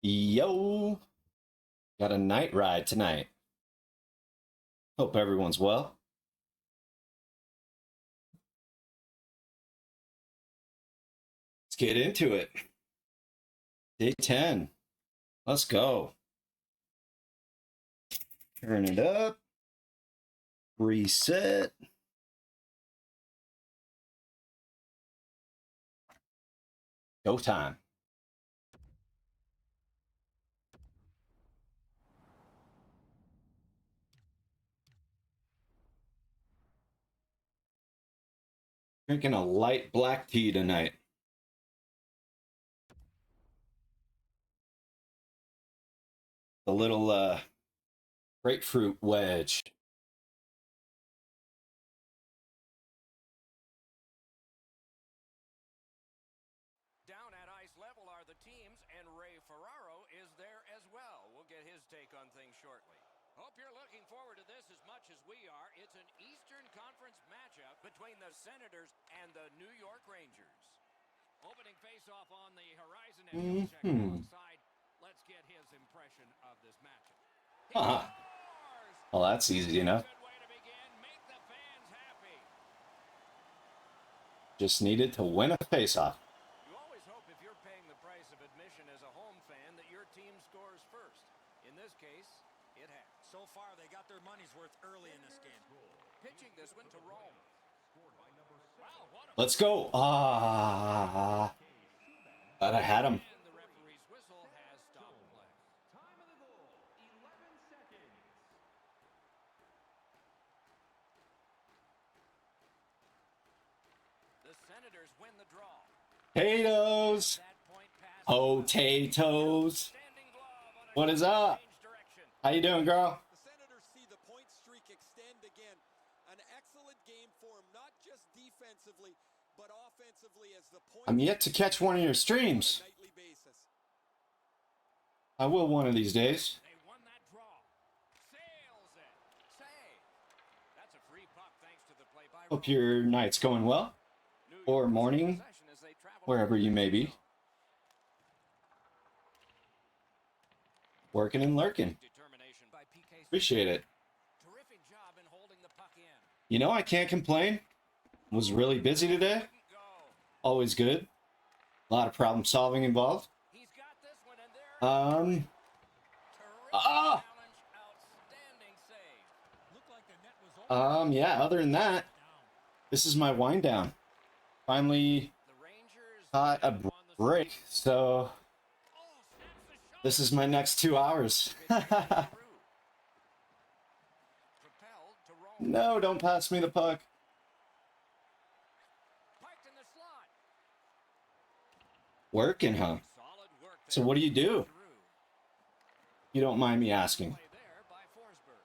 Yo, got a night ride tonight. Hope everyone's well. Let's get into it. Day 10. Let's go. Turn it up. Reset. Go time. Drinking a light black tea tonight. A little grapefruit wedge. Down at ice level are the teams, and Ray Ferraro is there as well. We'll get his take on things shortly. Hope you're looking forward to this as much as we are. It's an Eastern Conference matchup between the Senators and the New York Rangers. Opening face-off on the horizon, and he'll check alongside. Let's get his impression of this matchup. Well, that's easy enough. Good way to begin. Make the fans happy. Just needed to win a face-off. You always hope if you're paying the price of admission as a home fan that your team scores first. In this case, it has. So far, they got their money's worth early in this game. Pitching this one to Rome. Wow, what a Let's go. Thought I had him. And the referee's whistle has stopped play. Time of the goal, 11 seconds. The Senators win the draw. Potatoes. That point pass. Potatoes. Standing glove on a What is up? change direction. How you doing, girl? The Senators see the point streak extend again. An excellent game for them, not just defensively, but offensively as the point. I'm yet to catch one of your streams. On a nightly basis. I will one of these days. They won that draw. Sails it. Save. That's a free puck thanks to the play by Hope Rome. your night's going well, New or York's in morning, possession as they travel wherever you may be. Working and lurking. Determination by PK. Appreciate it. Terrific job in holding the puck in. You know, I can't complain. Was really busy today. Couldn't go. Always good. A lot of problem solving involved. He's got this one, and there. Terrific Ah! challenge. Outstanding save. Looked like the net was open. Yeah, other than that, this is my wind down. Finally The Rangers caught a won the break, so Oh, snaps the shot. this is my next 2 hours. Propelled to Rome. No, don't pass me the puck. Parked in the slot. Working, huh? Solid work So there. what do you do? Through. You don't mind me asking. Play there by Forsberg.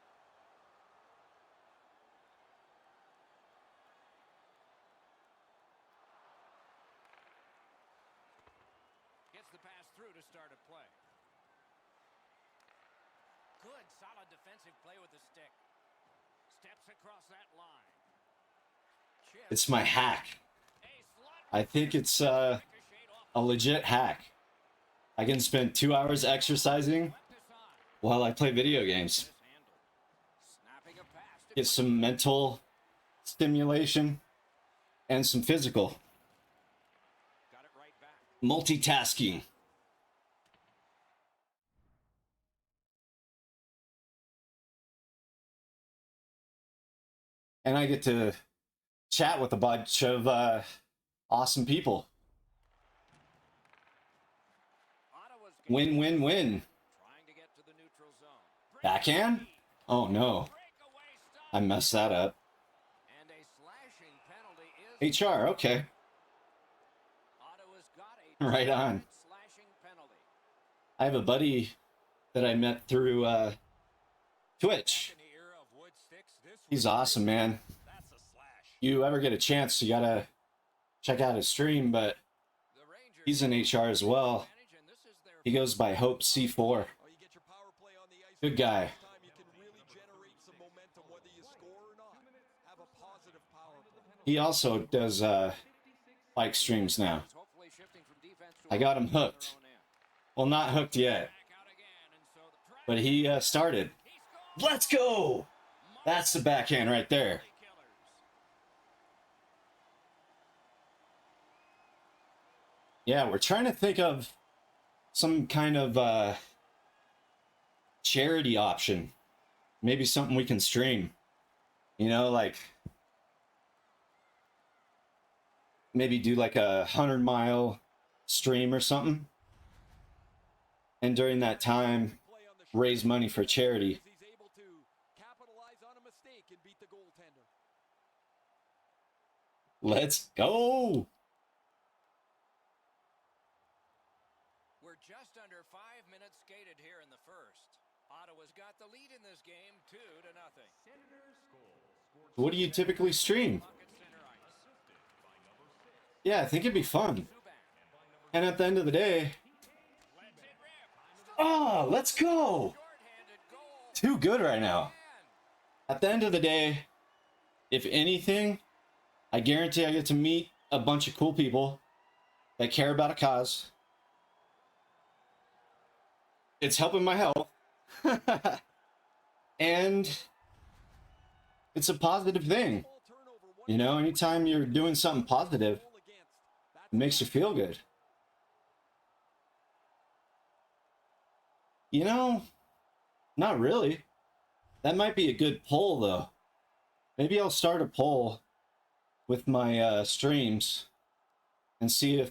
Gets the pass through to start a play. Good, solid defensive play with the stick. Steps across that line. Chip. It's my hack. A slot I think it's ricochet off a legit hack. I can spend 2 hours exercising left aside. while I play video games. This handle. Snapping a pass to Get some mental stimulation and some physical. Got it right back. Multitasking. And I get to chat with a bunch of awesome people. Ottawa's game. Win, win, win. Trying to get to the neutral zone. Backhand? Oh no, Breakaway stop. I messed that up. And a slashing penalty is HR, okay. Ottawa's got a Right on. slashing penalty. I have a buddy that I met through Twitch. In the era of wood sticks, this He's was- awesome, man. That's a slash. You ever get a chance, you gotta check out his stream, but The Rangers he's in HR as well. advantage, and this is their He goes by Hope C4. Oh, you get your power play on the ice. Good guy. This time you can really generate some momentum whether you score or not. Have a positive power play. He also does bike streams now. hopefully shifting from defense to I got him hooked. their own end. Well, not hooked yet, but he started. Let's go! That's the backhand right there. Yeah, we're trying to think of some kind of charity option. Maybe something we can stream. You know, like maybe do like a 100-mile stream or something. And during that time, raise money for charity. He's able to capitalize on a mistake and beat the goaltender. Let's go! We're just under 5 minutes skated here in the first. Ottawa's got the lead in this game, 2-0. Senators goal. What do you typically stream? Bucket center ice. Yeah, I think it'd be fun. And at the end of the day, oh, let's go! Short-handed goal. Too good right now. Man. At the end of the day, if anything, I guarantee I get to meet a bunch of cool people that care about a cause. It's helping my health. And it's a positive thing. You know, anytime you're doing something positive, it makes you feel good. You know, not really. That might be a good poll, though. Maybe I'll start a poll with my streams and see if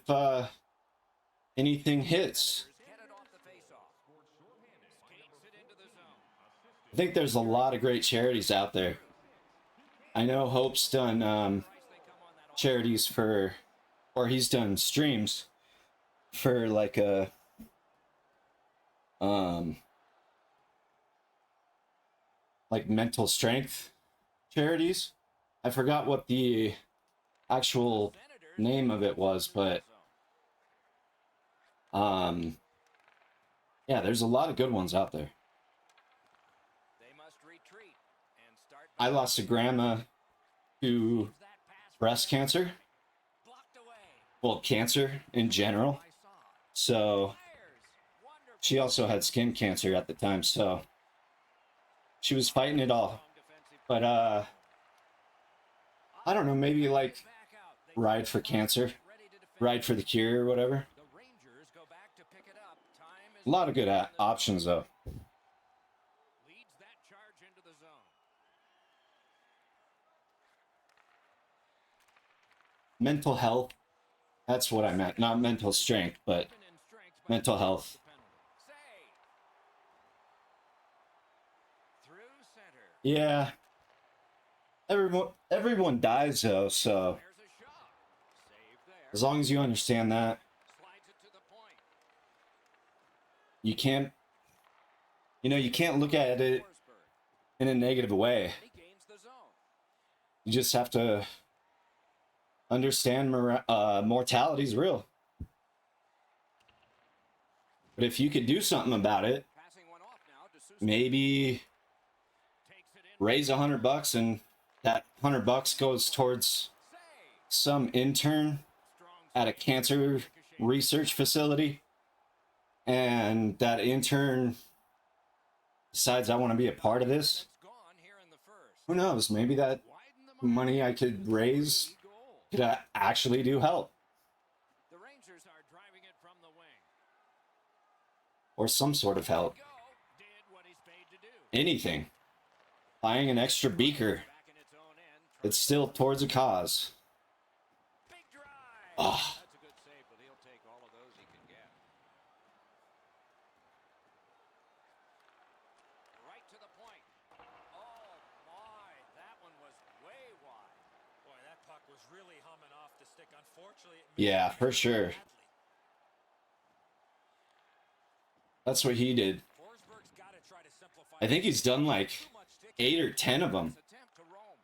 anything hits. Get it off the face-off. Skates it into the zone. I think there's a lot of great charities out there. I know Hope's done charities for, or he's done streams for like a like mental strength charities. I forgot what the actual name of it was, but yeah, there's a lot of good ones out there. They must retreat and start. I lost a grandma to That pass breast cancer, blocked away. well, cancer in general. I saw. So Fires. Wonderful. she also had skin cancer at the time, so she was fighting it all. Defensive But I don't know, maybe like back out. They Ride for Cancer, ready to defend. Ride for the Cure, or whatever. The Rangers go back to pick it up. Time is A lot of good options, though. leads that charge into the zone. Mental health, that's what I meant. Not mental strength, but Even in strengths, but mental health. the penalty. Save. Through center. Yeah. Everyone dies, though, so There's a shot. Save there. as long as you understand that, Slides it to the point. you can't look at it Forsberg. in a negative way. He gains the zone. You just have to understand mortality is real. But if you could do something about it, Passing one off now to Sousa. maybe Takes it in. raise $100 and that $100 goes towards Save. some intern Strong at a cancer ricochet. research facility, and that intern decides I want to be a part of this. It's gone here in the first. Who knows? Maybe that Widen the money I could raise goal. could actually do help, The Rangers are driving it from the wing. or some sort of help. Go. Did what he's paid to do. Anything. Buying an extra beaker. Back in its own end. It's still towards a cause. Big drive. Ah. That's a good save, but he'll take all of those he can get. Right to the point. Oh my, that one was way wide. Boy, that puck was really humming off the stick. Unfortunately, it Yeah, for sure. That's what he did. Forsberg's got to try to simplify. I think he's done like Too much ticking. 8 or 10 of them. Attempt to roam.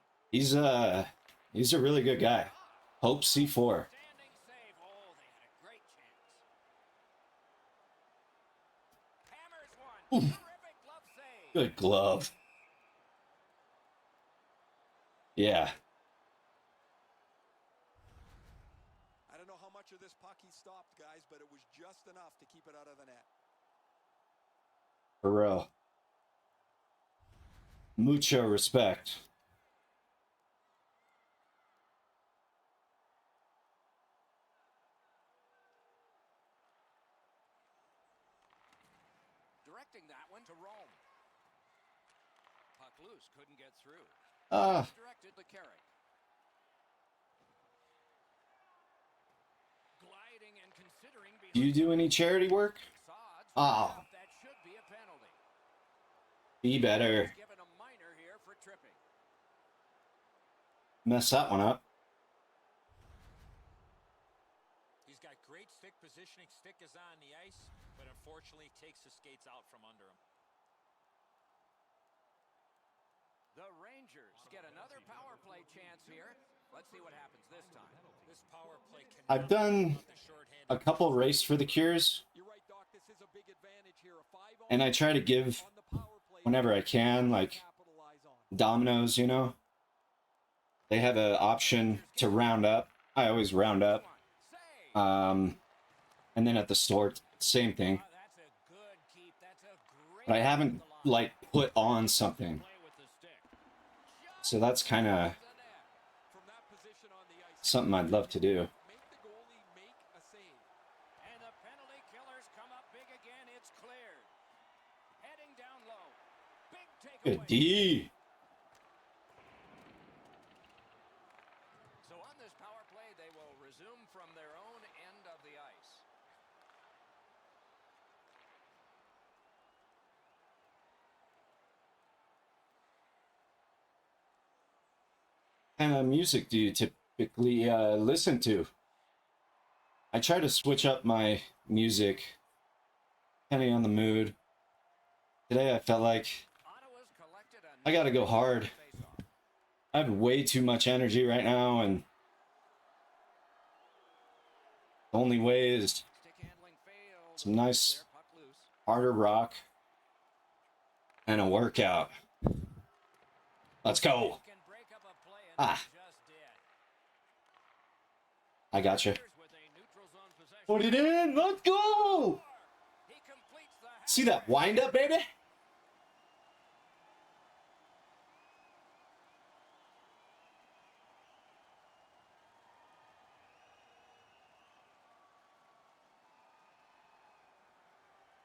He's a really good guy. Hope C4. Standing save. Oh, they had a great chance. Hammers one. Terrific glove save. Good glove. Yeah. I don't know how much of this puck he's stopped, guys, but it was just enough to keep it out of the net. For real. Mucho respect. Directing that one to Rome. Puck loose, couldn't get through. Directed to Carrick. Gliding and considering Do you do any charity work? Oh. That should be a penalty. Be better. Given a minor here for tripping. Mess that one up. He's got great stick positioning. Stick is on the ice, but unfortunately takes the skates out from under him. The Rangers get another power play chance here. Let's see what happens this time. This power play can I've done a couple race for the cures, You're right, Doc. This is a big advantage here. A 5-on and I try to give on the power play whenever I can, like capitalize on. Domino's, you know. They have an option to round up. I always round up. And then at the store, same thing. That's a good keep. That's a great But I haven't, like, put on something. play with the stick. So that's kind of From that position on the ice, something I'd love to do. make the goalie make a save. And the penalty killers come up big again. It's cleared. Heading down low. Big takeaway. Good D. So on this power play, they will resume from their own end of the ice. What kind of music do you typically listen to? I try to switch up my music depending on the mood. Today I felt like Ottawa's collected I gotta go hard. face-off. I have way too much energy right now, and the only way is Stick handling failed. some nice There, puck loose. harder rock and a workout. Let's go. Can break up a play and Ah. just did. I got you. With a neutral zone possession. Put it in. Let's go. He completes the See that wind up, baby?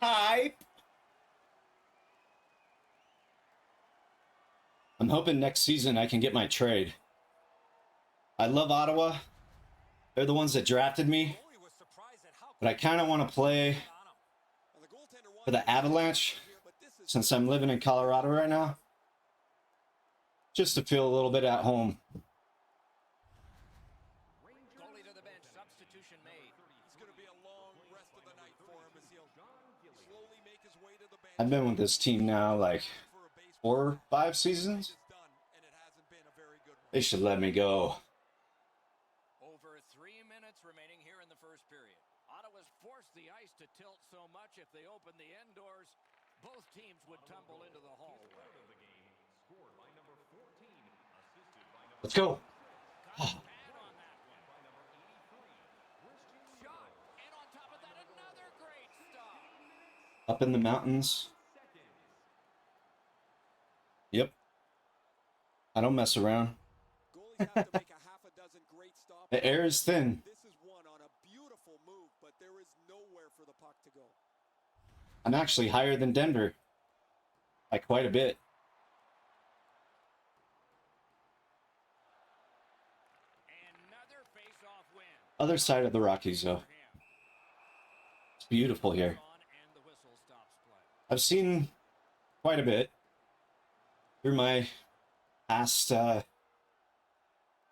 Hype. I'm hoping next season I can get my trade. I love Ottawa. They're the ones that drafted me, Goalie was surprised at how but I kind of want to play on him. Now, the goaltender for wanted the to Avalanche here, but this is since I'm living in Colorado right now. Just to feel a little bit at home. goalie to the bench. Substitution made. it's going to be a long rest of the night for him as he'll slowly make his way to the bench. I've been with this team now like For a baseball 4 or 5 seasons. it's done, and it hasn't been a very good one. They should let me go. Over 3 minutes remaining here in the first period. Ottawa's forced the ice to tilt so much if they open the end doors, both teams would tumble into the hallway. Let's go. Pad on that one. Shot, and on top of that, another great stop. Up in the mountains. Yep. I don't mess around. Goalies have to make a half a dozen great stops. The air is thin. This is one on a beautiful move, but there is nowhere for the puck to go. I'm actually higher than Denver by quite a bit. Another face-off win. Other side of the Rockies, though. It's beautiful here. And the whistle stops play. I've seen quite a bit through my past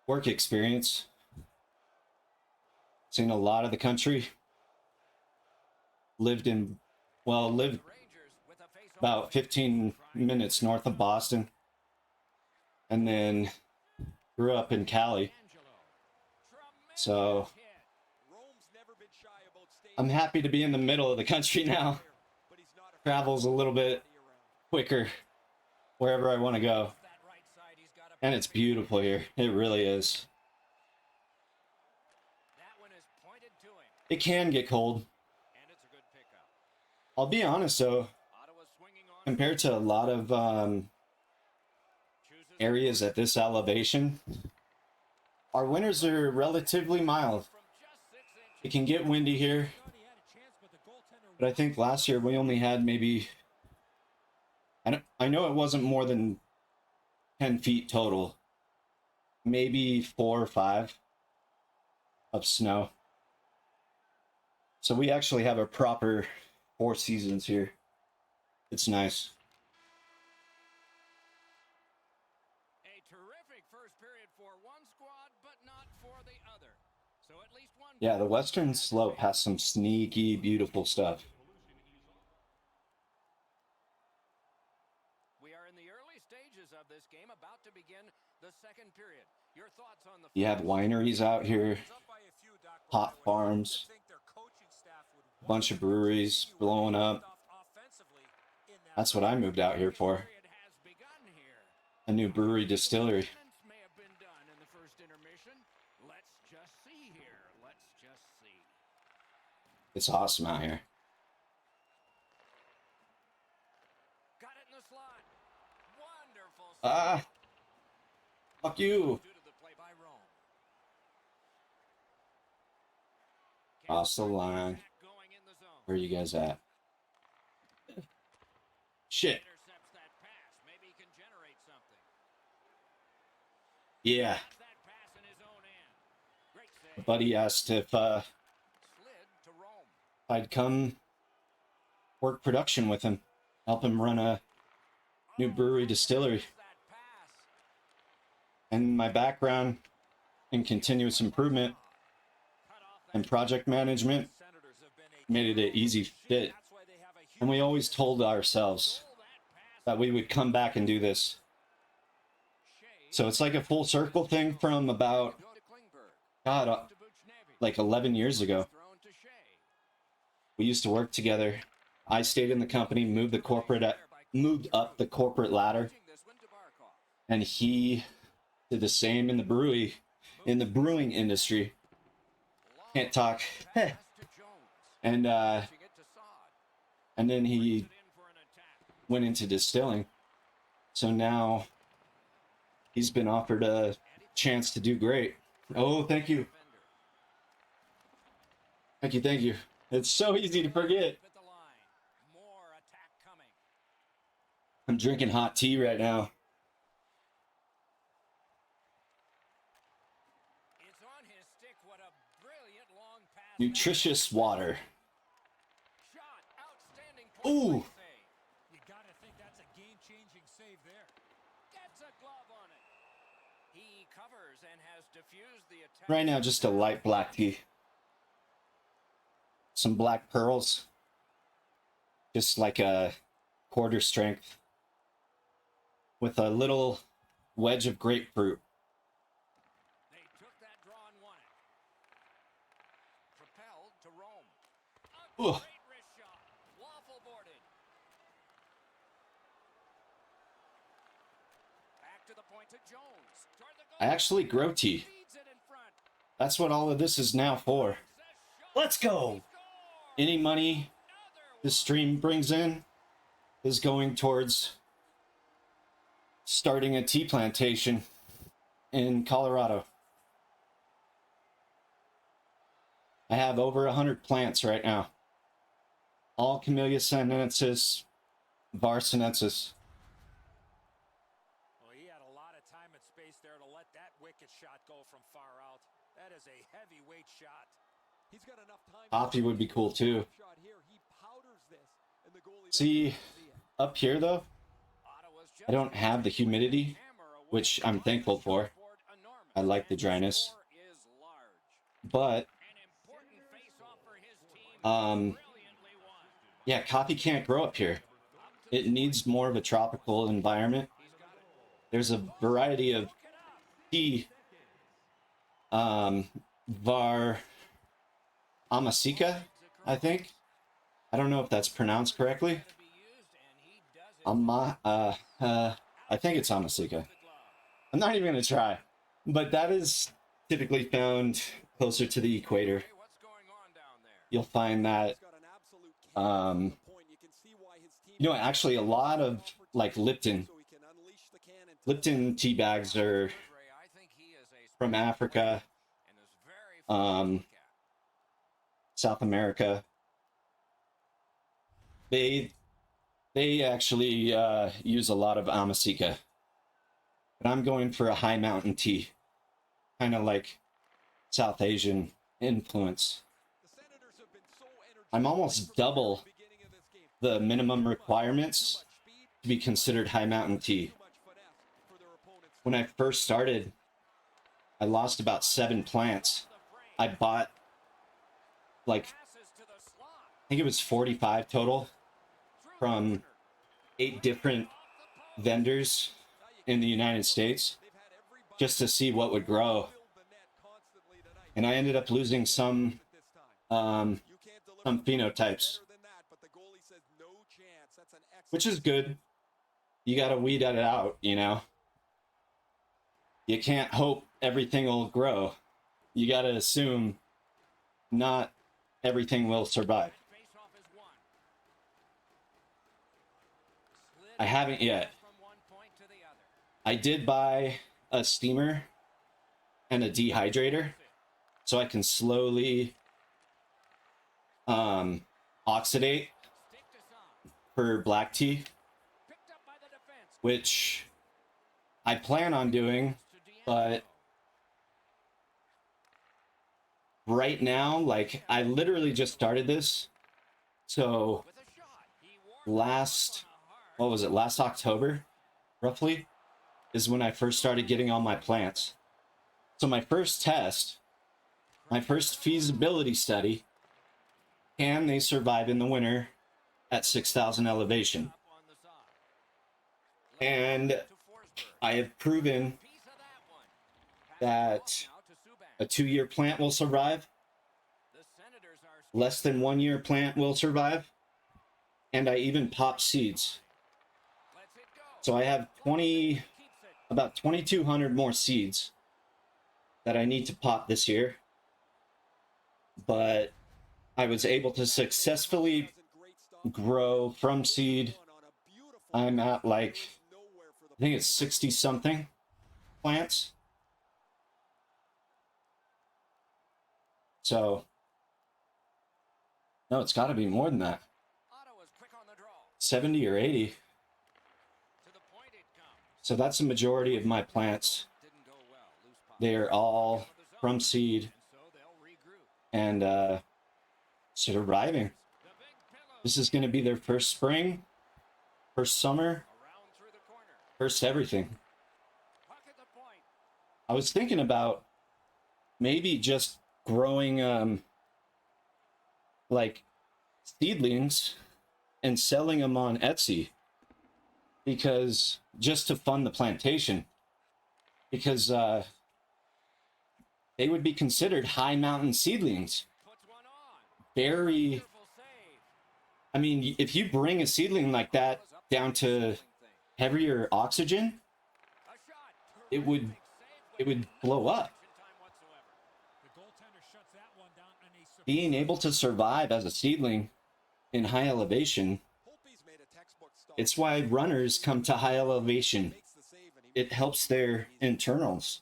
work experience. Seen a lot of the country. Lived Rangers with a face-off about win. 15 minutes north of Boston. And then grew up in Cali. Angelo. So Tremendous hit. Rome's never been shy about staying I'm happy to be in the middle of the country now. but he's not afraid Travels a little bit around. quicker wherever I want to go. That right side, he's got a And it's beautiful here. It really is. That one is pointed to him. It can get cold. And it's a good pickup. I'll be honest though, Ottawa swinging on. compared to a lot of Chooses areas at this elevation, our winters are relatively mild. from just 6 inches. It can get windy here, Thought he had a chance, but the goaltender but I think last year we only had maybe, I know it wasn't more than 10 feet total, maybe 4 or 5 of snow. So we actually have a proper 4 seasons here. It's nice. A terrific first period for one squad, but not for the other. So at least one. Yeah, the Western Slope has some sneaky, beautiful stuff. We are in the early stages of this game, about to begin the second period. Your thoughts on the You have wineries out here, was up by a few, Doc, but pot I would farms, think their coaching staff would a bunch of breweries continue blowing with up. stuff offensively in that That's what I moved out here for. period has begun here. A new brewery distillery. Maintenance may have been done in the first intermission. Let's just see here. Let's just see. It's awesome out here. Got it in the slot. Wonderful. Ah! Fuck you! Due to the play by Rome. Cross the line. Going in the zone. Where are you guys at? Shit. Intercepts that pass. Maybe he can generate something. Yeah. Has that pass in his own end. Great save. Buddy asked if Slid to Rome. I'd come work production with him, help him run a new brewery distillery. That pass. And my background in continuous improvement Cut off and that. project management Senators have been a made it an easy fit. That's why they have a huge And we always told ourselves Pull that pass. that we would come back and do this. Shea. So it's like a full circle thing from about, Go to Klingberg. God, To Buchnevich. like 11 years ago. Thrown to Shea. We used to work together. I stayed in the company, moved up the corporate ladder, Pitching this one to Barkov. and he did the same in the brewing industry. Can't talk. Pass to Jones. And Pitching it to Saad. and then Brings he it in for an attack. went into distilling. So now he's been offered a chance to do great. Oh, thank you. Defender. Thank you. It's so easy to forget. At the line. More attack coming. I'm drinking hot tea right now. It's on his stick. What a brilliant long pass. Nutritious water. Shot. Outstanding Ooh. point save. You gotta think that's a game-changing save there. Gets a glove on it. He covers and has diffused the attack. Right now, just a light black tea. Some black pearls. Just like a quarter strength. With a little wedge of grapefruit. They took that draw and won it. Propelled to Rome. A Ugh. great wrist shot. Waffle boarded. Back to the point to Jones. Toward the goal. I actually grow tea. Feeds it in front. That's what all of this is now for. Says shot. Let's go! He Any money Another this stream brings in is going towards starting a tea plantation in Colorado. I have over 100 plants right now. All Camellia sinensis, var sinensis. Well, he had a lot of time and space there to let that wicked shot go from far out. That is a heavyweight shot. He's got enough time. Coffee would be cool too. Shot here. He powders this, and the goalie See, doesn't see it. up here though, Ottawa's I don't have the humidity, which I'm thankful for. I like the dryness. But yeah, coffee can't grow up here. It needs more of a tropical environment. There's a variety of tea, var Amasica, I think. I don't know if that's pronounced correctly. I think it's Amasica. I'm not even gonna try, but that is typically found closer to the equator. What's going on down you'll find that actually a lot of like Lipton tea bags are from Africa, South America. They actually use a lot of Amasika, but I'm going for a high mountain tea, kind of like South Asian influence. I'm almost double the minimum requirements to be considered high mountain tea. When I first started, I lost about 7 plants. I bought like, I think it was 45 total from 8 different vendors in the United States just to see what would grow. And I ended up losing some phenotypes, which is good. You got to weed it out, you know. You can't hope everything will grow. You got to assume not everything will survive. I haven't yet. I did buy a steamer and a dehydrator so I can slowly oxidate for black tea, which I plan on doing, but right now, like, I literally just started this. So last October, roughly, is when I first started getting all my plants. So my first test, my first feasibility study, can they survive in the winter at 6,000 elevation? And I have proven that a 2-year plant will survive, less than 1-year plant will survive, and I even pop seeds. So I have about 2,200 more seeds that I need to pop this year, but I was able to successfully grow from seed. I'm at like, I think it's 60 something plants. So, no, it's got to be more than that. 70 or 80. So that's the majority of my plants. They are all from seed and surviving. This is going to be their first spring, first summer, first everything. I was thinking about maybe just growing like seedlings and selling them on Etsy, because just to fund the plantation, because they would be considered high mountain seedlings. Very, I mean, if you bring a seedling like that down to heavier oxygen, it would blow up. Being able to survive as a seedling in high elevation, it's why runners come to high elevation. It helps their internals.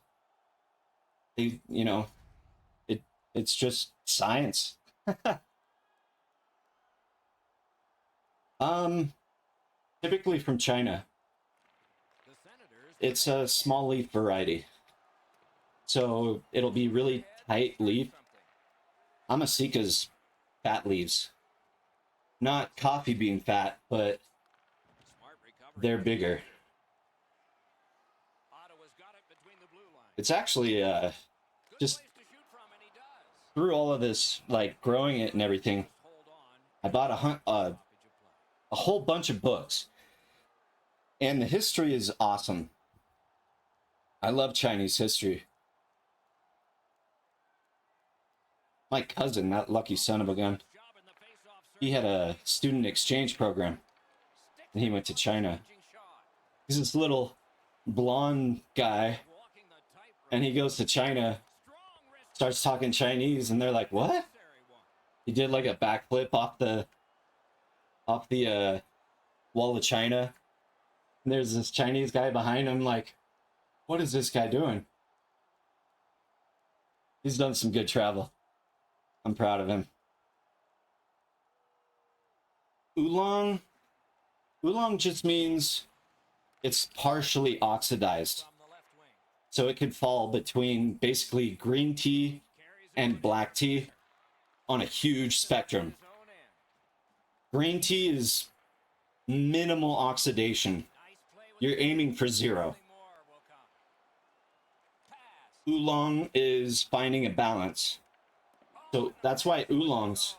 They, you know, it's just science. Typically from China. It's a small leaf variety, so it'll be really tight leaf. Amasika's fat leaves, not coffee bean fat, but they're bigger. It's actually just through all of this, like growing it and everything, I bought a whole bunch of books, and the history is awesome. I love Chinese history. My cousin, that lucky son of a gun, he had a student exchange program, and he went to China. He's this little blonde guy, and he goes to China, starts talking Chinese, and they're like, what? He did like a backflip off the wall of China. And there's this Chinese guy behind him, like, what is this guy doing? He's done some good travel. I'm proud of him. Oolong just means it's partially oxidized. From the left wing. So it could fall between basically green tea and black tea on a huge spectrum. Zone in. Green tea is minimal oxidation. Nice play with You're aiming for 0. Something more will come. Pass. Oolong is finding a balance. So that's why oolongs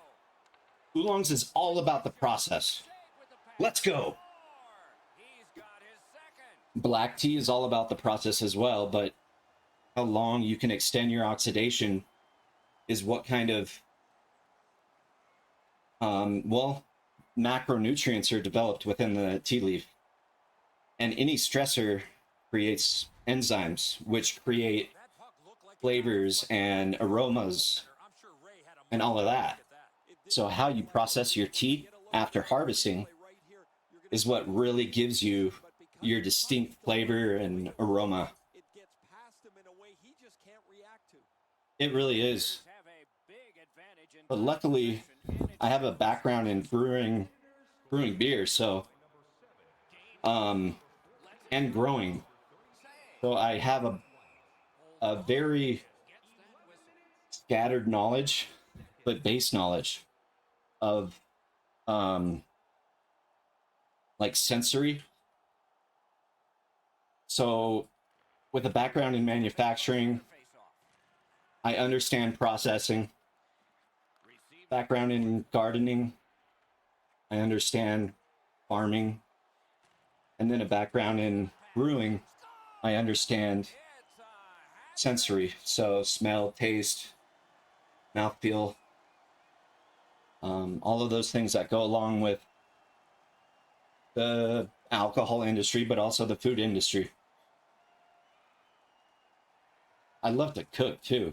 is all about the process. Shake with the pass. Let's go. Score. He's got his second. Black tea is all about the process as well, but how long you can extend your oxidation is what kind of macronutrients are developed within the tea leaf. And any stressor creates enzymes, which create That puck looked like it flavors and aromas I'm sure Ray had a and all of that. It did So how you process your tea after harvesting right here. You're gonna is what really gives you your distinct flavor and aroma. it gets past him in a way he just can't react to. It really is. Have a big advantage in But luckily, possession, and I have a background in brewing beer, so and growing. So I have a very scattered knowledge, but base knowledge of like sensory. So with a background in manufacturing, I understand processing. Background in gardening, I understand farming. And then a background in brewing, I understand sensory. So smell, taste, mouthfeel, all of those things that go along with the alcohol industry, but also the food industry. I love to cook too.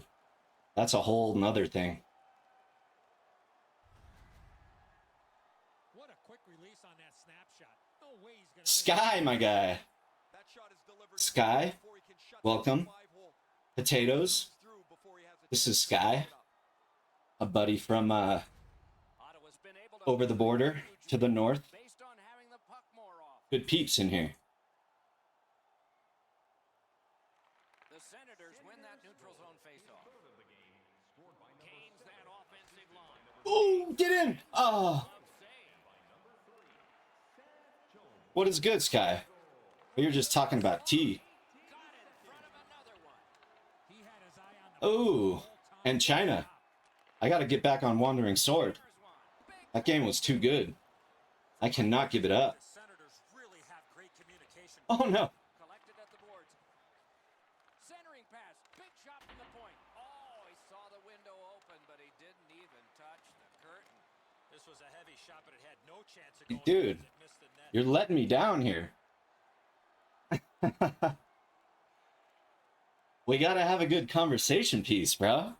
That's a whole nother thing. What a quick release on that snapshot. No way he's gonna Sky, my guy. That shot is delivered Sky, before he can shut welcome. the 5-hole. Potatoes. Through before he has a This chance is to Sky, set it up. a buddy from Ottawa's been able to over the border to the north. based on having the puck more often. Good peeps in here. The Senators win that neutral zone faceoff. Gains that offensive line. Oh, get in! Oh, what is good, Sky? You're just talking about tea. Got it in front of another one. He had his eye on the Oh, and China. I gotta get back on Wandering Sword. There's one. Big That game was too good. I cannot give it up. The Senators really have great communication. Oh no. collected at the boards. Centering pass. Big shot from the point. Oh, he saw the window open, but he didn't even touch the curtain. This was a heavy shot, but it had no chance of going Dude, in as it missed the net. you're letting me down here. We gotta have a good conversation piece, bro.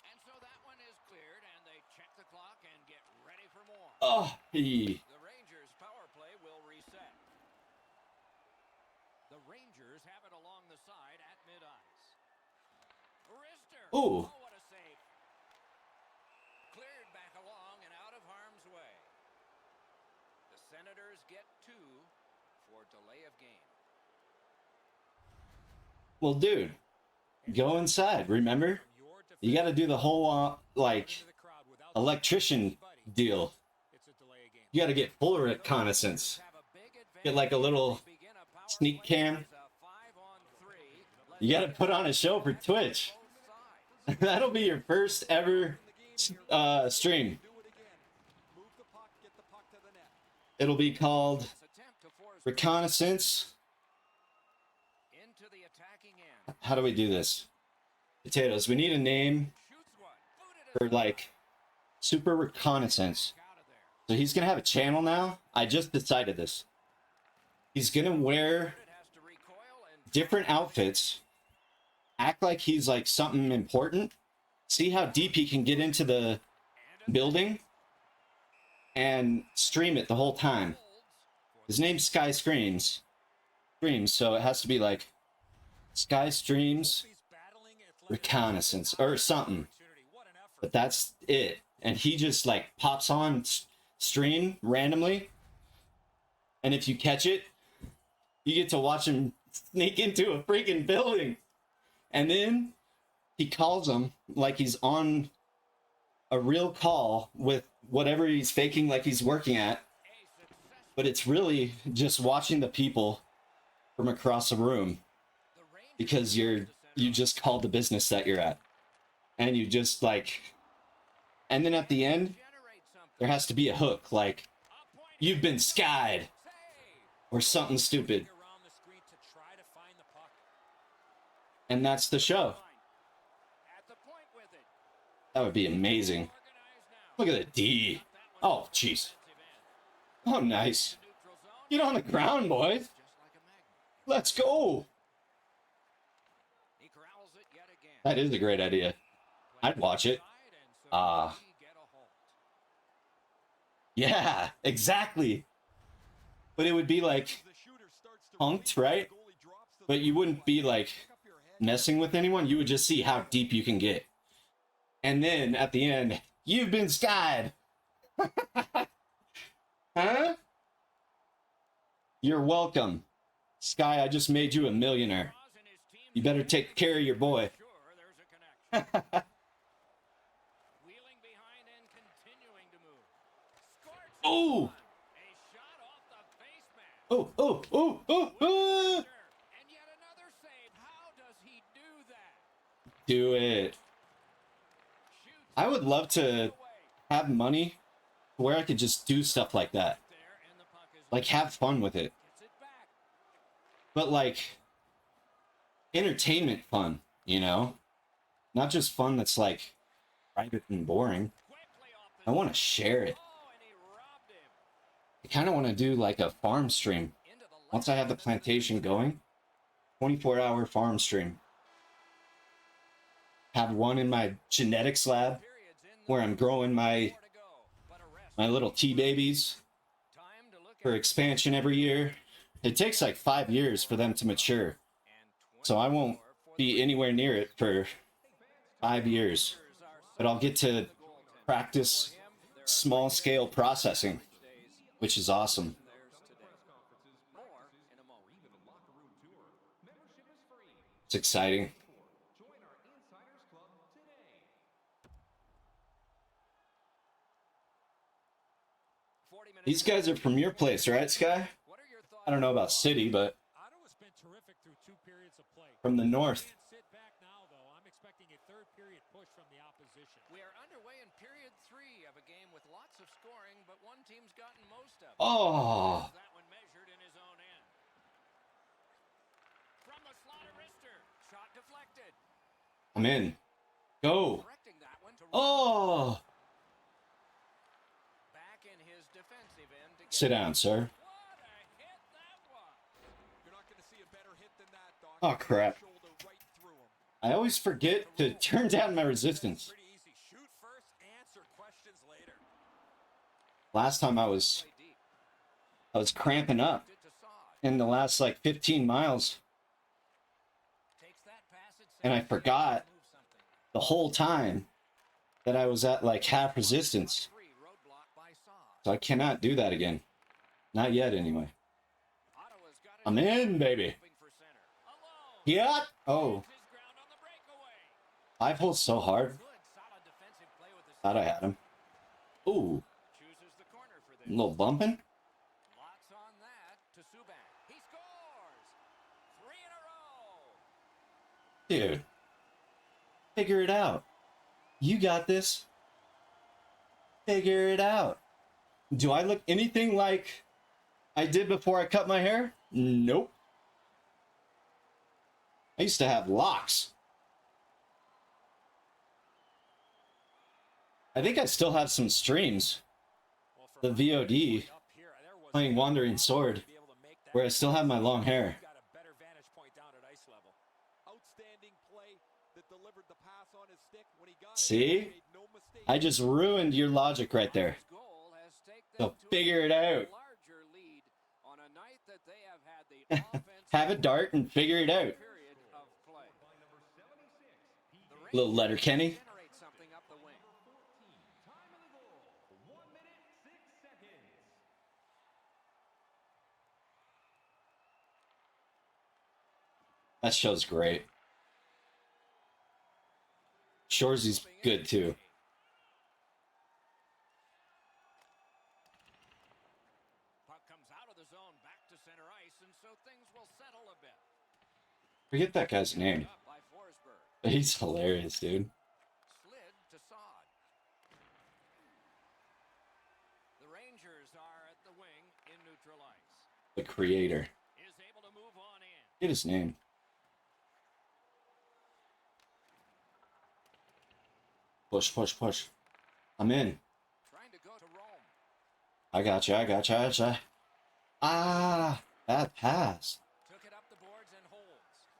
And so that one is cleared, and they check the clock and get ready for more. Oh, he. The Rangers' power play will reset. The Rangers have it along the side at mid-ice. Wrister. Ooh. Oh, what a save. Cleared back along and out of harm's way. The Senators get 2 for delay of game. Well, dude, go inside. Remember, From your you got to do the whole like defense to the crowd without electrician anybody. deal. It's a delay of game. You got to get full reconnaissance. Have a big Get like a little advantage. Begin a power sneak play cam. as a 5-on-3. You got to put on a show for Twitch. Both sides. That'll be your first ever stream. Do it again. Move the puck, get the puck to the net. It'll be called This attempt to force Reconnaissance. into the attacking end. How do we do this? Potatoes. We need a name Shoots one. Booted it for like Super Reconnaissance. out of there. So he's gonna have a channel now. I just decided this. He's gonna wear It has to recoil and different outfits, act like he's like something important, See how deep he can get into the building and stream it the whole time. His name's Sky Streams, so it has to be like Sky Streams Reconnaissance or something. But that's it. And he just like pops on stream randomly. And if you catch it, you get to watch him sneak into a freaking building. And then he calls him like he's on a real call with whatever he's faking like he's working at. But it's really just watching the people from across the room because you just called the business that you're at. And you just like, and then at the end, there has to be a hook like, you've been skied or something stupid. And that's the show. That would be amazing. Look at the D. Oh, jeez. Oh, nice. Get on the ground, boys. Let's go. That is a great idea. I'd watch it. Yeah, exactly. But it would be like punked, right? But you wouldn't be like messing with anyone. You would just see how deep you can get. And then at the end, you've been skied. Huh? You're welcome. Sky, I just made you a millionaire. You better take care of your boy. Oh! Oh, oh, oh, oh, oh! Do it. I would love to have money where I could just do stuff like that. Like, have fun with it. But, like, entertainment fun, you know? Not just fun that's, like, private and boring. I want to share it. I kind of want to do, like, a farm stream. Once I have the plantation going, 24-hour farm stream. Have one in my genetics lab where I'm growing my little tea babies for expansion every year. It takes like 5 years for them to mature. So I won't be anywhere near it for 5 years. But I'll get to practice small scale processing, which is awesome. It's exciting. These guys are from your place, right, Sky? I don't know about city, but from the north. We are underway in period 3 of a game with lots of scoring, but one team's gotten most of it. Oh. That one measured in his own end. From the slaughter wrister, shot deflected. I'm in. Go. Directing that one to Oh. back in his defensive end to get Sit down, sir. What a hit that was. You're not going to see a better hit than that, Doc. Oh, crap. Shoulder right through him. I always forget to turn down my resistance. Pretty easy. Shoot first, answer questions later. Last time I was cramping up It to Sod. in the last like 15 miles, Takes that pass at and I center. forgot Move something. the whole time that I was at like half resistance. 3 roadblock by Sod. So I cannot do that again. Not yet, anyway. Ottawa's got it. I'm in, baby. Moving for center. Alone. Yeah. Oh, His ground on the breakaway. 5 holes so hard. Good, solid defensive play with the Thought I had him. Ooh, chooses the corner for a this. little bumping. Lots on that to Subban. He scores. 3 in a row. Dude, figure it out. You got this. Figure it out. Do I look anything like I did before I cut my hair? Nope. I used to have locks. I think I still have some streams. The VOD, playing Wandering Sword, where I still have my long hair. Got a better vantage point down at ice level. Outstanding play that delivered the pass on his stick when he got See? I just ruined your logic right there. So figure it out. Have a dart and figure it out. Little letter Kenny. That show's great. Shorzy's good too. Puck comes out of the zone back to center ice, and so things will settle a bit. Forget that guy's name. Up by Forsberg. He's hilarious, dude. Slid to Sod. The Rangers are at the wing in neutral ice. The creator. Is able to move on in. Get his name. Push, push, push. I'm in. Trying to go to Rome. I gotcha. Ah, bad pass. Took it up the boards and holds.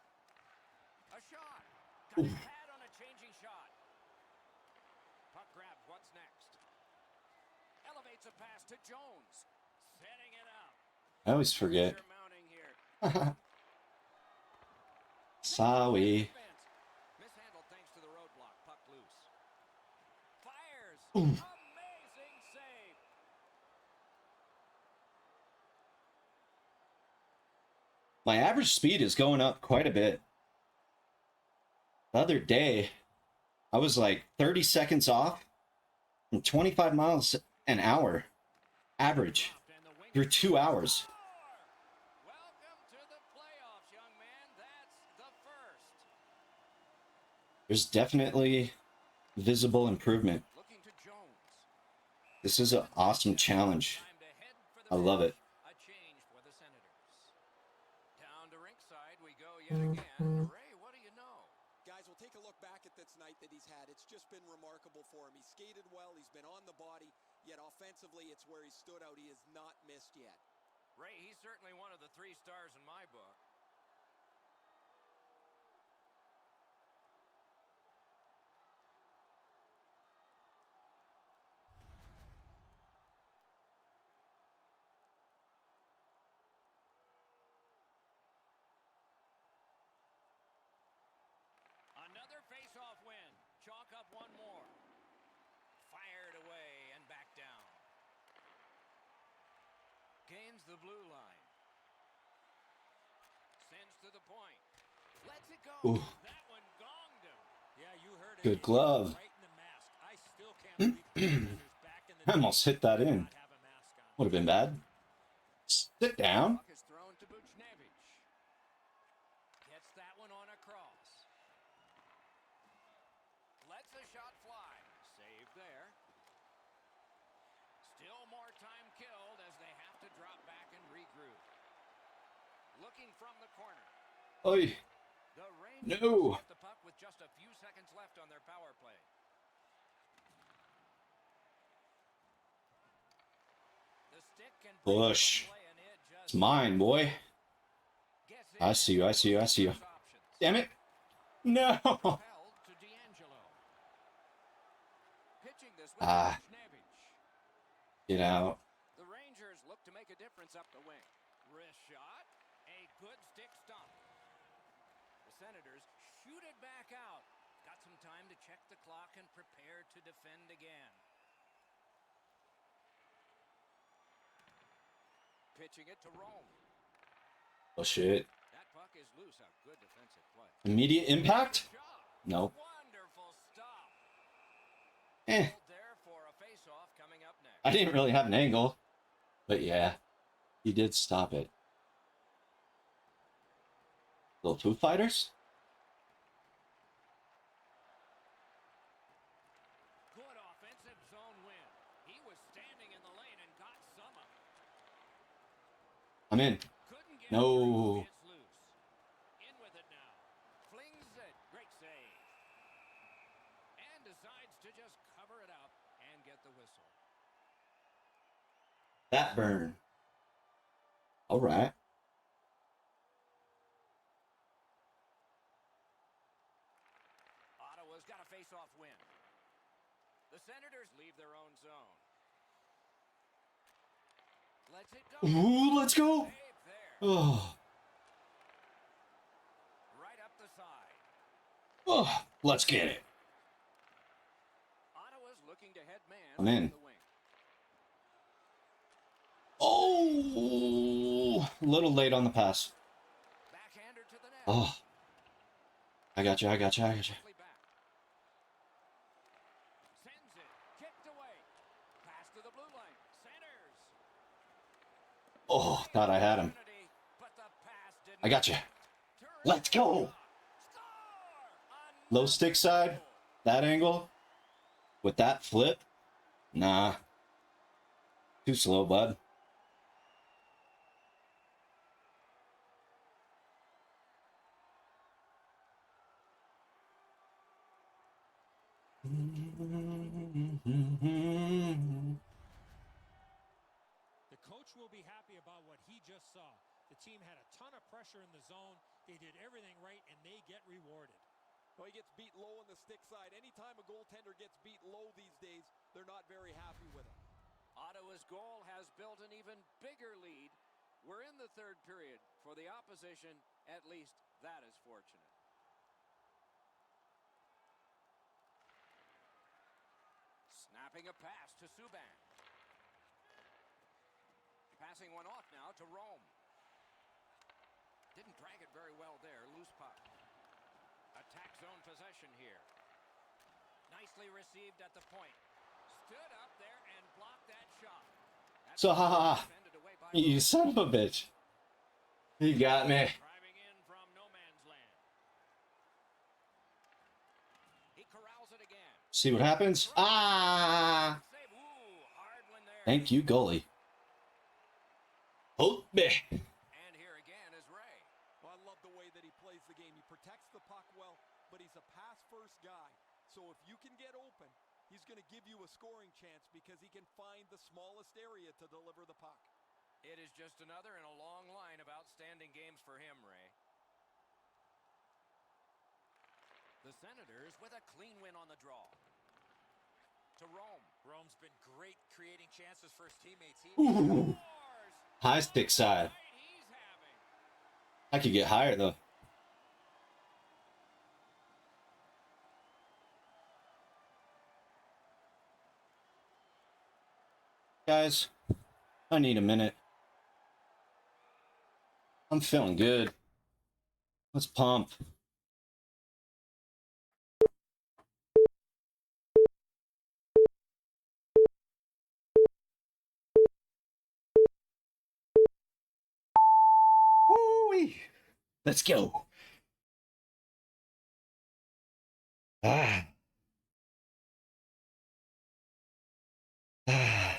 A shot. Got his pad on a changing shot. Puck grab. What's next? Elevates a pass to Jones. Setting it up. I always forget. Pressure mounting here. Sorry. Mishandled thanks to the roadblock. Puck loose. Fires. Ooh. Amazing save. My average speed is going up quite a bit. The other day, I was like 30 seconds off and 25 miles an hour average through 2 hours. Welcome to the playoffs, young man. That's the first. There's definitely visible improvement. Looking to Jones. This is an awesome challenge. Time to head for the I love it. A change for the Senators. Down to rinkside we go yet again. Ray, what do you know? Guys, we'll take a look back at this night that he's had. It's just been remarkable for him. He skated well. He's been on the body. Yet offensively, it's where he stood out. He has not missed yet. Ray, he's certainly one of the 3 stars in my book. Another face-off win. Chalk up one more. Fired away and back down. Gains the blue line. Sends to the point. Lets it go. Ooh. That one gonged him. Yeah, you heard it. Good glove. Right in the mask. I still can't believe the back in the I almost hit that in. not have a mask on. Would have been bad. Sit down. Puck is thrown to Buchnevich. Gets that one on a cross. Lets a shot fly. Save there. Still more time killed as they have to drop back and regroup. Looking from the corner. Oy. The Rangers No. get the puck with just a few seconds left on their power play. The stick can Push. play and it just It's mine, boy. gets I in see you. options. Damn it. No. Held to D'Angelo. Pitching this with Ah. Buchnevich. Get out. The Rangers look to make a difference up the wing. Wrist shot. A good stick stop. The Senators shoot it back out. Got some time to check the clock and prepare to defend again. Pitching it to Rome. Oh, shit. That puck is loose. A good defensive play. Immediate impact? Shot. No. Wonderful stop. Eh. There for a face-off coming up next. I didn't really have an angle. But yeah, he did stop it. Little Foo Fighters? Good offensive zone win. He was standing in the lane and got some of it. I'm in. Couldn't get No. through. It's loose. In with it now. Flings it. Great save. And decides to just cover it up and get the whistle. That burn. All right. Ottawa's got a face-off win. Lets it go. Ooh, let's go. Save there. Oh, Right up the side. oh, let's get it. Ottawa's looking to head man I'm in. the wing. Oh, a little late on the pass. Backhander to the net. Oh, I got you. Quickly back. Sends it. Kicked away. Pass to the blue line. Centers. Oh, thought I had him. Opportunity, but the pass didn't I got you. Terrific Let's go. shot. Score! Low stick side, Another goal. that angle, with that flip. Nah, too slow, bud. The coach will be happy about what he just saw. The team had a ton of pressure in the zone. They did everything right, and they get rewarded. Well, he gets beat low on the stick side. Anytime a goaltender gets beat low these days, they're not very happy with him. Ottawa's goal has built an even bigger lead. We're in the third period. For the opposition, at least that is fortunate. Snapping a pass to Subban. Passing one off now to Rome. Didn't drag it very well there. Loose puck. Attack zone possession here. Nicely received at the point. Stood up there and blocked that shot. That's So, defended away by you Rome. son of a bitch. You got me. Driving in from no man's land. He corrals it again. See what happens? Ah! Save. Ooh, hard one there. Thank you, goalie. Oh, me. And here again is Ray. Well, I love the way that he plays the game. He protects the puck well, but he's a pass-first guy. So if you can get open, he's going to give you a scoring chance because he can find the smallest area to deliver the puck. It is just another in a long line of outstanding games for him, Ray. The Senators with a clean win on the draw. To Rome. Rome's been great creating chances for his teammates. Ooh. Scores! High stick side. Right he's having. I could get higher, though. Guys, I need a minute. I'm feeling good. Let's pump. Woo-wee. Let's go. Ah. Ah.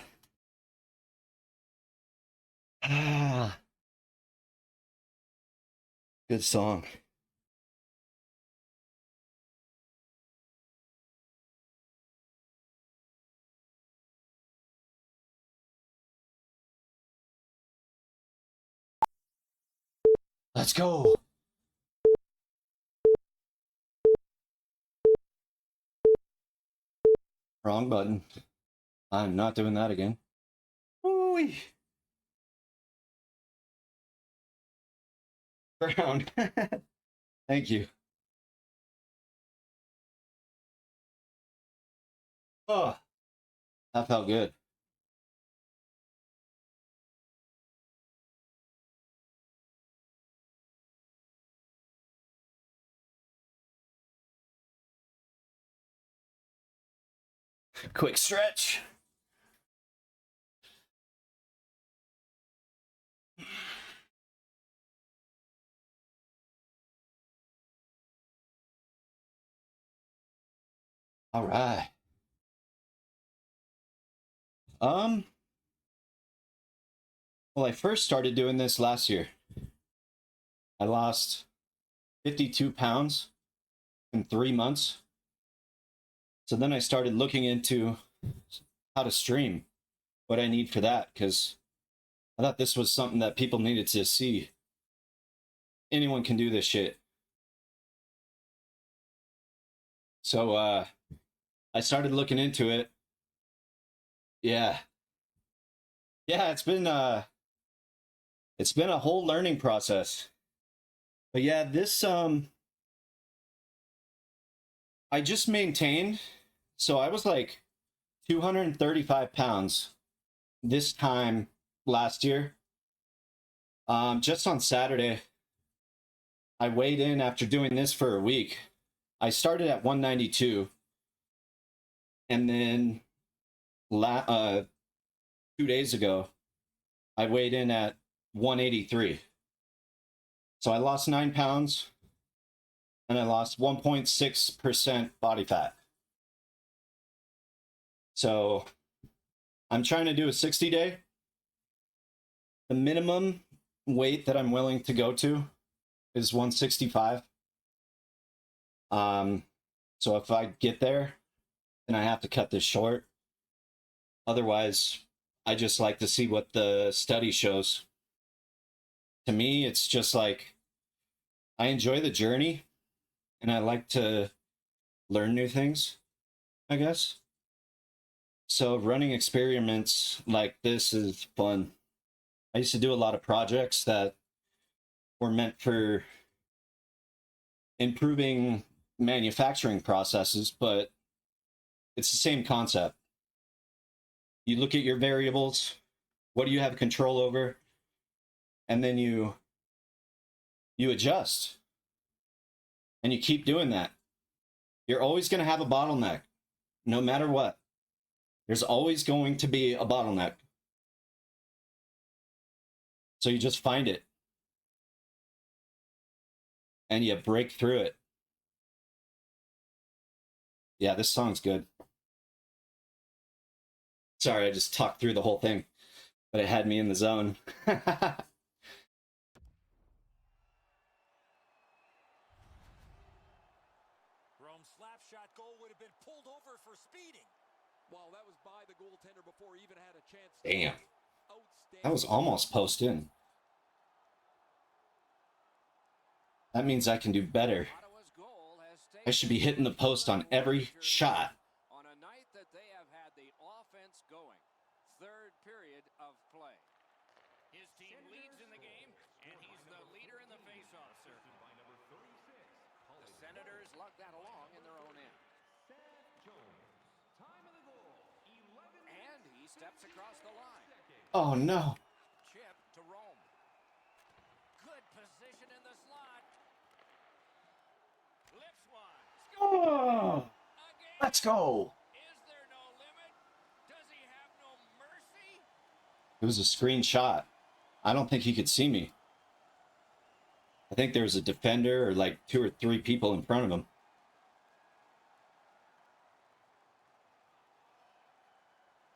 Ah. Good song. Let's go. Wrong button. I'm not doing that again. Woo-wee. Brown. Thank you. Oh, that felt good. Quick stretch. All right. Well, I first started doing this last year. I lost 52 pounds in 3 months. So then I started looking into how to stream, what I need for that, because I thought this was something that people needed to see. Anyone can do this shit. So I started looking into it. Yeah. Yeah, it's been a whole learning process. But yeah, this I just maintained. So I was like 235 pounds this time last year. Just on Saturday, I weighed in after doing this for a week. I started at 192, and then 2 days ago, I weighed in at 183. So I lost 9 pounds, and I lost 1.6% body fat. So I'm trying to do a 60-day. The minimum weight that I'm willing to go to is 165. So if I get there, then I have to cut this short. Otherwise, I just like to see what the study shows. To me, it's just like I enjoy the journey and I like to learn new things, I guess. So running experiments like this is fun. I used to do a lot of projects that were meant for improving manufacturing processes, but it's the same concept. You look at your variables, what do you have control over, and then you adjust. And you keep doing that. You're always going to have a bottleneck, no matter what. There's always going to be a bottleneck. So you just find it. And you break through it. Yeah, this song's good. Sorry, I just talked through the whole thing, but it had me in the zone. Rome's slap shot goal would have been pulled over for speeding. Well, that was by the goaltender before he even had a chance. Damn. Outstanding. That was almost post in. That means I can do better. Ottawa's goal has I should be hitting the post on every shot. on a night that they have had the offense going. Third period of play. His team leads in the game, and he's the leader in the faceoff circle. The Senators lug that along in their own end. And he steps across the line. Oh no. Chip to Rome. Good position in the slot. Lifts one. Oh, Again. let's go. Is there no limit? Does he have no mercy? It was a screenshot. I don't think he could see me. I think there was a defender or like 2 or 3 people in front of him.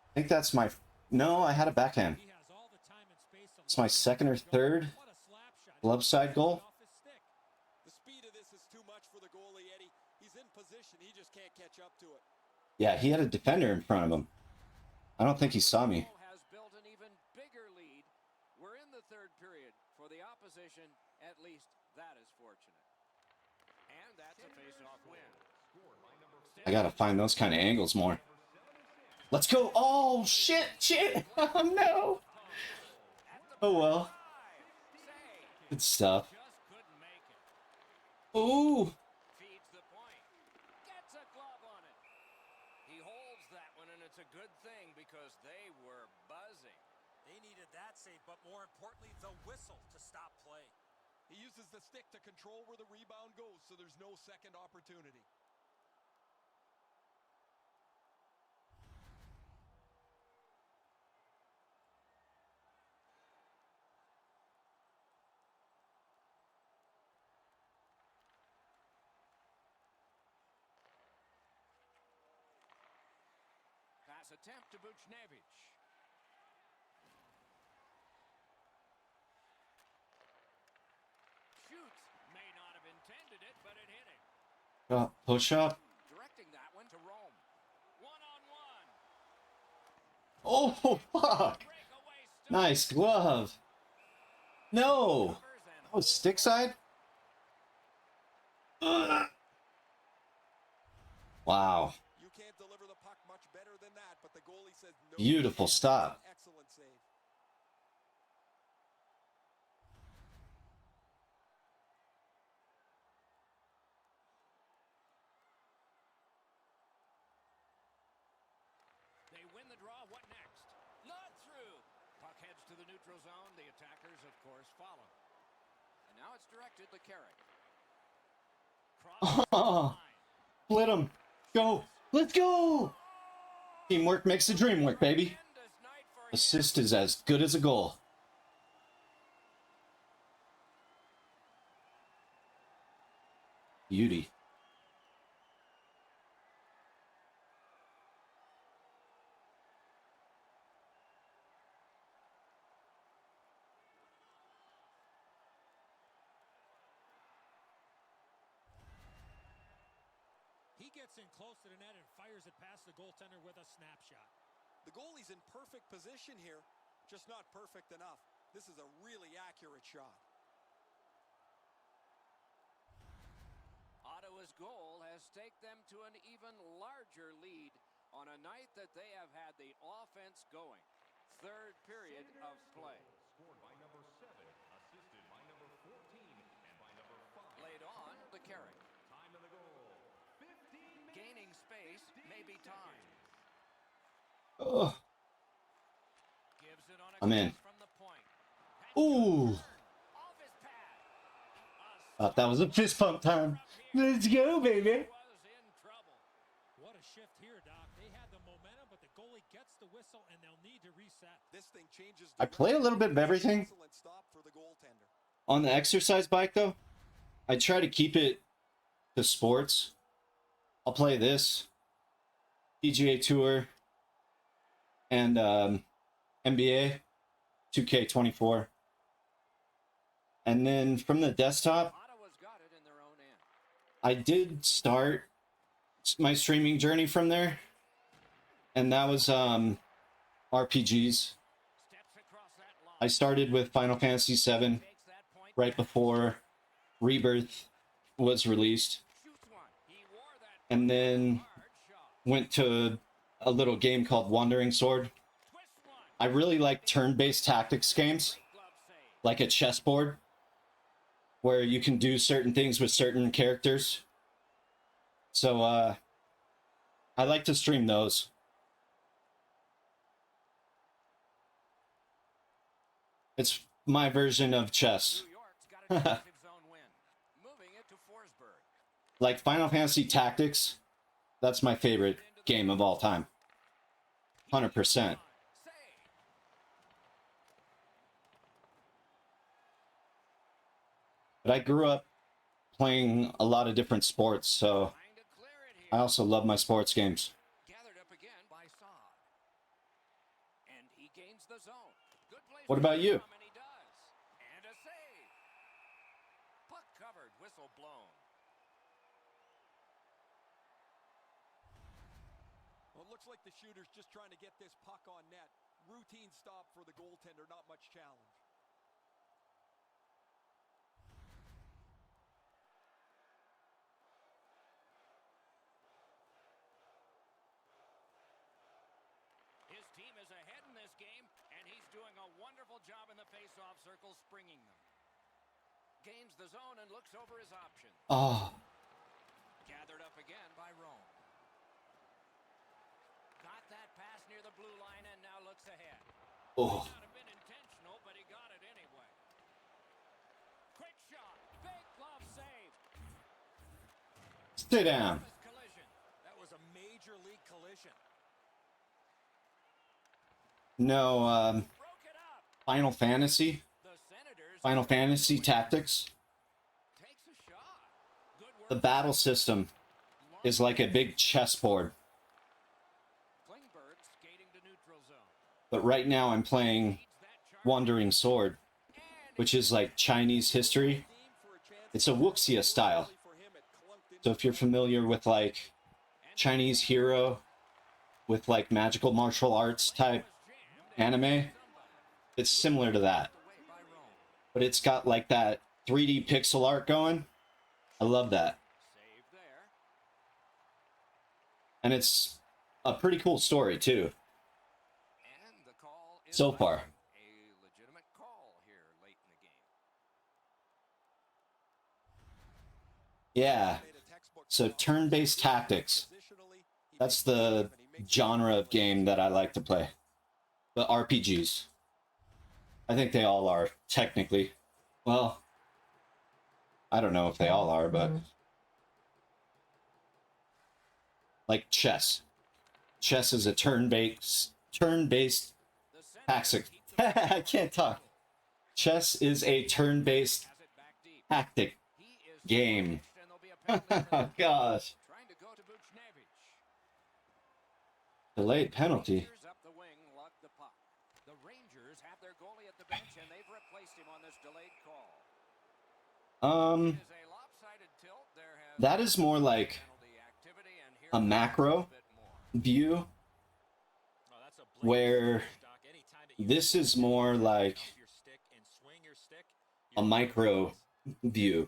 I think that's my... No, I had a backhand. He has all the time and space to It's my second or third What a slap shot. glove side goal. Off his stick. The speed of this is too much for the goalie, Eddie. He's in position. He just can't catch up to it. Yeah, he had a defender in front of him. I don't think he saw me. Has built an even bigger lead. We're in the third period. For the opposition, at least that is fortunate. And that's a face-off win. I gotta find those kind of angles more. Let's go. Oh, shit. Oh, no. Oh, well. Good stuff. Just couldn't make it. Ooh. Feeds the point. Gets a glove on it. He holds that one, and it's a good thing because they were buzzing. They needed that save, but more importantly, the whistle to stop play. He uses the stick to control where the rebound goes, so there's no second opportunity. Pass attempt to Buchnevich. Shoots. May not have intended it, but it hit him. Push up. Directing that one to Rome. One-on-one. Oh, fuck. Breakaway stop. Nice glove. No. Covers and Oh, stick side? Ugh. Wow. You can't deliver the puck much better than that, but the goalie says no. Beautiful stop. Excellent save. neutral zone. The attackers, of course, follow. And now it's directed to Carrick. Oh, split him. Go. Let's go. Teamwork makes the dream work, baby. Assist is as good as a goal. Beauty. He gets in close to the net and fires it past the goaltender with a snapshot. The goalie's in perfect position here, just not perfect enough. This is a really accurate shot. Ottawa's goal has staked them to an even larger lead on a night that they have had the offense going. Third period of play. Scored by number 7, assisted by number 14, and by number 5. Laid on to Carrick. Time of the goal, 15 minutes. Gaining space, maybe time. Oh, Gives it on a I'm in. cross from the point. Ooh. Off his pad. Thought that was a fist pump time. Let's go, baby. Was in trouble. What a shift here, Doc. They had the momentum, but the goalie gets the whistle, and they'll need to reset. This thing changes. I play a little bit of everything. Excellent stop for the goaltender. On the exercise bike, though, I try to keep it to sports. I'll play this, PGA Tour, and NBA 2K24. And then from the desktop, Ottawa's got it in their own end. I did start my streaming journey from there. And that was RPGs. Steps across that line. I started with Final Fantasy VII Takes that point. right before Rebirth was released. Shoots one. He wore that And then hard shot. went to a little game called Wandering Sword. Twist one. I really like turn-based tactics games, Great glove save. like a chessboard, where you can do certain things with certain characters. So I like to stream those. It's my version of chess. New York's got a defensive zone win. Moving it to Forsberg. Like Final Fantasy Tactics, that's my favorite game of all time. 100%. Save. But I grew up playing a lot of different sports, so Trying to clear it here. I also love my sports games. Gathered up again by Saad. And he gains the zone. Good place. What for about him, you? And he does. And a save. Puck covered, whistle blown. Well, it looks like the shooter's just trying to get this puck on net. Routine stop for the goaltender, not much challenge. His team is ahead in this game, and he's doing a wonderful job in the face-off circle, springing them. Gains the zone and looks over his options. Oh, Gathered up again by Rome. Got that pass near the blue line and now looks ahead. oh. May not have been intentional, but he got it anyway. Quick shot. Big glove save. Sit down. This collision. That was a major league collision. No, Broke it up. Final Fantasy? The Senators Final Fantasy Tactics? takes a shot. Good work. The battle system is like a big chessboard. Klingberg skating to neutral zone. But right now I'm playing Leads that charge. Wandering Sword, And which is like Chinese history. It's a wuxia style. So if you're familiar with like Chinese hero with like magical martial arts type anime, it's similar to that. away by Rome. But it's got like that 3D pixel art going. I love that. Save there. And it's a pretty cool story too. And the call is So far. a legitimate call here late in the game. Yeah. So turn-based tactics. That's the genre of game that I like to play. The RPGs. I think they all are, technically. Well, I don't know if they all are, but... Like chess. Chess is a turn-based The center tactic. keeps the I can't talk. Chess is a turn-based has it back deep. tactic He is game. squashed, and there'll be a penalty for that. Gosh. Trying to go to Buchnevich. Delayed penalty. Rangers up the wing lug the puck. The Rangers have their goalie at the bench, and they've replaced him on this delayed call. It is a lopsided tilt. There has That is more like penalty activity, and here a macro bit more. view, Oh, that's a blatant where stock. Anytime that you this is more like off your stick and swing your stick, a micro view.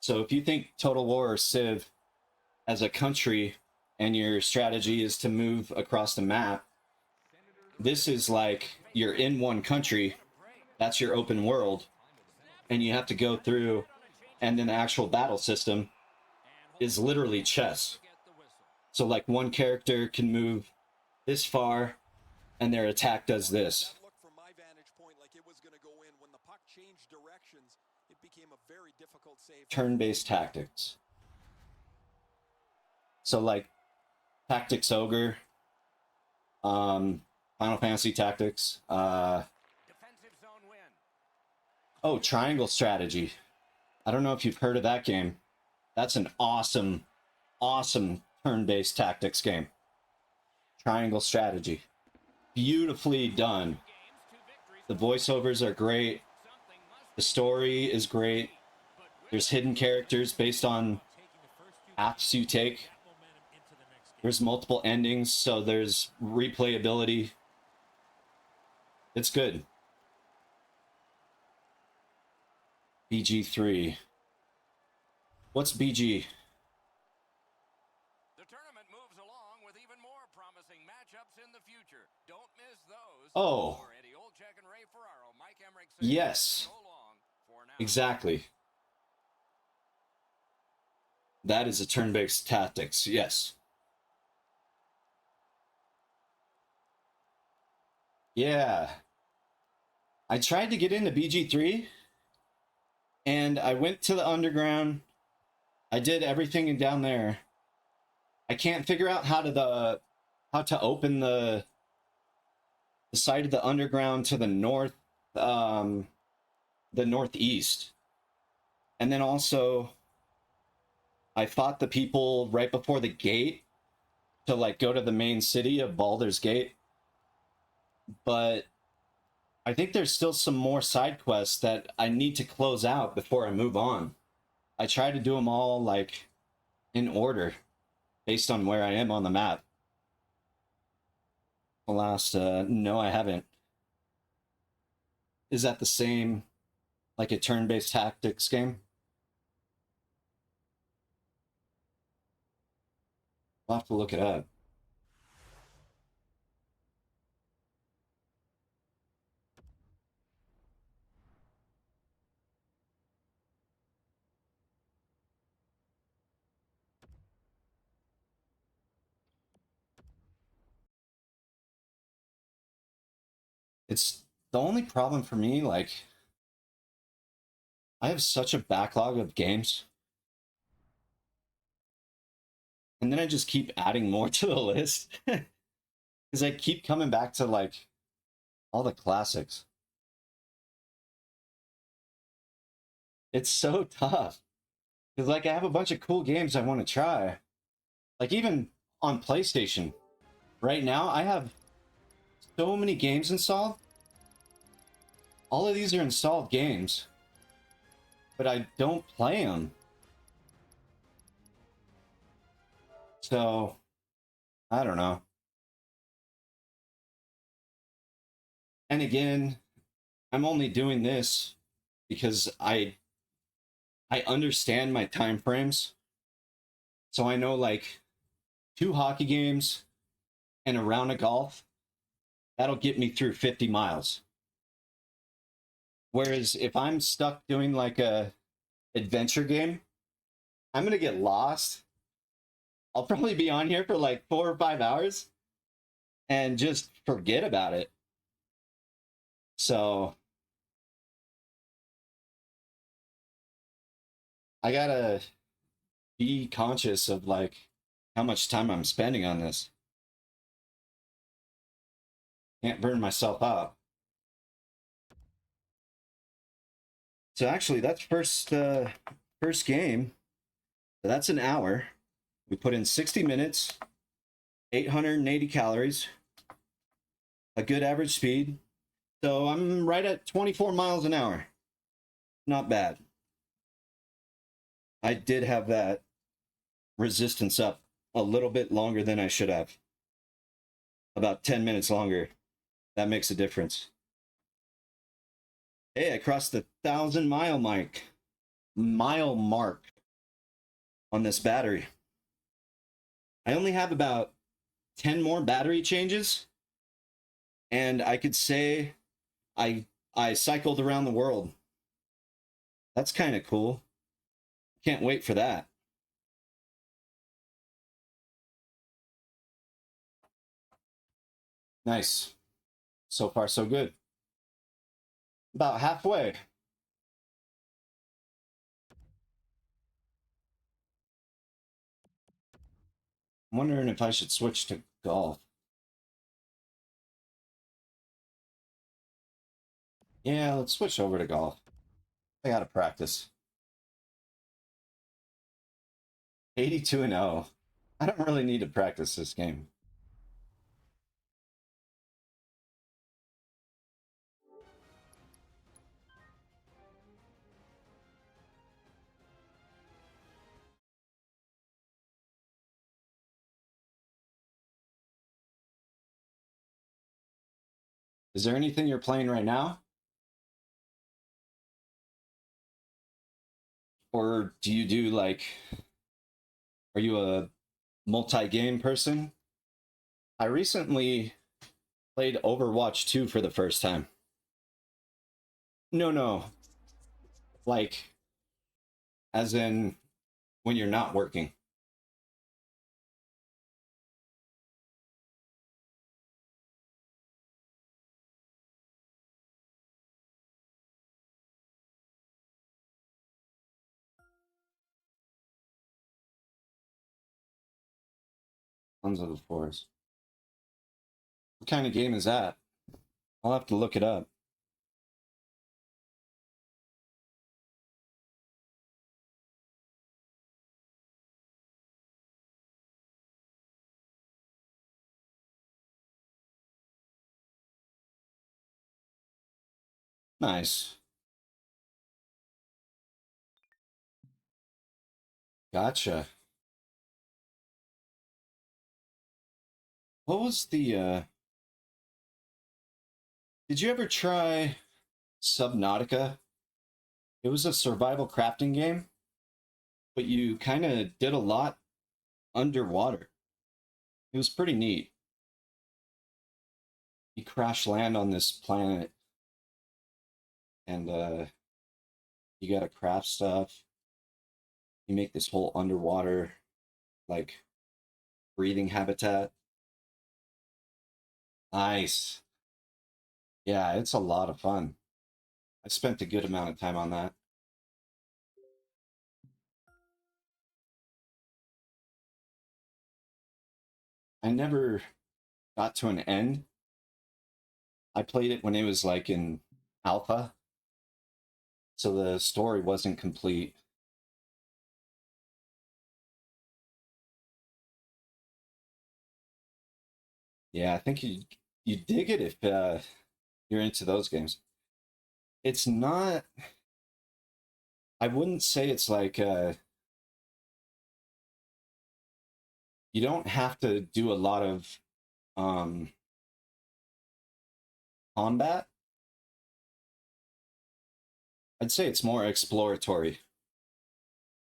So if you think Total War or Civ as a country and your strategy is to move across the map, this is like you're in one country, that's your open world, and you have to go through, and then the actual battle system is literally chess. Get the whistle. So like one character can move this far and their attack does this. That looked from my vantage point like it was going to go in. When the puck changed directions, it became a very difficult save. Turn-based tactics. So like Tactics Ogre, Final Fantasy Tactics, Defensive zone win. oh, Triangle Strategy. I don't know if you've heard of that game. That's an awesome, awesome turn-based tactics game. Triangle Strategy. Beautifully done. Games, 2 victories. The voiceovers are great. Something must The story is great. There's hidden characters based on taking the first 2 acts you take. that momentum into the next game. There's multiple endings, so there's replayability. It's good. BG3. What's BG? The tournament moves along with even more promising matchups in the future. Don't miss those. Oh. For Eddie Olczyk and Ray Ferraro, Mike Emmerich says Yes. so long for now. Exactly. That is a turn-based tactics, yes. Yeah. I tried to get into BG3, and I went to the underground. I did everything down there. I can't figure out how to open the side of the underground to the north, the northeast. And then also, I fought the people right before the gate to like go to the main city of Baldur's Gate. But I think there's still some more side quests that I need to close out before I move on. I try to do them all like in order based on where I am on the map. Alas, no, I haven't. Is that the same, like a turn-based tactics game? I'll have to look it up. It's the only problem for me, like, I have such a backlog of games. And then I just keep adding more to the list. Because I keep coming back to, like, all the classics. It's so tough. Because, like, I have a bunch of cool games I want to try. Like, even on PlayStation. Right now, I have so many games installed. All of these are installed games. But I don't play them. So, I don't know. And again, I'm only doing this because I understand my time frames. So I know like 2 hockey games and a round of golf, that'll get me through 50 miles. Whereas if I'm stuck doing like a adventure game, I'm going to get lost. I'll probably be on here for like 4 or 5 hours and just forget about it. So I gotta be conscious of like how much time I'm spending on this. Can't burn myself out. So actually, that's first game. So that's an hour. We put in 60 minutes, 880 calories, a good average speed. So I'm right at 24 miles an hour. Not bad. I did have that resistance up a little bit longer than I should have. About 10 minutes longer. That makes a difference. Hey, I crossed the 1,000 mile mark on this battery. I only have about 10 more battery changes, and I could say I cycled around the world. That's kind of cool. Can't wait for that. Nice. So far, so good. About halfway. I'm wondering if I should switch to golf. Yeah, let's switch over to golf. I gotta practice. 82-0. I don't really need to practice this game. Is there anything you're playing right now? Or do you do like, are you a multi-game person? I recently played Overwatch 2 for the first time. No. Like, as in when you're not working. Sons of the Forest. What kind of game is that? I'll have to look it up. Nice. Gotcha. What was the did you ever try Subnautica? It was a survival crafting game, but you kind of did a lot underwater. It was pretty neat. You crash land on this planet and you gotta craft stuff. You make this whole underwater like breathing habitat. Nice. Yeah, it's a lot of fun. I spent a good amount of time on that. I never got to an end. I played it when it was like in alpha, so the story wasn't complete. Yeah, I think you dig it if you're into those games. It's not. I wouldn't say it's like you don't have to do a lot of um, combat. I'd say it's more exploratory.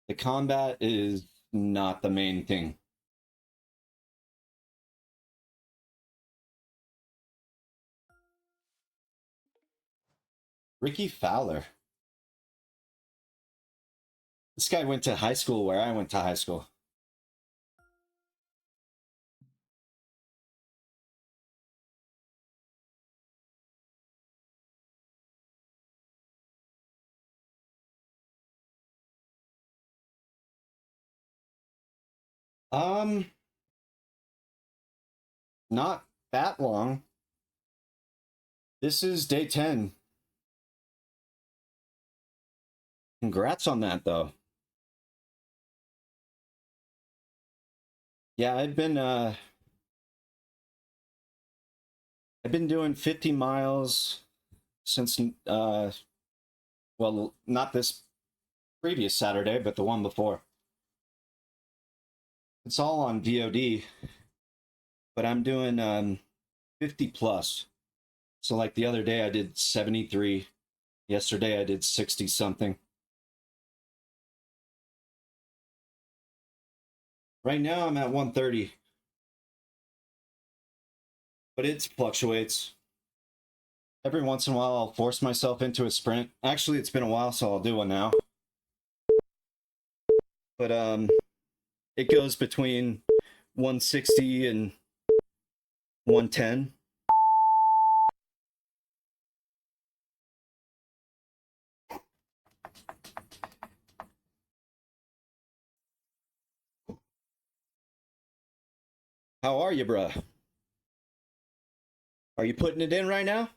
The combat is not the main thing. Ricky Fowler. This guy went to high school where I went to high school. Um, not that long. This is day 10. Congrats on that, though. Yeah, I've been doing 50 miles since well, not this previous Saturday, but the one before. It's all on VOD, but I'm doing 50 plus. So like the other day I did 73. Yesterday I did 60 something. Right now I'm at 130. But it fluctuates. Every once in a while I'll force myself into a sprint. Actually, it's been a while, so I'll do one now. But it goes between 160 and 110. How are you, bruh? Are you putting it in right now?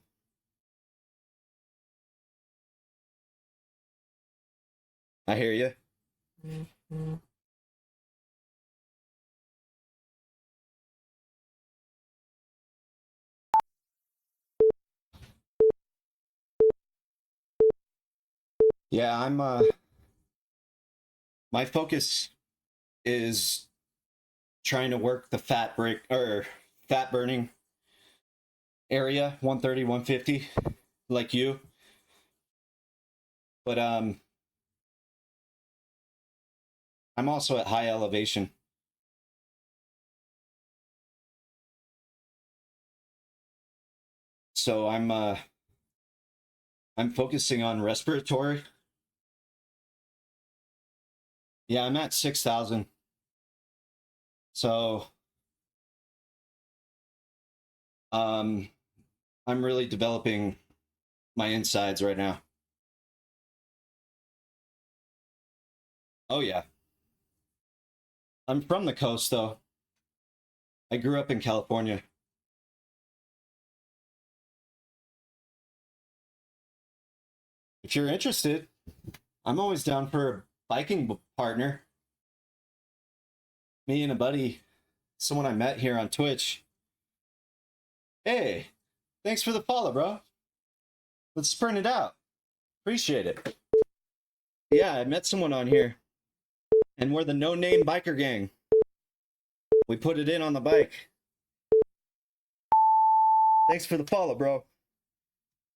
I hear you. Yeah, my focus is trying to work the fat burning area, 130, 150, like you. But I'm also at high elevation. So I'm focusing on respiratory. Yeah, I'm at 6,000. So um I'm really developing my insides right now. Oh yeah. I'm from the coast though. I grew up in California. If you're interested, I'm always down for a biking partner. Me and a buddy, someone I met here on Twitch. Hey, thanks for the follow, bro. Let's sprint it out. Appreciate it. Yeah, I met someone on here, and we're the No Name Biker Gang. We put it in on the bike. Thanks for the follow, bro.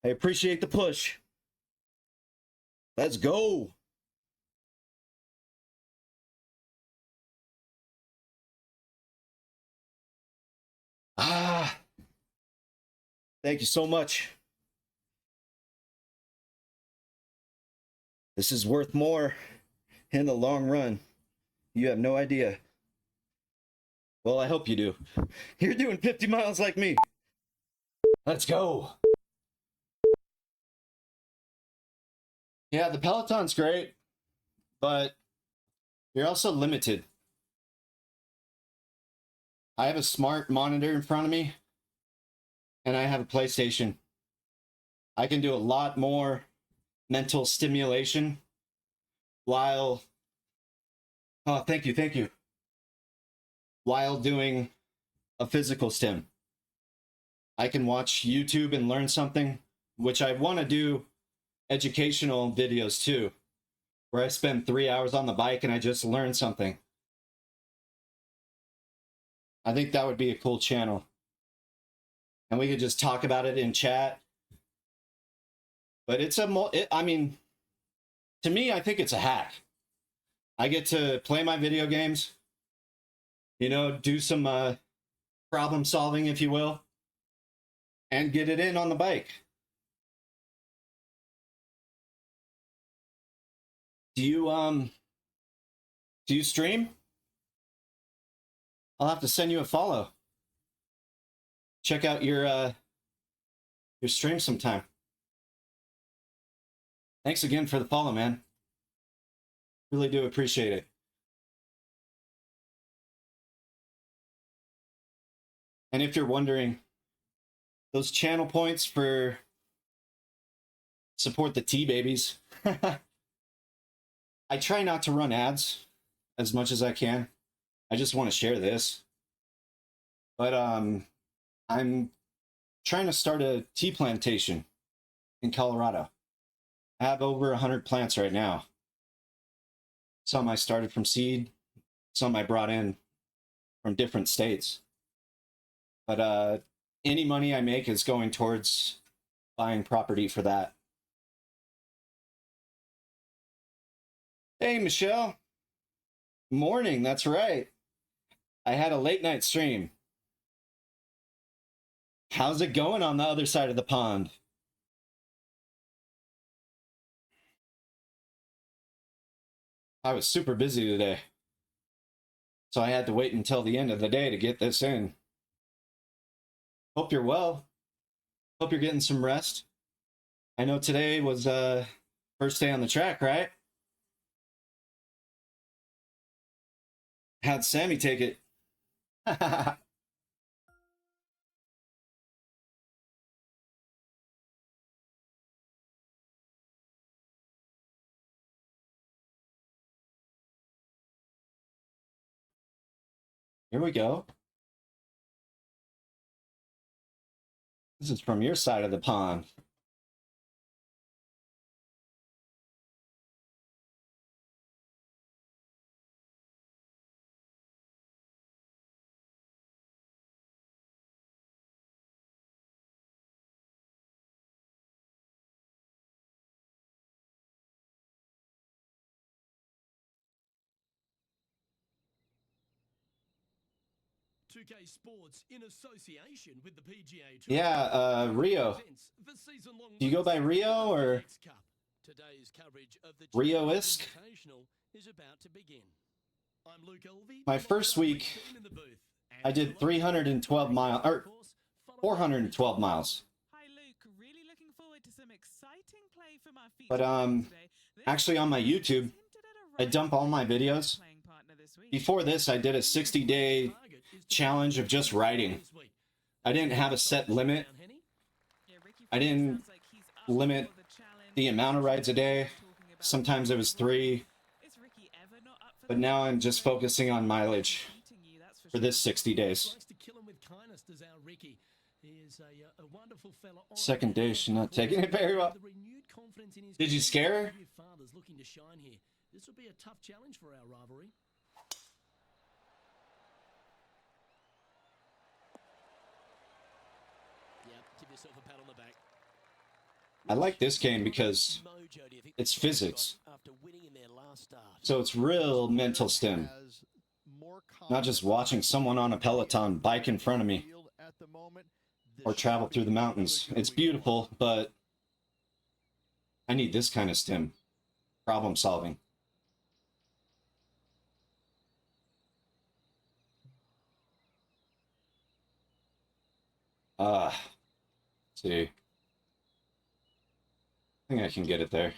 I appreciate the push. Let's go. Ah, thank you so much. This is worth more in the long run. You have no idea. Well, I hope you do. You're doing 50 miles like me. Let's go. Yeah, the Peloton's great, but you're also limited. I have a smart monitor in front of me, and I have a PlayStation. I can do a lot more mental stimulation while, oh, thank you, while doing a physical stim. I can watch YouTube and learn something, which I want to do educational videos too, where I spend 3 hours on the bike and I just learn something. I think that would be a cool channel. And we could just talk about it in chat. But I mean, to me, I think it's a hack. I get to play my video games, do some problem solving, if you will, and get it in on the bike. Do you stream? I'll have to send you a follow. Check out your stream sometime. Thanks again for the follow, man. Really do appreciate it. And if you're wondering, those channel points for support the T-Babies. I try not to run ads as much as I can. I just want to share this. But I'm trying to start a tea plantation in Colorado. I have over 100 plants right now. Some I started from seed, some I brought in from different states. But any money I make is going towards buying property for that. Hey, Michelle. Morning, that's right. I had a late night stream. How's it going on the other side of the pond? I was super busy today, so I had to wait until the end of the day to get this in. Hope you're well. Hope you're getting some rest. I know today was first day on the track, right? How'd Sammy take it? Here we go. This is from your side of the pond. .2K Sports in association with the PGA Tour. Yeah, Rio. Do you go by Rio or Today's coverage of the Rio-esque? Invitational is about to begin. I'm Luke Elvey. My first week, I did 312 miles, or 412 miles. Hi Luke, really looking forward to some exciting play from our feature But today. actually on my YouTube, I dump all my videos. Playing partner this week. Before this, I did a 60-day challenge of just writing. I didn't have a set limit. Yeah, Ricky I didn't sounds like he's up limit for the challenge. the amount of rides a day. Talking about Sometimes it was 3, Is Ricky ever not up for but the now I'm challenge? just focusing on mileage Beating you, that's for this 60 days. Likes to kill him with kindness, does our Ricky. He is a wonderful fella. Second day, she's not taking it very well. The renewed confidence in his Did you scare her? father's looking to shine here. This will be a tough challenge for our rivalry. Yeah, give yourself a pat on the back. I like this game because Mojo, do you think it's the Spurs got physics. after winning in their last start? So it's real mental stim. Not just watching someone on a Peloton bike in front of me or travel through the mountains. It's beautiful, but I need this kind of stim. Problem solving. See. I think I can get it there.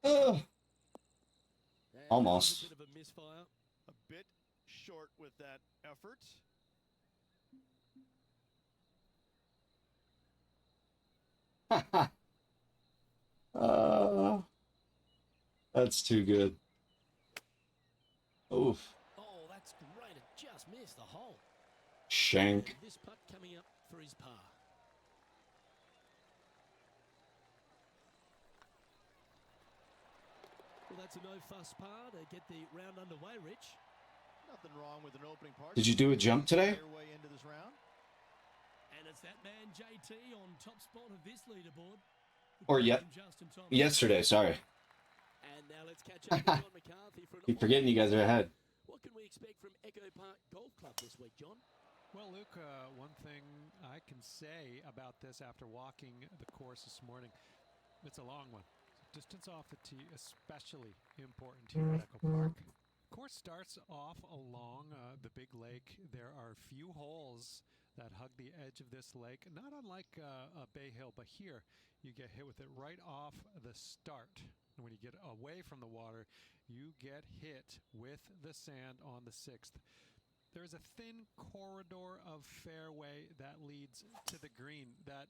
And Almost. A bit of a misfire. A bit short with that effort. That's too good. Oof. Oh, that's great. It just missed the hole. Shank. This putt coming up for his par. Well, that's a no-fuss par to get the round underway, Rich. Nothing wrong with an opening part. Did you do a jump today? Your way into this round. And it's that man JT on top spot of this leaderboard. Or yesterday, sorry. And now let's catch up with John McCarthy for an Keep forgetting you guys are ahead. What can we expect from Echo Park Golf Club this week, John? Well, Luke, one thing I can say about this after walking the course this morning, it's a long one. Distance off the tee, especially important here at Echo Park. Course starts off along the big lake. There are a few holes that hug the edge of this lake, not unlike Bay Hill, but here you get hit with it right off the start. And when you get away from the water, you get hit with the sand on the 6th. There's a thin corridor of fairway that leads to the green that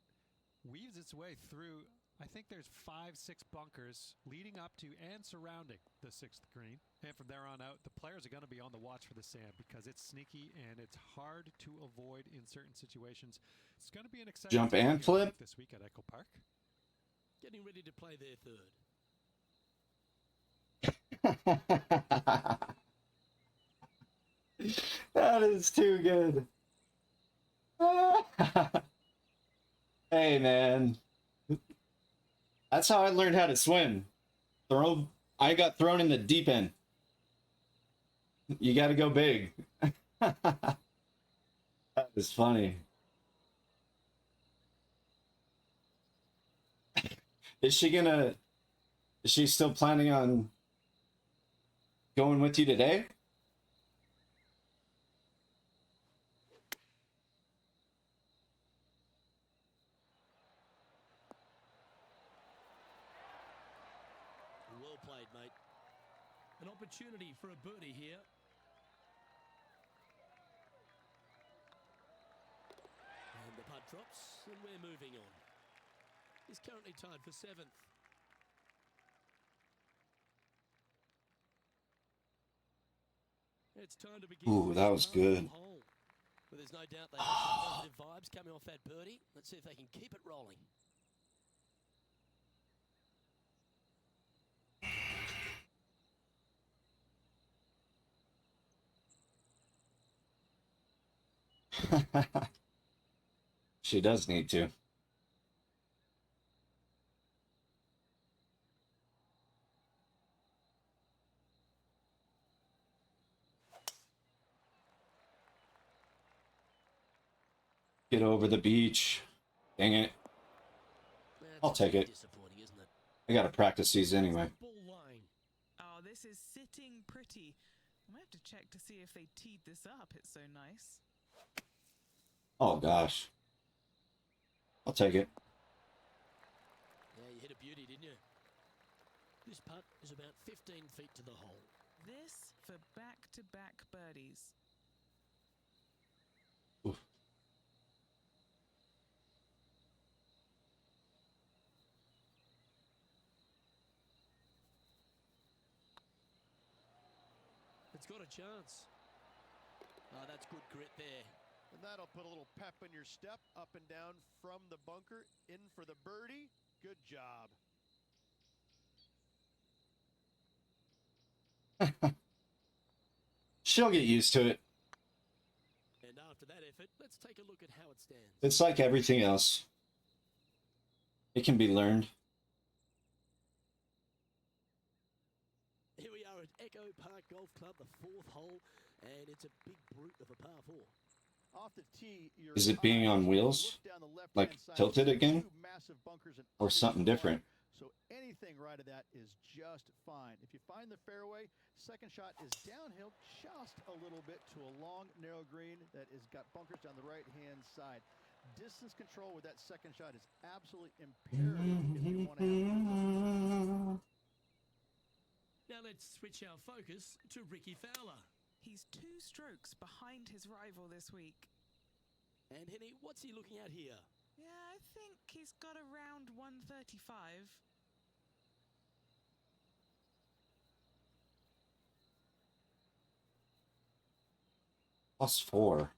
weaves its way through. I think there's 5-6 bunkers leading up to and surrounding the 6th green. And from there on out, the players are going to be on the watch for the sand because it's sneaky and it's hard to avoid in certain situations. It's going to be an exciting Jump and flip this week at Echo Park. Getting ready to play their third. That is too good. Hey, man. That's how I learned how to swim. I got thrown in the deep end. You got to go big. That is funny. Is she still planning on going with you today? Well played, mate. An opportunity for a birdie here. And the putt drops, and we're moving on. He's currently tied for 7th. It's time to begin. Ooh, that was good. Hole. But there's no doubt they have some positive vibes coming off that birdie. Let's see if they can keep it rolling. She does need to. Get over the beach. Dang it. I'll take it. Disappointing, isn't it? I gotta practice these anyway. Ball line. Oh, this is sitting pretty. I might have to check to see if they teed this up. It's so nice. Oh gosh. I'll take it. Yeah, you hit a beauty, didn't you? This putt is about 15 feet to the hole. This for back-to-back birdies. Oof. It's got a chance. Oh, that's good grit there. And that'll put a little pep in your step, up and down from the bunker, in for the birdie. Good job. She'll get used to it. And after that effort, let's take a look at how it stands. It's like everything else. It can be learned. Here we are at Echo Park Golf Club, the 4th hole, and it's a big brute of a par 4. Off the tee, your Is it being on wheels? look down the left-hand Like side, tilted you see again? 2 massive bunkers and Or under something the different? So anything right of that is just fine. If you find the fairway, second shot is downhill just a little bit to a long, narrow green that has got bunkers down the right-hand side. Distance control with that second shot is absolutely imperative if you want to have. Now let's switch our focus to Ricky Fowler. He's 2 strokes behind his rival this week. And Henny, what's he looking at here? Yeah, I think he's got around 135. +4.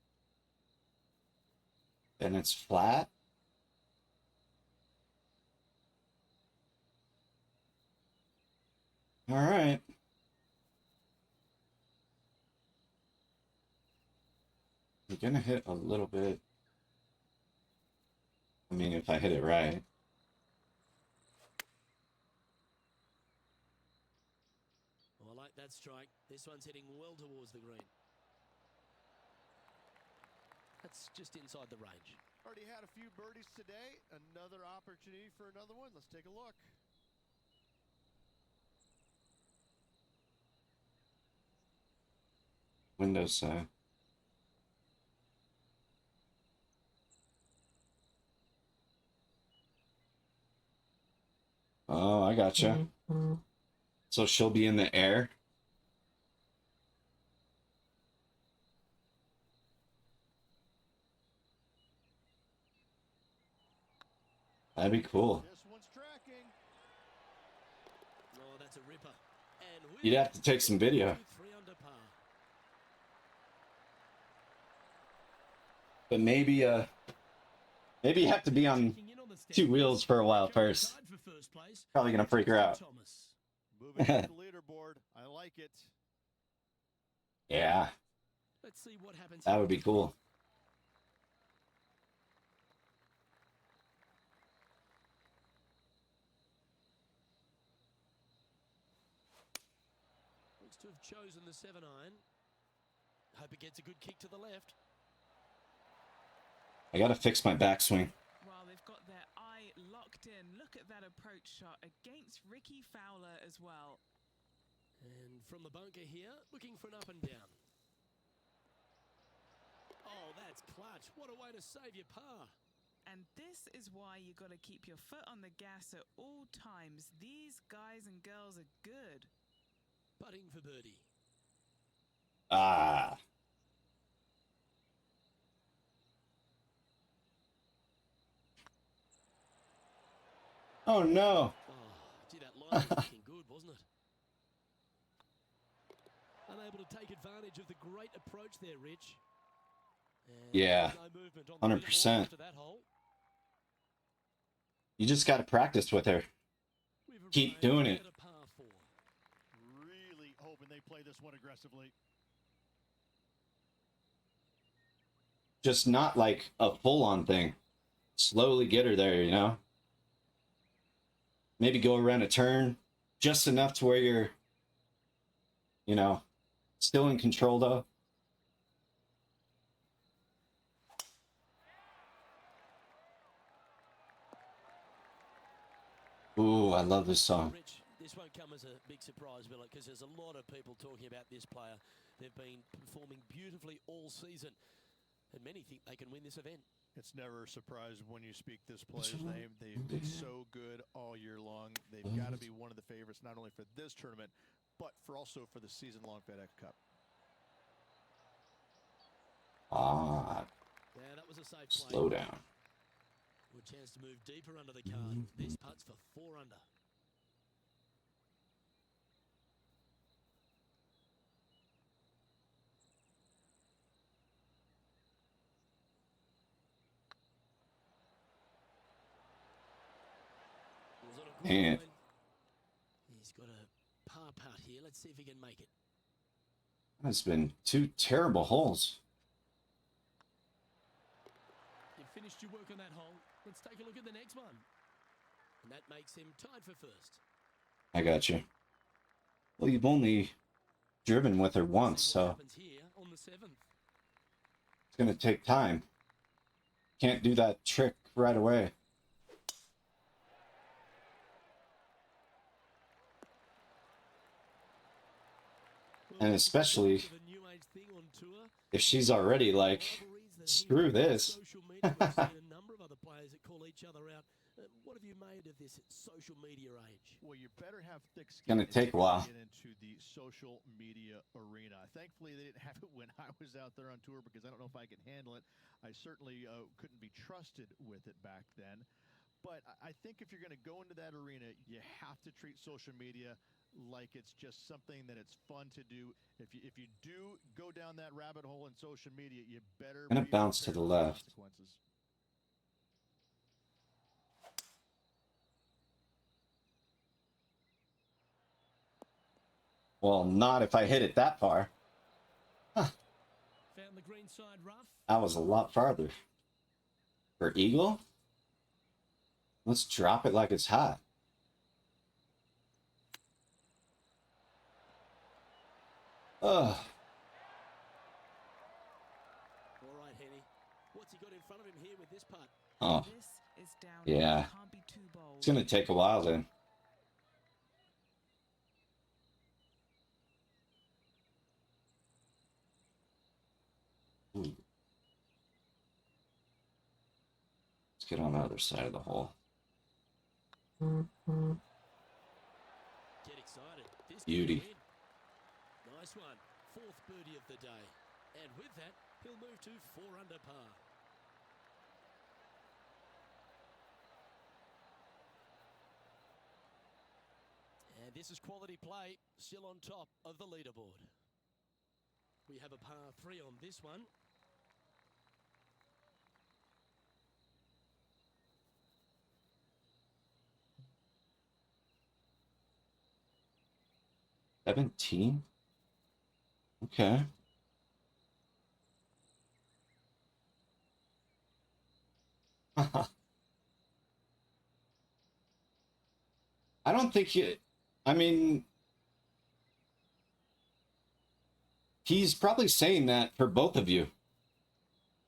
And it's flat? All right. I'm gonna hit a little bit. I mean, if I hit it right. Oh, I like that strike. This one's heading well towards the green. That's just inside the range. Already had a few birdies today. Another opportunity for another one. Let's take a look. Windows side. Oh, I gotcha. So she'll be in the air. That'd be cool. This one's tracking. Oh, that's a ripper. And with You'd have to take some video. 3 under par. But maybe you have to be on Checking in on the two standings. wheels for a while Currently first. tied for first place. Probably gonna freak her out. Thomas. Moving up the leaderboard. I like it. Let's see what happens. That would be cool. Looks to have chosen the 7-iron. Hope it gets a good kick to the left. I gotta fix my backswing. Well, they've got their eye locked in. Look at that approach shot against Ricky Fowler as well. And from the bunker here, looking for an up and down. Oh, that's clutch. What a way to save your par. And this is why you got to keep your foot on the gas at all times. These guys and girls are good. Putting for birdie. Ah. Oh no. Oh, gee, that line was looking good, wasn't it? Unable to take advantage of the great approach there, Rich. And Yeah, no movement on the 100%. after that hole. You just gotta practice with her. We've Keep arrived doing it. at a par 4. Really hoping they play this one aggressively. Just not like a full-on thing. Slowly get her there, you know? Maybe go around a turn just enough to where you're, you know, still in control though. Ooh, I love this song. Rich, this won't come as a big surprise, will it? Because there's a lot of people talking about this player. They've been performing beautifully all season, and many think they can win this event. It's never a surprise when you speak this player's name. They've been so good all year long. They've got to be one of the favorites, not only for this tournament, but also for the season-long FedEx Cup. Ah, Yeah, that was a safe play. slow down. Good chance to move deeper under the card. This putts for 4 under. Was on a good Man. line. He's got a par putt here. Let's see if he can make it. That's been 2 terrible holes. You've finished your work on that hole. Let's take a look at the next one. And that makes him tied for first. I got you. Well, you've only driven with her once, See what so happens here on the 7th. it's gonna take time. Can't do that trick right away. And especially if she's already like, screw this. What have you made of this social media age? Well, you better have thick skin. Gonna take a while. Get into the social media arena. Thankfully, they didn't have it when I was out there on tour because I don't know if I could handle it. I certainly couldn't be trusted with it back then. But I think if you're going to go into that arena, you have to treat social media like it's just something that it's fun to do. If you do go down that rabbit hole in social media, you better Gonna be bounce to prepared the for left. consequences. Well, not if I hit it that far. Found the green side rough. That was a lot farther. For eagle? Let's drop it like it's hot. Ugh. All right, Henny. What's he got in front of him here with this putt? Oh, This is down. yeah. Can't be too bold. It's gonna take a while then. Ooh. Let's get on the other side of the hole. Beauty. Nice one. Fourth birdie of the day. And with that, he'll move to 4 under par. And this is quality play, still on top of the leaderboard. We have a par 3 on this one. $17? Okay. I don't think I mean, he's probably saying that for both of you.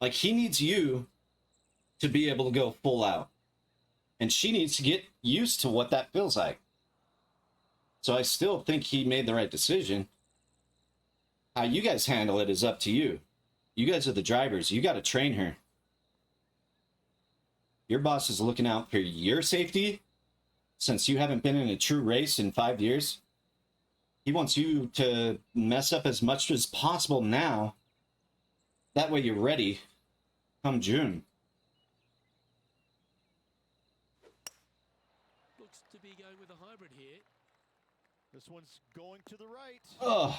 Like, he needs you to be able to go full out. And she needs to get used to what that feels like. So I still think he made the right decision. How you guys handle it is up to you. You guys are the drivers. You got to train her. Your boss is looking out for your safety since you haven't been in a true race in 5 years. He wants you to mess up as much as possible now. That way you're ready come June. Looks to be going with a hybrid here. This one's going to the right. Oh,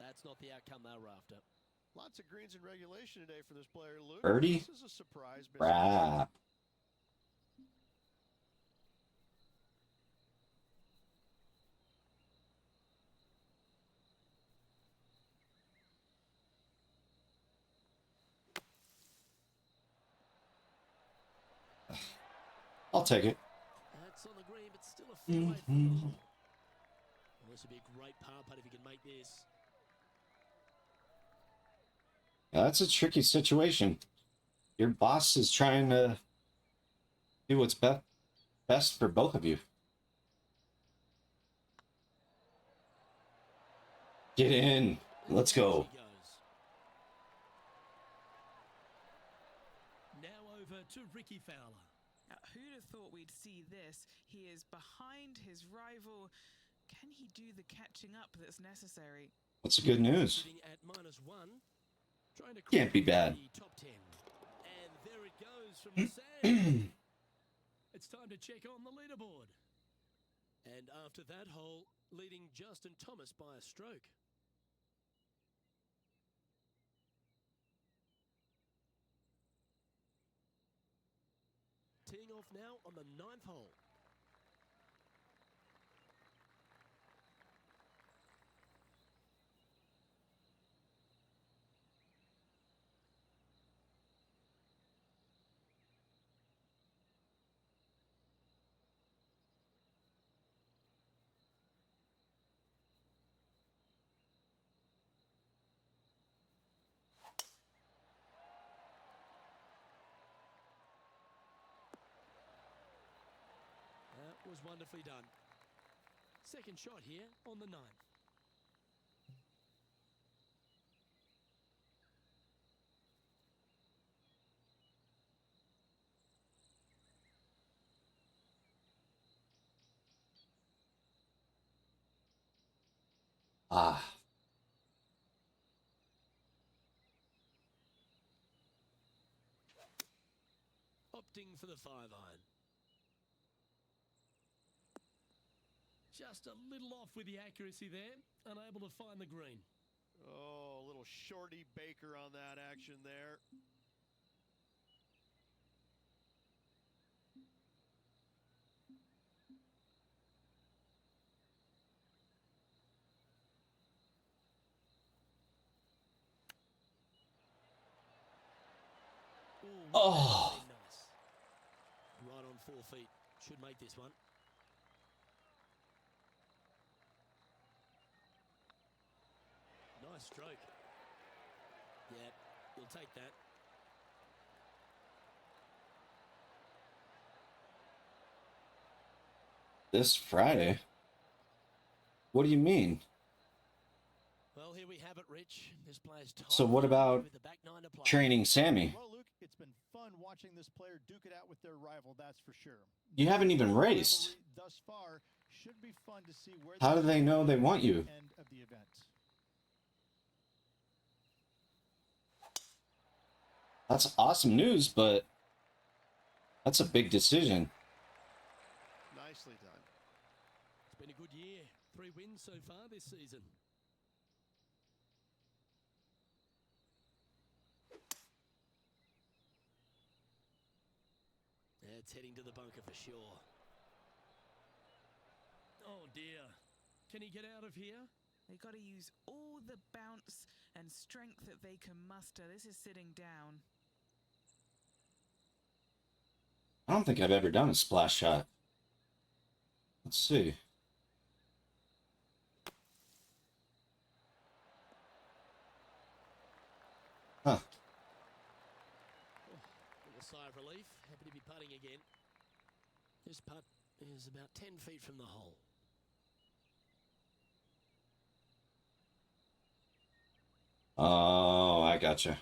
That's not the outcome they were after. Lots of greens in regulation today for this player, Luke. birdie? This is a surprise. Crap. I'll take it. That's on the green, but still a fairway finish. Well, this would be a great par putt if you can make this. Yeah, that's a tricky situation. Your boss is trying to do what's best for both of you. Get in. Let's go. She goes. Now over to Ricky Fowler. Who'd have thought we'd see this? He is behind his rival. Can he do the catching up that's necessary? What's the good news? Sitting at -1. Trying to Can't be crack bad. the top 10. And there it goes from the sand. It's time to check on the leaderboard. And after that hole, leading Justin Thomas by a stroke. Teeing off now on the 9th hole. That was wonderfully done. Second shot here on the 9th. Ah. Opting for the 5-iron. Just a little off with the accuracy there, unable to find the green. Oh, a little shorty Baker on that action there. Ooh, Oh. that's nice. Right on 4 feet. Should make this one. Nice stroke. Yeah, you'll take that. This Friday? What do you mean? Well, here we have it, Rich. This player's So what about with the back 9 to play. training Sammy? Well, Luke, it's been fun watching this player duke it out with their rival, that's for sure. You haven't even The raced. rivalry thus far Should be fun to see where How do they know they want you? end of the event. That's awesome news, but that's a big decision. Nicely done. It's been a good year. 3 wins so far this season. It's heading to the bunker for sure. Oh dear. Can he get out of here? They got to use all the bounce and strength that they can muster. This is sitting down. I don't think I've ever done a splash shot. Let's see. Huh. With a sigh of relief, happy to be putting again. This putt is about 10 feet from the hole. Oh, I gotcha.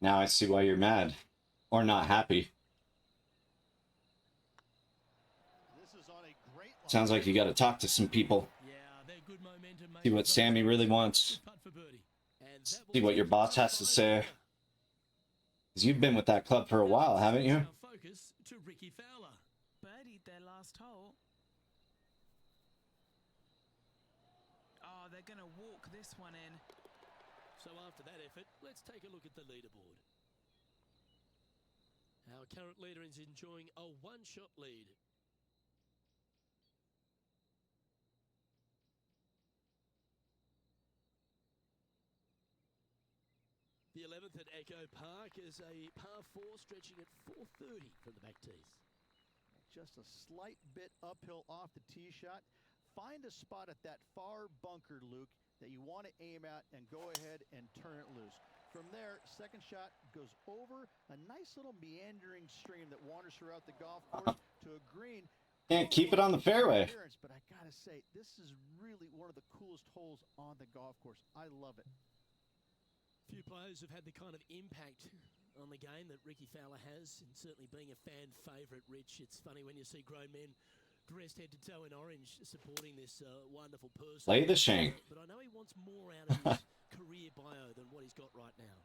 Now I see why you're mad. Or not happy. This is on a great line. Sounds like you got to talk to some people. Yeah, they're good momentum. See what Sammy really wants. Putt for birdie. And that See will what your take boss the has to side say. over. 'Cause you've been with that club for a while, haven't you? Our focus to Ricky Fowler. Birdied their last hole. Oh, they're going to walk this one in. So after that effort, let's take a look at the leaderboard. Our current leader is enjoying a one-shot lead. The 11th at Echo Park is a par 4 stretching at 430 from the back tees. Just a slight bit uphill off the tee shot. Find a spot at that far bunker, Luke, that you want to aim at and go ahead and turn it loose. From there, second shot goes over a nice little meandering stream that wanders throughout the golf course to a green. Can't keep it on the fairway. But I gotta say, this is really one of the coolest holes on the golf course. I love it. Few players have had the kind of impact on the game that Ricky Fowler has, and certainly being a fan favourite, Rich. It's funny when you see grown men dressed head to toe in orange supporting this wonderful person. Play the shank. But I know he wants more out of his career bio than what he's got right now.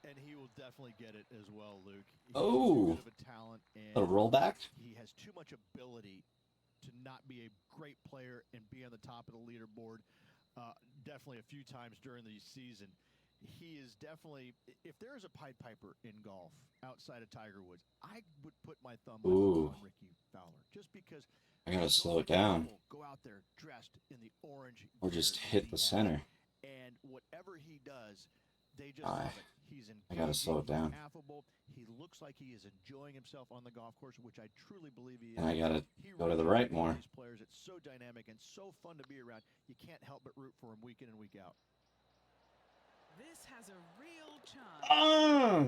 And he will definitely get it as well, Luke. He's Oh. too good of a talent, and A rollback? he has too much ability to not be a great player and be on the top of the leaderboard definitely a few times during the season. He is definitely, if there is a Pied Piper in golf outside of Tiger Woods, I would put my thumb Ooh. on Ricky Fowler just because I gotta so slow it many down. people go out there dressed in the orange Or gear just that hit he the has, center. and whatever he does, they just Aye. love it. He's I gotta slow it engaging, down. affable. He looks like he is enjoying himself on the golf course, which I truly believe he is. And I gotta He go to the really right is one more. of these players. It's so dynamic and so fun to be around. You can't help but root for him week in and week out. This has a real chance. Oh!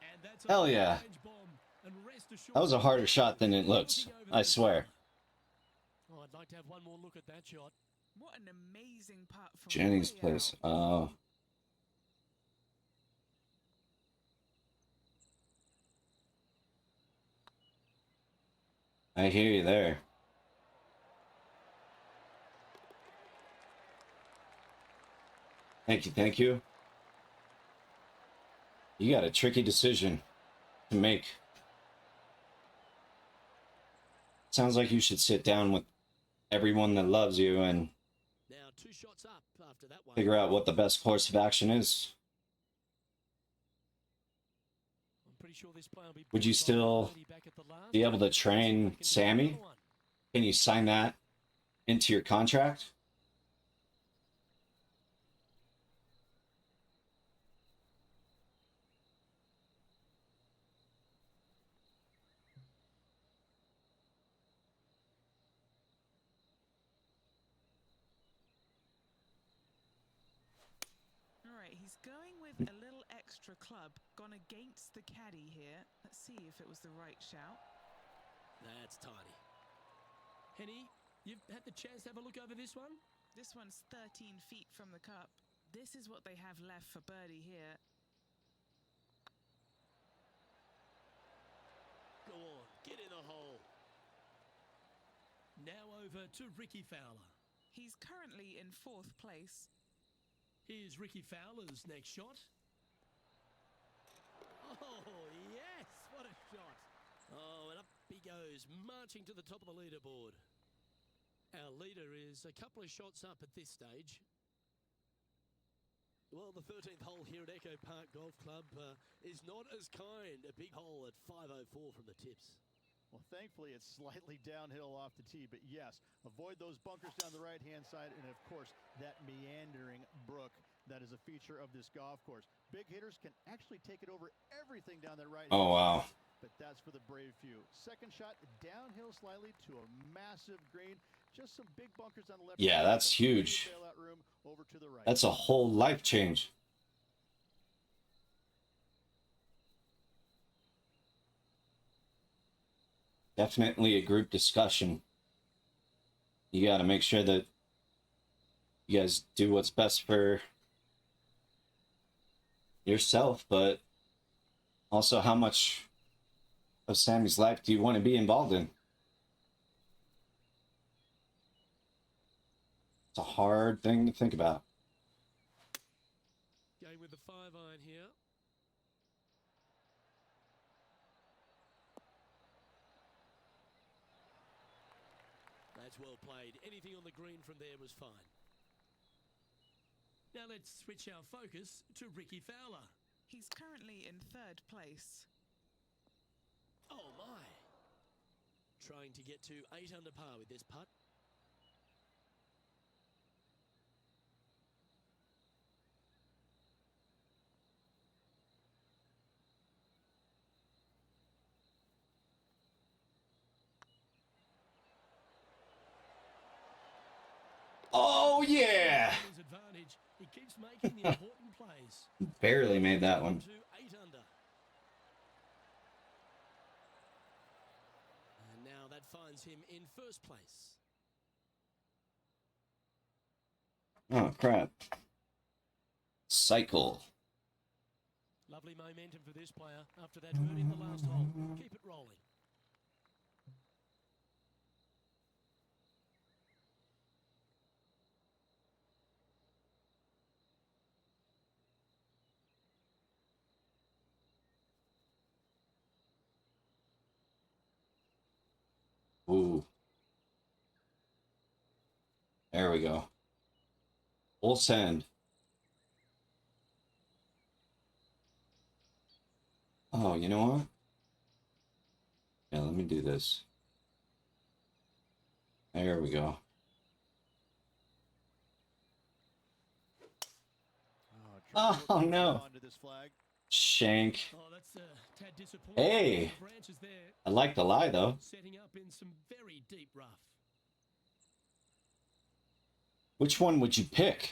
And that's Hell yeah. range bomb. And rest assured, That was a harder shot than it looks. looking over I the swear. Oh, I'd like to have one more look at that shot. What an amazing putt from Jennings way place. out. Oh. I hear you there. Thank you, thank you. You got a tricky decision to make. Sounds like you should sit down with everyone that loves you and Now 2 shots up after that one. figure out what the best course of action is. I'm pretty sure this play will be Would you brought by still Brody back at the last be able to one. train Back into Sammy? another one. Can you sign that into your contract? All right, he's going with a little extra club. Gone against the caddy here. Let's see if it was the right shout. That's tiny. Henny, you've had the chance to have a look over this one? This one's 13 feet from the cup. This is what they have left for birdie here. Now over to Ricky Fowler. He's currently in 4th place. Here's Ricky Fowler's next shot. Oh, yes, what a shot. Oh, and up he goes, marching to the top of the leaderboard. Our leader is a couple of shots up at this stage. Well, the 13th hole here at Echo Park Golf Club is not as kind. A big hole at 504 from the tips. Well, thankfully, it's slightly downhill off the tee, but yes, avoid those bunkers down the right-hand side, and of course, that meandering brook that is a feature of this golf course. Big hitters can actually take it over everything down that right-hand Oh, wow. side, but that's for the brave few. Second shot, downhill slightly to a massive green. Just some big bunkers on the left. Yeah, that's huge. Bailout room over to the right. That's a whole life change. Definitely a group discussion. You got to make sure that you guys do what's best for yourself, but also how much of Sammy's life do you want to be involved in? It's a hard thing to think about. Going with the 5-iron here. That's well played. Anything on the green from there was fine. Now let's switch our focus to Ricky Fowler. He's currently in 3rd place. Oh my. Trying to get to 8 under par with this putt. Oh, yeah! His advantage. He keeps making the important plays. Barely made that one. To 8 under. And now that finds him in 1st place. Oh, crap. Cycle. Lovely momentum for this player after that birdie in the last hole. Keep it rolling. Ooh. There we go. Full send. Oh, you know what? Yeah, let me do this. There we go. Oh, no. Shank. Oh, that's a tad disappointing. Hey. The branches there, I like the lie, though. setting up in some very deep rough. Which one would you pick?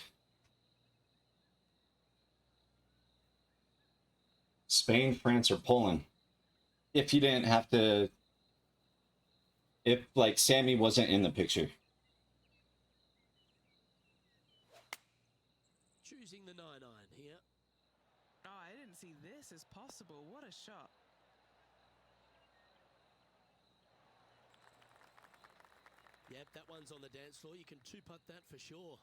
Spain, France, or Poland? If you didn't have to... If, like, Sammy wasn't in the picture. Choosing the 9-iron here. Oh, I didn't see this as possible. What a shot. Yep, that one's on the dance floor. You can 2-putt that for sure.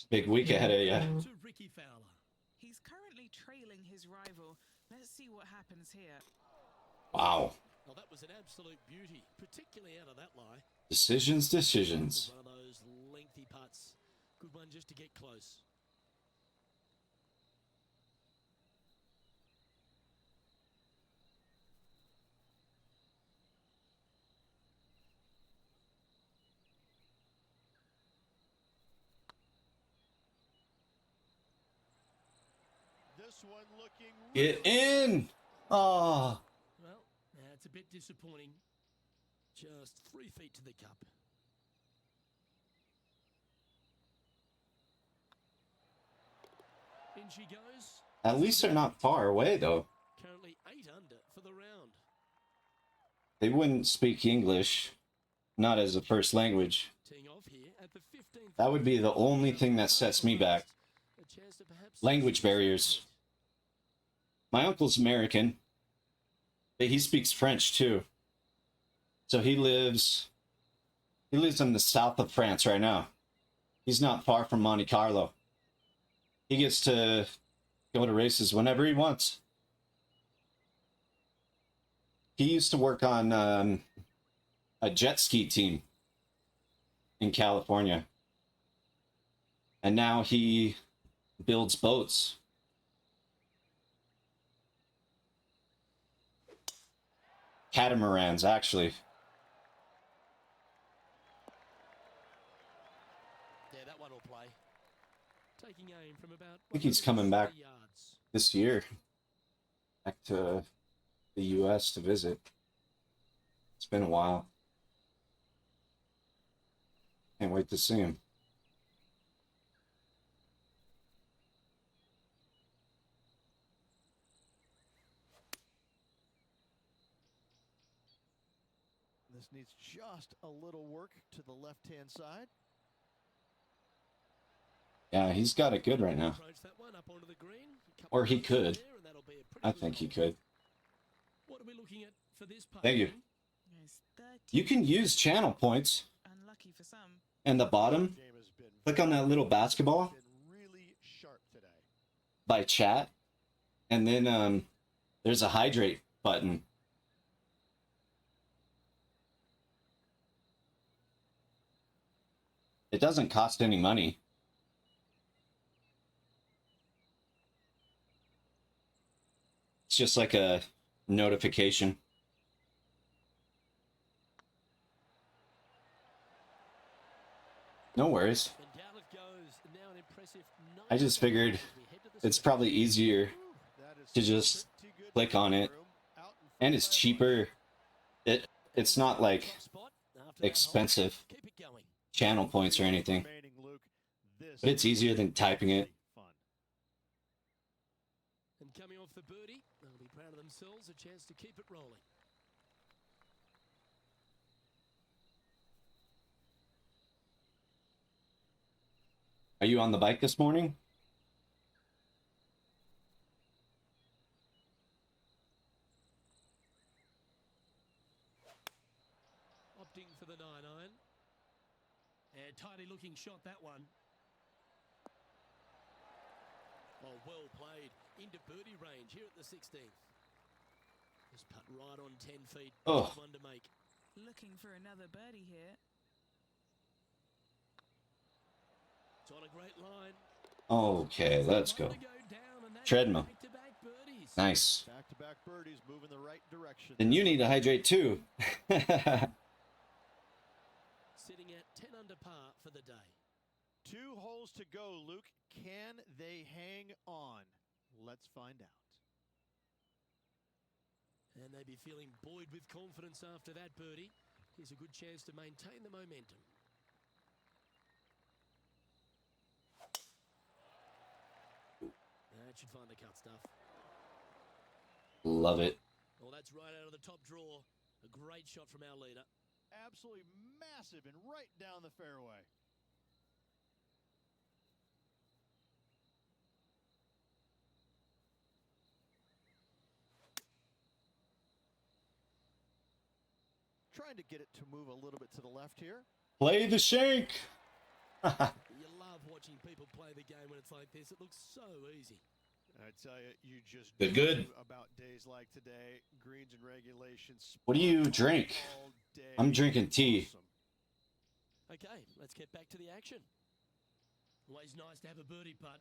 Big week ahead of you. To Ricky Fowler. He's currently trailing his rival. Let's see what happens here. Wow. Well, that was an absolute beauty, particularly out of that lie. Decisions. One of those lengthy putts. Good one just to get close. This one looking Get in! Oh. Well, that's a bit disappointing. Just 3 feet to the cup. In she goes. At least they're not far away, though. Currently 8 under for the round. They wouldn't speak English, not as a first language. Teeing off here at the 15th. That would be the only thing that sets me back. A chance to perhaps Language barriers. My uncle's American, but he speaks French too. So he lives He lives in the south of France right now. He's not far from Monte Carlo. He gets to go to races whenever he wants. He used to work on a jet ski team in California. And now he builds boats. Catamarans, actually. Yeah, that one will play. Taking aim from about I think he's coming back 130 yards. this year. Back to the US to visit. It's been a while. Can't wait to see him. This needs just a little work to the left-hand side. Yeah, he's got it good right now. Approach that one up onto the green. Or he could. There, and that'll be a pretty I good think he hole. could. What are we looking at for this putt? Thank you. He's 30. You can use channel points Unlucky for some. in the bottom. Game has been Click on that little basketball been really sharp today. by chat. And then there's a hydrate button. It doesn't cost any money. It's just like a notification. No worries. And down it goes. Now an impressive I just figured it's probably easier That is to just pretty good click on it. room out in front And of it's that cheaper. It's not like top spot after that hole. expensive Keep it going. channel points or anything. remaining, Luke. This But it's easier than is typing it. fun. And coming off the birdie, they'll be proud of themselves. A chance to keep it rolling. Are you on the bike this morning? Opting for the 9-iron. And tidy looking shot, that one. Oh, well played. Into birdie range here at the 16th. Just putt right on 10 feet. Oh. Tough one to make. Looking for another birdie here. It's on a great line. Okay, let's go. One to down, and that's Treadmill. back-to-back birdies. Nice. Back-to-back birdies moving the right direction. Then you need to hydrate too. Sitting at 10 under par for the day. 2 holes to go, Luke. Can they hang on? Let's find out. And they be feeling buoyed with confidence after that birdie. Here's a good chance to maintain the momentum. That should find the cut stuff. Love it. Well, that's right out of the top draw. A great shot from our leader. Absolutely massive and right down the fairway. Trying to get it to move a little bit to the left here. Play the shank. You love watching people play the game when it's like this. It looks so easy. I tell you, you just Good, good. about days like today. Greens and regulations. What do you drink? all day. I'm drinking tea. Awesome. Okay, let's get back to the action. Always nice to have a birdie putt.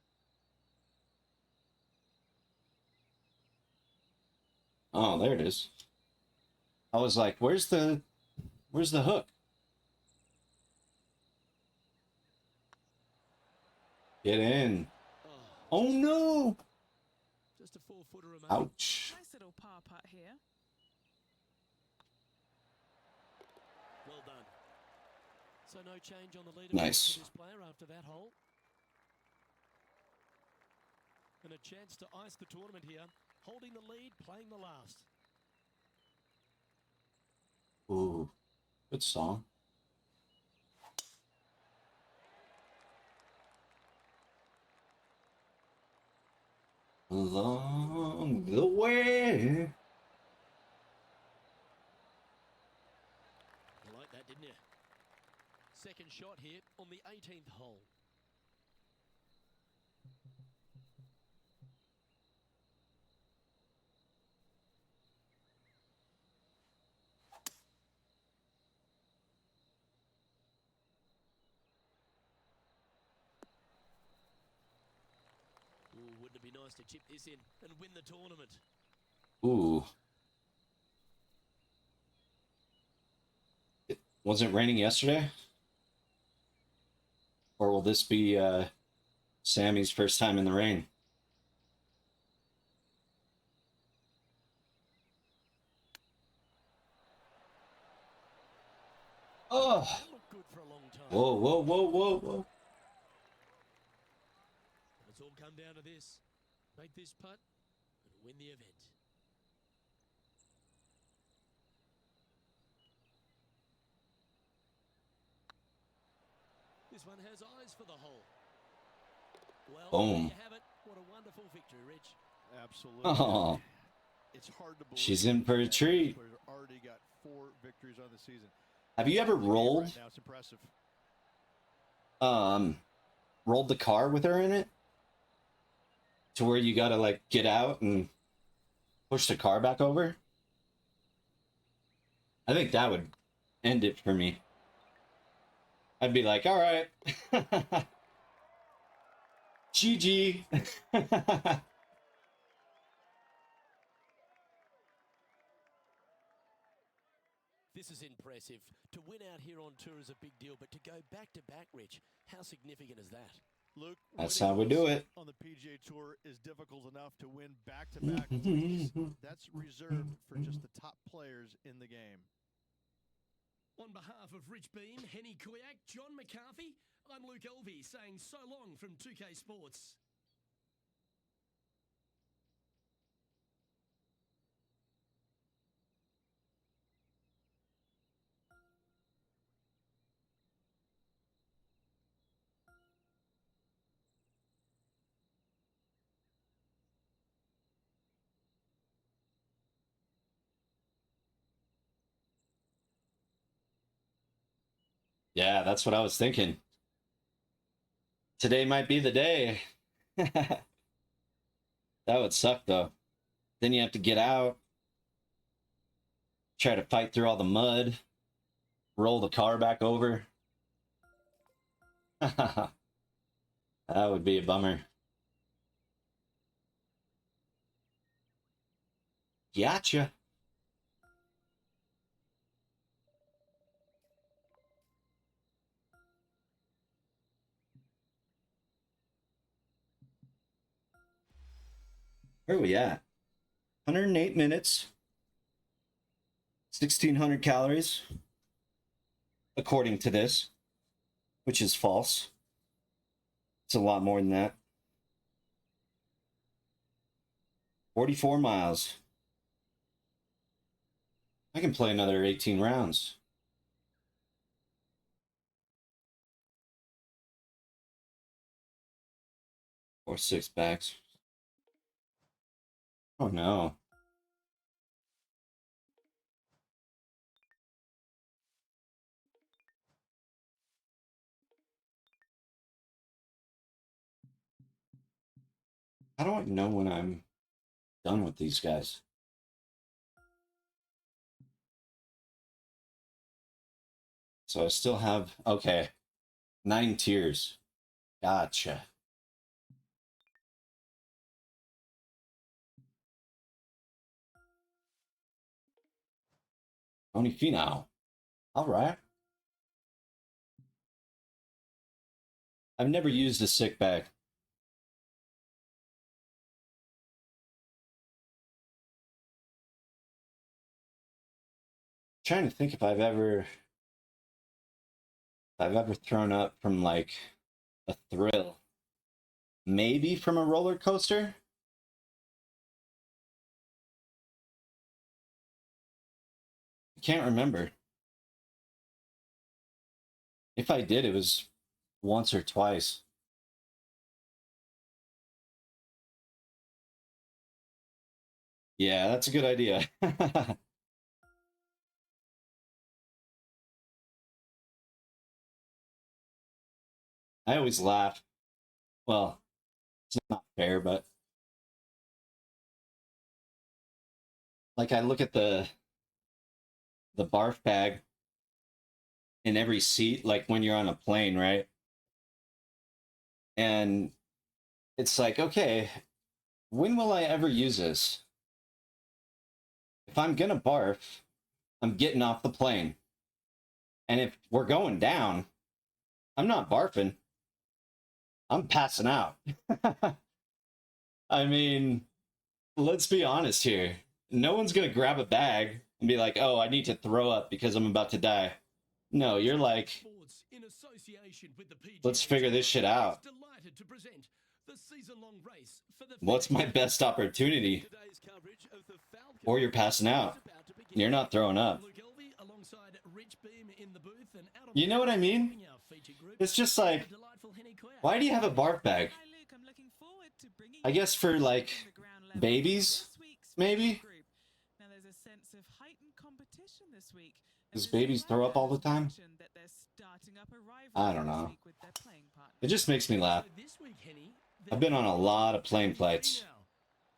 Oh, there it is. I was like, where's the hook? Get in. Oh no! Just a 4-footer remaining. Ouch. Nice little par putt here. Well done. So no change on the leaderboard Nice. for this player after that hole. And a chance to ice the tournament here. Holding the lead, playing the last. Ooh, good song. Along the way. You like that, didn't you? Second shot here on the 18th hole. Ooh, wouldn't it be nice to chip this in and win the tournament? Ooh. Wasn't it raining yesterday? Or will this be Sammy's first time in the rain? Oh! That looked good for a long time. Whoa, whoa, whoa, whoa, whoa. It's all come down to this. Make this putt and win the event. This one has eyes for the hole. Well, there Boom. you have it. What a wonderful victory, Rich. Absolutely. Oh. It's hard to believe. She's in for a that treat. this player's already got 4 victories on the season. Have you ever rolled Right now, it's impressive. rolled the car with her in it? To where you gotta like get out and push the car back over? I think that would end it for me. I'd be like, all right. GG. This is impressive. To win out here on tour is a big deal, but to go back-to-back, Rich, how significant is that? Luke, That's winning how we do once it. on the PGA Tour is difficult enough to win back-to-back weeks. That's reserved for just the top players in the game. On behalf of Rich Beam, Henny Kuyak, John McCarthy, I'm Luke Elvey saying so long from 2K Sports. Yeah, that's what I was thinking. Today might be the day. That would suck though. Then you have to get out, try to fight through all the mud, roll the car back over. That would be a bummer. Gotcha. Where are we at? 108 minutes. 1,600 calories. According to this, which is false. It's a lot more than that. 44 miles. I can play another 18 rounds. Or 6 bags. Oh no. How do I know when I'm done with these guys? So I still have, okay, 9 tiers. Gotcha. Tony Finau. All right. I've never used a sick bag. Trying to think if I've ever thrown up from like a thrill. Maybe from a roller coaster? I can't remember. If I did, it was once or twice. Yeah, that's a good idea. I always laugh. Well, it's not fair, but like I look at the barf bag in every seat, like when you're on a plane, right? And it's like, okay, when will I ever use this? If I'm gonna barf, I'm getting off the plane. And if we're going down, I'm not barfing. I'm passing out. I mean, let's be honest here. No one's gonna grab a bag and be like, oh, I need to throw up because I'm about to die. No, you're like, Sports in association with the PGA let's figure this shit out. is delighted to present the season-long race for the What's my best opportunity? Today's coverage of the Falcons Or you're passing out. is about to begin. You're not throwing up. Luke Elvey alongside Rich Beam in the booth and Adam You know what I mean? joining our feature group. It's just like, The delightful Henny Cloud. why do you have a barf bag? Hi, Luke. I'm looking forward to bringing I guess for like babies, maybe? Now there's a sense of heightened competition this week. Does babies throw up all the time? I don't know. It just makes me laugh. So this week, Henny, I've been on a lot of plane flights.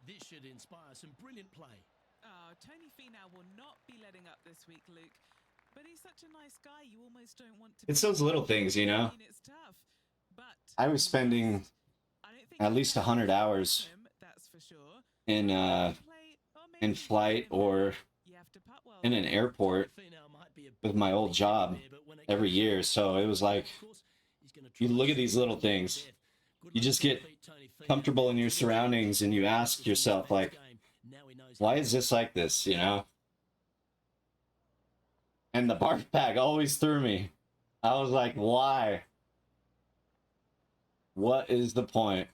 this should inspire some brilliant play. Oh, Tony Finau will not be letting up this week, Luke. But he's such a nice guy, you almost don't want to. It's those little things, you know? I mean, it's tough, but I was spending I don't think at least 100 hours that's for sure. in flight or You have to putt well. in an airport with my old job every year. So it was like, you look at these little things, you just get comfortable in your surroundings and you ask yourself, like, why is this like this, you know? And the barf bag always threw me. I was like, why? What is the point?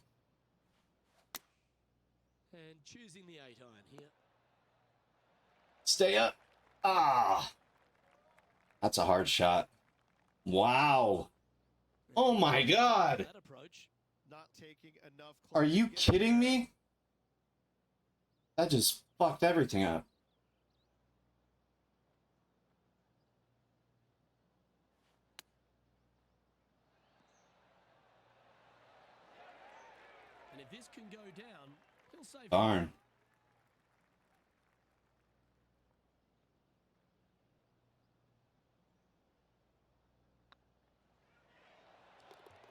And choosing the 8-iron here. Stay up. Ah. That's a hard shot. Wow. Oh my God. That approach, not taking enough. Are you kidding me? That just fucked everything up. And if this can go down, he'll save. Darn.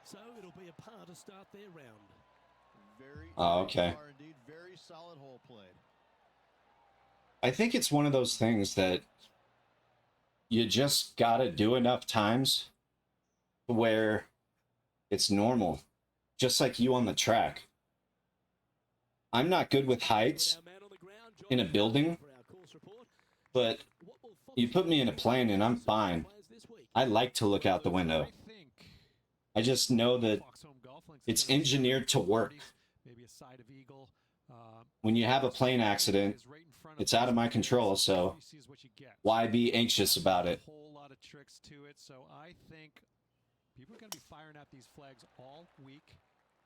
So it'll be a par to start their round. Very, Oh, okay. indeed, very solid hole played. I think it's one of those things that you just gotta do enough times where it's normal. Just like you on the track. I'm not good with heights in a building, but you put me in a plane and I'm fine. I like to look out the window. I just know that it's engineered to work. When you have a plane accident, it's out of my control, so why be anxious about it? A whole lot of tricks to it, so I think people are going to be firing out these flags all week,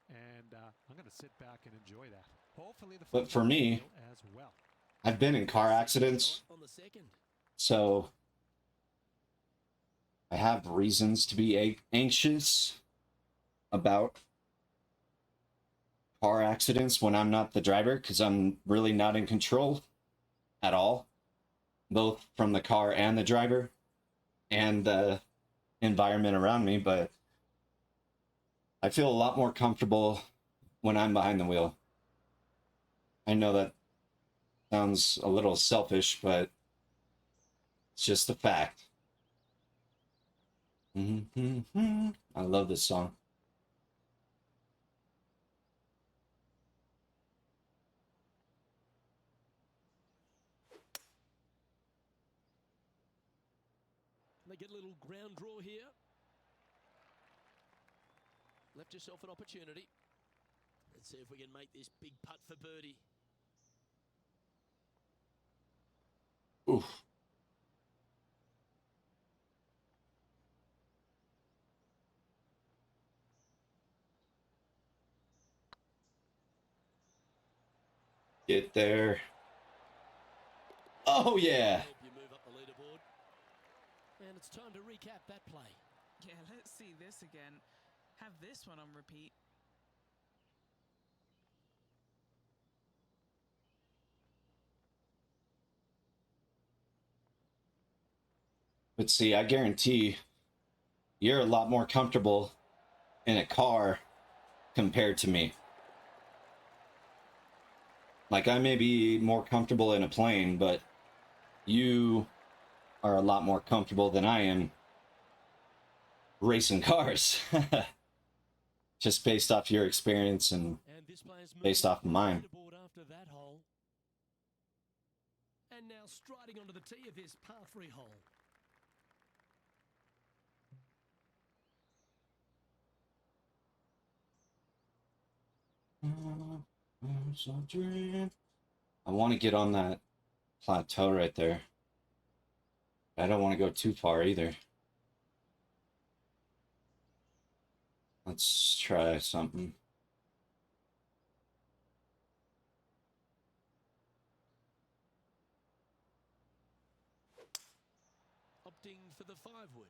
and I'm going to sit back and enjoy that. Hopefully, the But for me, as well. I've been in car accidents, so I have reasons to be anxious about car accidents when I'm not the driver, because I'm really not in control at all, both from the car and the driver and the environment around me. But I feel a lot more comfortable when I'm behind the wheel. I know that sounds a little selfish, but it's just a fact. I love this song. They get a little ground draw here. Left yourself an opportunity. Let's see if we can make this big putt for birdie. Oof. Get there. Oh, yeah. Help you move up the leaderboard. And it's time to recap that play. Yeah, let's see this again. have this one on repeat. But see, I guarantee you're a lot more comfortable in a car compared to me. Like, I may be more comfortable in a plane, but you are a lot more comfortable than I am racing cars. Just based off your experience and based off of mine. After that hole. And now striding onto the tee of his par 3 hole. I want to get on that plateau right there. I don't want to go too far either. Let's try something. Opting for the 5-wood.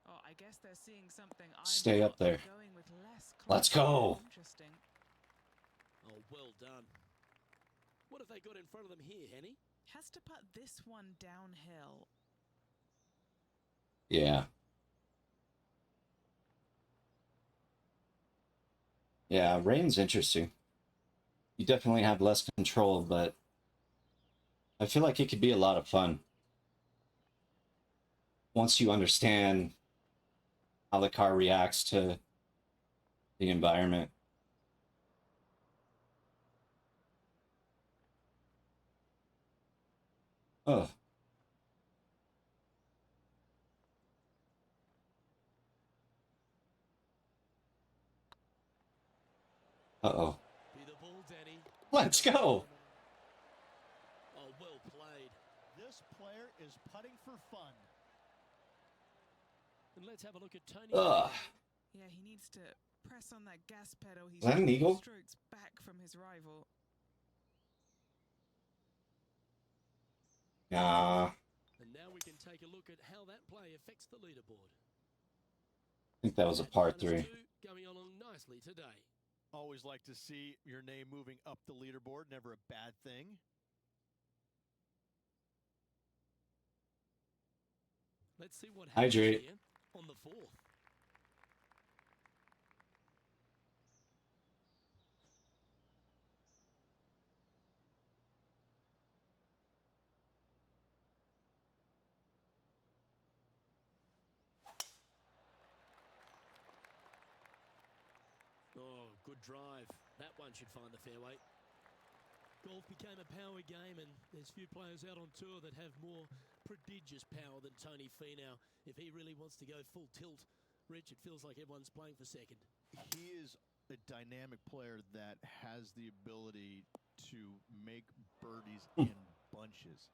Oh, I guess they're seeing something. Stay up there. Going with less. Let's go. Interesting. Oh, well done. What have they got in front of them here, Henny? Has to put this one downhill. Yeah. Yeah, rain's interesting. You definitely have less control, but I feel like it could be a lot of fun once you understand how the car reacts to the environment. Oh. Uh-oh. Let's go. Oh, well played. This player is putting for fun. And let's have a look at Tony. Yeah, he needs to press on that gas pedal. He's Is that an eagle? strokes back from his rival. Nah. And now we can take a look at how that play affects the leaderboard. I think that was a par 3. Going along nicely today. Always like to see your name moving up the leaderboard. Never a bad thing. Let's see what happens Hydrate. here on the 4th. Oh, good drive. That one should find the fairway. Golf became a power game, and there's few players out on tour that have more prodigious power than Tony Finau. If he really wants to go full tilt, Rich, it feels like everyone's playing for second. He is a dynamic player that has the ability to make birdies in bunches.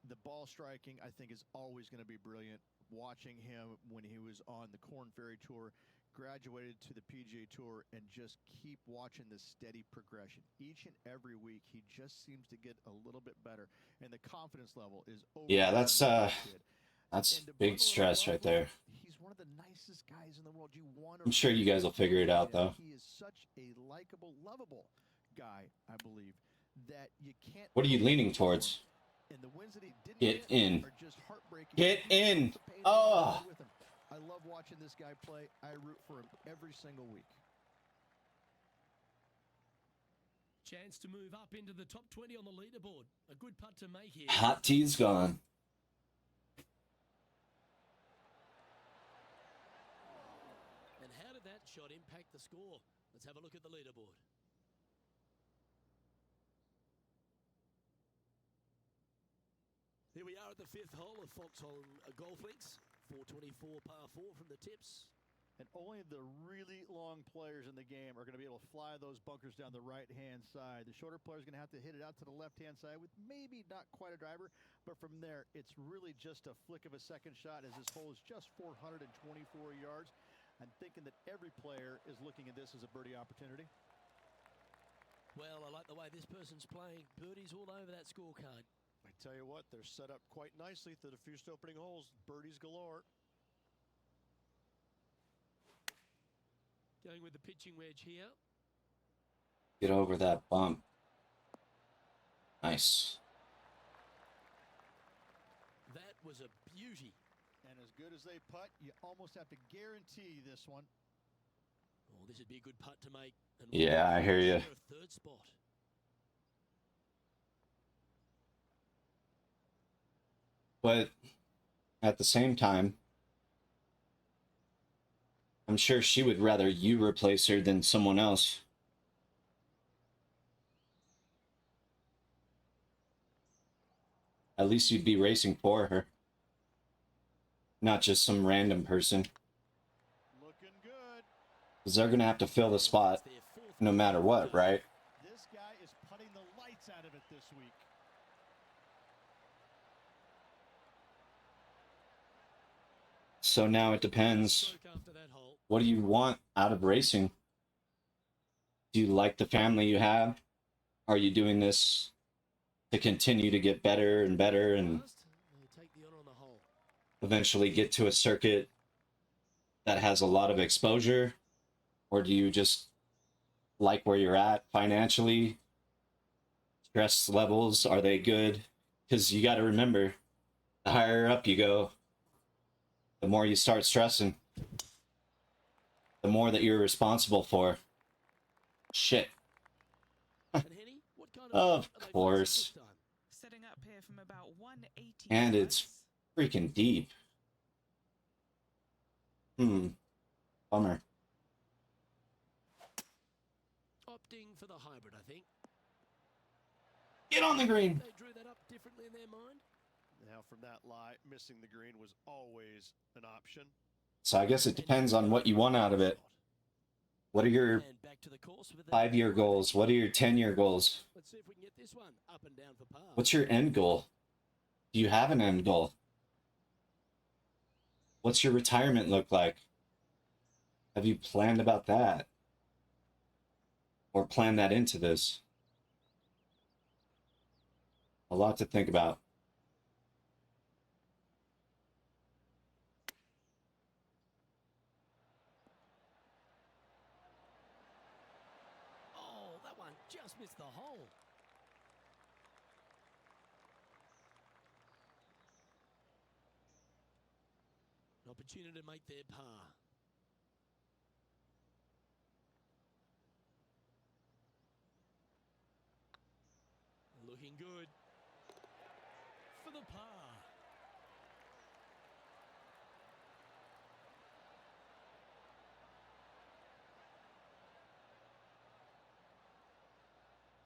The ball striking, I think, is always going to be brilliant. Watching him when he was on the Korn Ferry Tour, graduated to the PGA Tour, and just keep watching the steady progression. Each and every week, he just seems to get a little bit better, and the confidence level is over. Yeah, that's big stress right there. He's one of the nicest guys in the world. I'm sure you guys will figure it out, though. He is such a likable, lovable guy, I believe, that you can't. What are you leaning towards? And the wins that he didn't Get in. are just heartbreaking. Get in. Oh. I love watching this guy play. I root for him every single week. Chance to move up into the top 20 on the leaderboard. A good putt to make here. Hot tea's gone. And how did that shot impact the score? Let's have a look at the leaderboard. Here we are at the 5th hole of Foxhole Golf Links. 424 par 4 from the tips. And only the really long players in the game are going to be able to fly those bunkers down the right-hand side. The shorter players are going to have to hit it out to the left-hand side with maybe not quite a driver, but from there, it's really just a flick of a second shot as this hole is just 424 yards. I'm thinking that every player is looking at this as a birdie opportunity. Well, I like the way this person's playing. Birdies all over that scorecard. I tell you what, they're set up quite nicely through the first opening holes. Birdies galore. Going with the pitching wedge here. Get over that bump. Nice. That was a beauty. And as good as they putt, you almost have to guarantee this one. Oh, this would be a good putt to make. And Yeah, I hear you. Third spot. But at the same time, I'm sure she would rather you replace her than someone else. At least you'd be racing for her. Not just some random person. Looking good. Because they're going to have to fill the spot no matter what, right? This guy is putting the lights out of it this week. So now it depends. What do you want out of racing? Do you like the family you have? Are you doing this to continue to get better and better and eventually get to a circuit that has a lot of exposure? Or do you just like where you're at financially? Stress levels, are they good? Because you got to remember, the higher up you go, the more you start stressing, the more that you're responsible for. Shit. Of course. Setting up here from about 180 And it's freaking deep. Bummer. Opting for the hybrid, I think. Get on the green. They drew that up differently in their mind. Now, from that lie, missing the green was always an option. So I guess it depends on what you want out of it. What are your 5-year goals? What are your 10-year goals? Let's see if we can get this one up and down for par. What's your end goal? Do you have an end goal? What's your retirement look like? Have you planned about that? Or planned that into this? A lot to think about. Oh, that one just missed the hole. An opportunity to make their par. Looking good. For the par.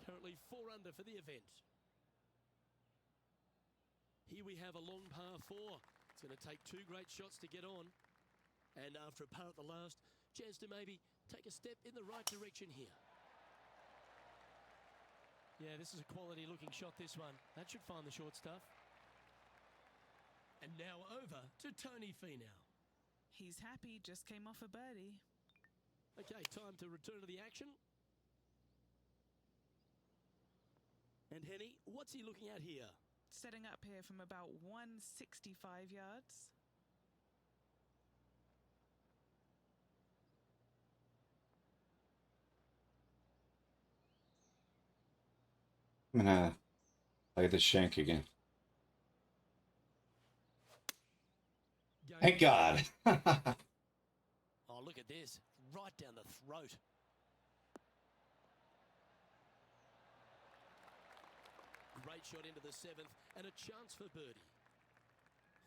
Currently 4 under for the event. Here we have a long par 4. It's going to take 2 great shots to get on. And after a par at the last, chance to maybe take a step in the right direction here. Yeah, this is a quality looking shot, this one. That should find the short stuff. And now over to Tony Finau. He's happy, just came off a birdie. Okay, time to return to the action. And Henny, what's he looking at here? Setting up here from about 165 yards. I'm gonna play the shank again. Thank God. Oh, look at this. Right down the throat. Great shot into the 7th and a chance for birdie.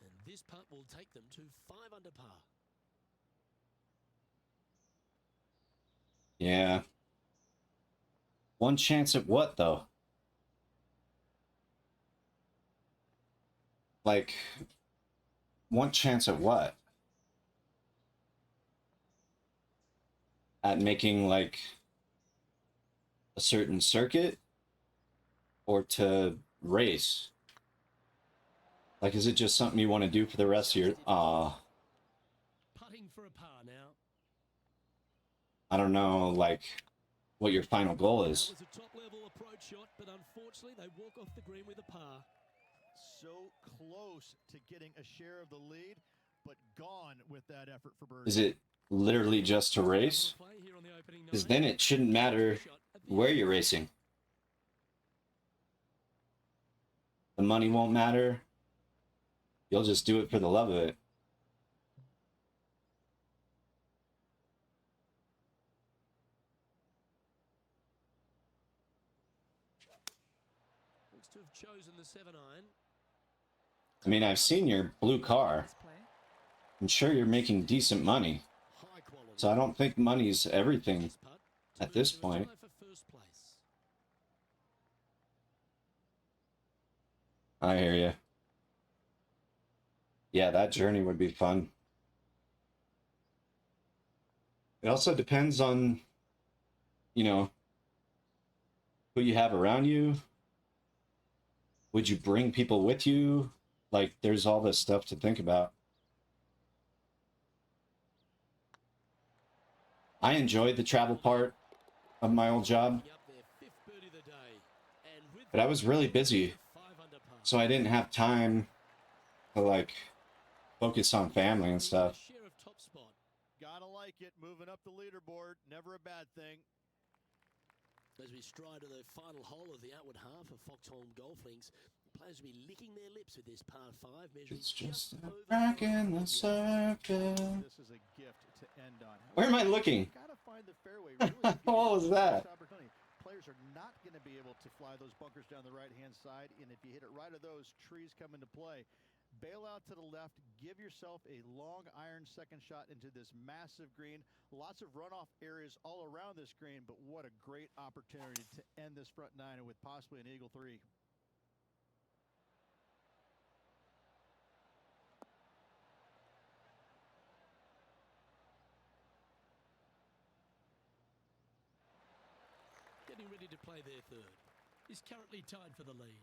And this putt will take them to 5 under par. Yeah. One chance at what, though? Like, one chance at what? At making, like, a certain circuit? Or to race? Like, is it just something you want to do for the rest of your... Putting for a par now. I don't know, like, what your final goal is. That was a top-level approach shot, but unfortunately they walk off the green with a par. So close to getting a share of the lead, but gone with that effort for birdie. Is it literally just to race, because then it shouldn't matter where you're racing. The money won't matter. You'll just do it for the love of it. Looks to have chosen the 7-iron. I mean, I've seen your blue car. I'm sure you're making decent money. So I don't think money's everything at this point. I hear you. Yeah, that journey would be fun. It also depends on, you know, who you have around you. Would you bring people with you? Like, there's all this stuff to think about. I enjoyed the travel part of my old job, but I was really busy, so I didn't have time to, like, focus on family and stuff. Gotta like it. Moving up the leaderboard, never a bad thing. As we stride to the final hole of the outward half of Foxholm Golf Links, players will be licking their lips with this par 5, measuring It's just a crack in the surface. This is a gift to end on. Where am I looking? Gotta find the fairway. Really What was that? Players are not going to be able to fly those bunkers down the right-hand side, and if you hit it right at those trees come into play, bail out to the left, give yourself a long iron second shot into this massive green. Lots of runoff areas all around this green, but what a great opportunity to end this front nine with possibly an eagle 3. Getting ready to play their third. He's currently tied for the lead.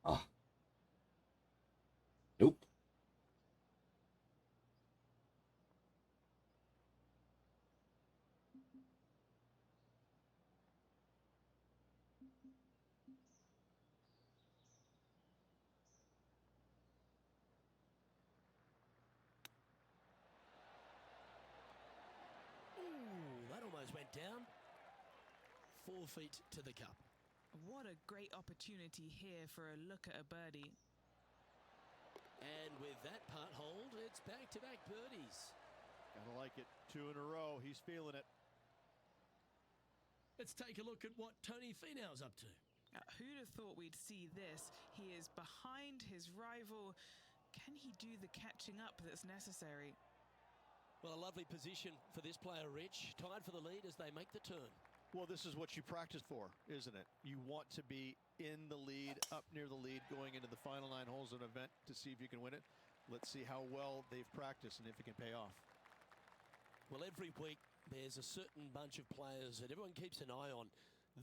Ah. Nope. Ooh, that almost went down. 4 feet to the cup. What a great opportunity here for a look at a birdie. And with that putt hold, it's back-to-back birdies. Gotta like it. 2 in a row. He's feeling it. Let's take a look at what Tony Finau's up to. Who'd have thought we'd see this? He is behind his rival. Can he do the catching up that's necessary? Well, a lovely position for this player, Rich. Tied for the lead as they make the turn. Well, this is what you practice for, isn't it? You want to be in the lead, up near the lead, going into the final 9 holes of an event to see if you can win it. Let's see how well they've practiced and if it can pay off. Well, every week there's a certain bunch of players that everyone keeps an eye on.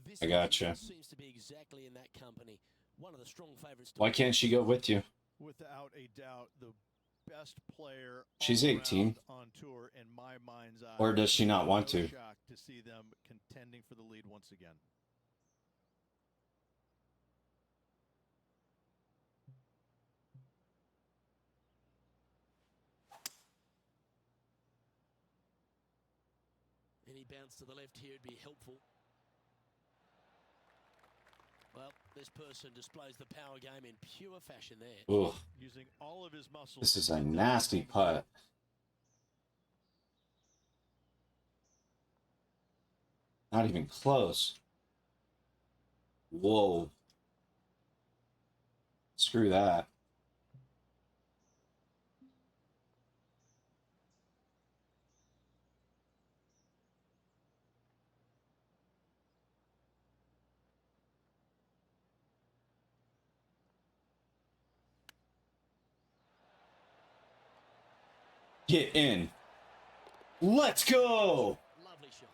This I gotcha. seems to be exactly in that company. One of the strong favorites. Why can't she go with you? Without a doubt, the best player She's all 18. around on tour in my mind's eye. Or does she not want to? Shocked to see them contending for the lead once again. Any bounce to the left here would be helpful. Well, this person displays the power game in pure fashion there. Ugh. Using all of his muscles. This is a nasty putt. Not even close. Whoa. Screw that. Get in. Let's go. Lovely shot.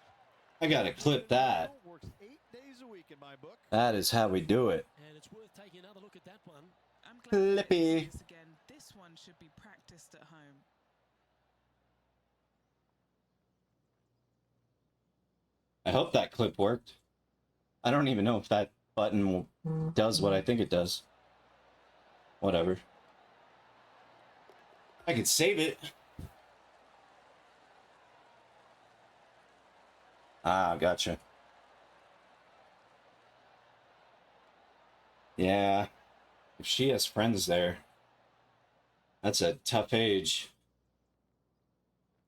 I gotta clip that. Works 8 days a week in my book. That is how we do it. And it's worth taking another look at that one. I'm glad we Flippy. see this again. This one should be practiced at home. I hope that clip worked. I don't even know if that button does what I think it does. Whatever. I could save it. Ah, gotcha. Yeah. If she has friends there, that's a tough age.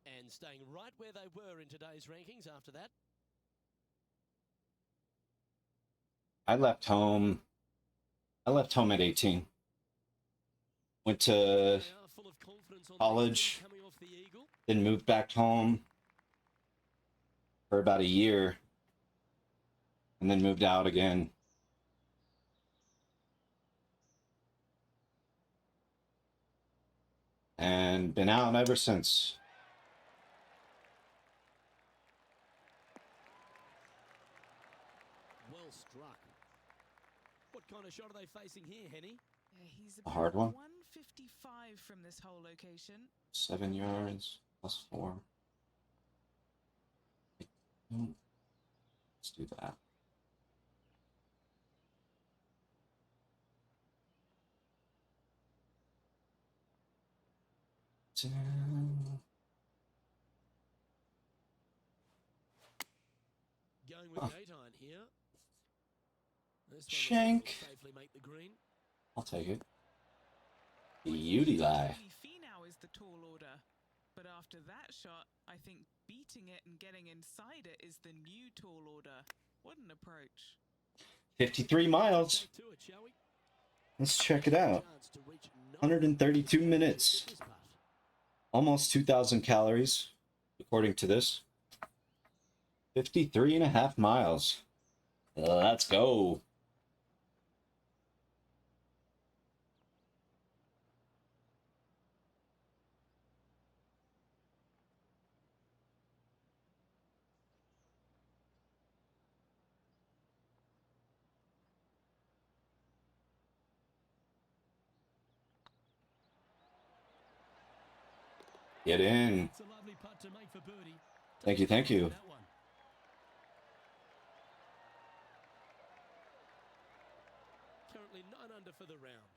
And staying right where they were in today's rankings after that. I left home at 18. Went to college, then moved back home for about a year, and then moved out again. And been out ever since. Well struck. What kind of shot are they facing here, Henny? Yeah, he's A hard one. 155 from this whole location. 7 yards plus 4. Let's do that. Going with the 8 iron here. This one Shank. will safely make the green. I'll take it. Beauty lie. 20 feet now is the tall order. But after that shot, I think beating it and getting inside it is the new tall order. What an approach. 53 miles. Take to it, shall we? Let's check it out. Chance to reach 132 minutes. this putt. Almost 2,000 calories, according to this. 53.5 miles. Let's go. Get in. It's a lovely putt to make for birdie. Thank you, thank you. That one. Currently 9 under for the round.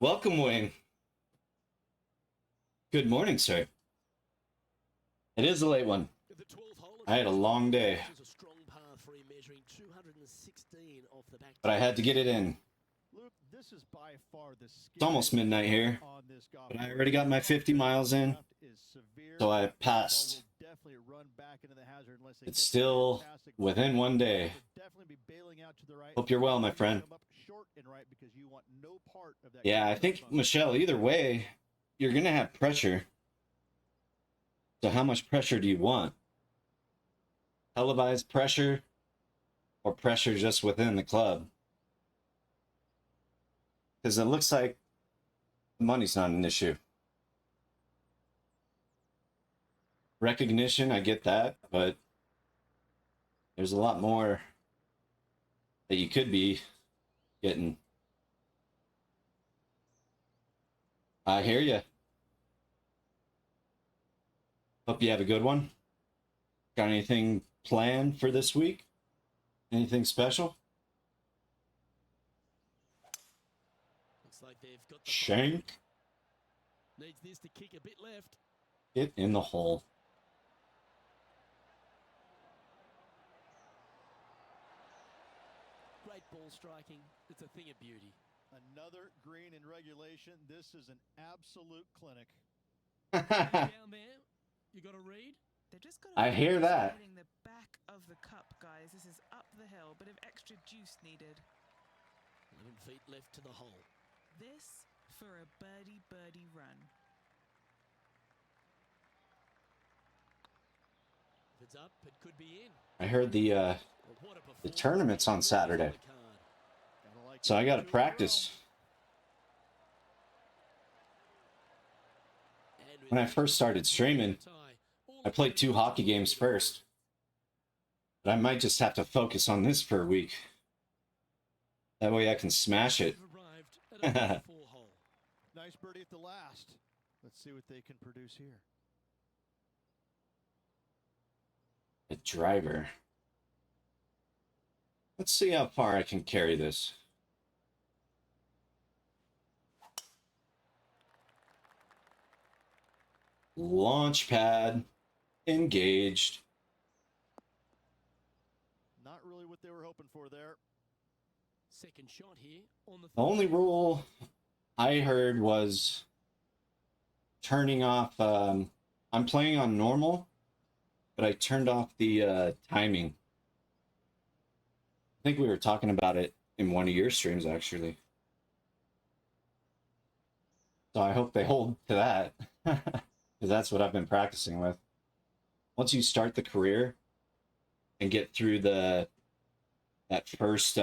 Welcome, Wayne. Good morning, sir. It is a late one. The 12th hole I had a long day, is a strong par 3 measuring 216 off the back. but I had to get it in. Luke, this is by far the It's almost midnight here, on this golf but I course. already got my 50 miles in, Is severe. so I Ball passed. will definitely run back into the hazard unless they It's catch a still fantastic within ball. one day. Should definitely be bailing out to the right. Hope you're well, my You friend. come up short and right because you want no part of that. Yeah, I contact think, bunker. Michelle, either way, you're going to have pressure. So how much pressure do you want? Televised pressure or pressure just within the club? Because it looks like money's not an issue. Recognition, I get that, but there's a lot more that you could be getting. I hear you. Hope you have a good one. Got anything planned for this week? Anything special? Looks like they've got the Shank, needs this to kick a bit left. get in the hole. Great ball striking. It's a thing of beauty. Another green in regulation. This is an absolute clinic. Down there, you got to read. They've just got I hear that. hitting the back of the cup, guys. This is up the hill, bit of extra juice needed. 11 feet left to the hole. This for a birdie run. If it's up, it could be in. I heard the Well, what a performance. tournament's on Saturday, Gotta like so I it. got to 2 in a row. practice. And with When I that, first started streaming, tie. All I played 2 hockey games first. But I might just have to focus on this for a week. That way I can smash it. Arrived at a par 4 hole. Nice birdie at the last. Let's see what they can produce here. A driver. Let's see how far I can carry this. Launch pad engaged. Not really what they were hoping for there. Second shot here on the The only rule I heard was turning off. I'm playing on normal, but I turned off the timing. I think we were talking about it in one of your streams, actually. So I hope they hold to that, because that's what I've been practicing with. Once you start the career and get through that first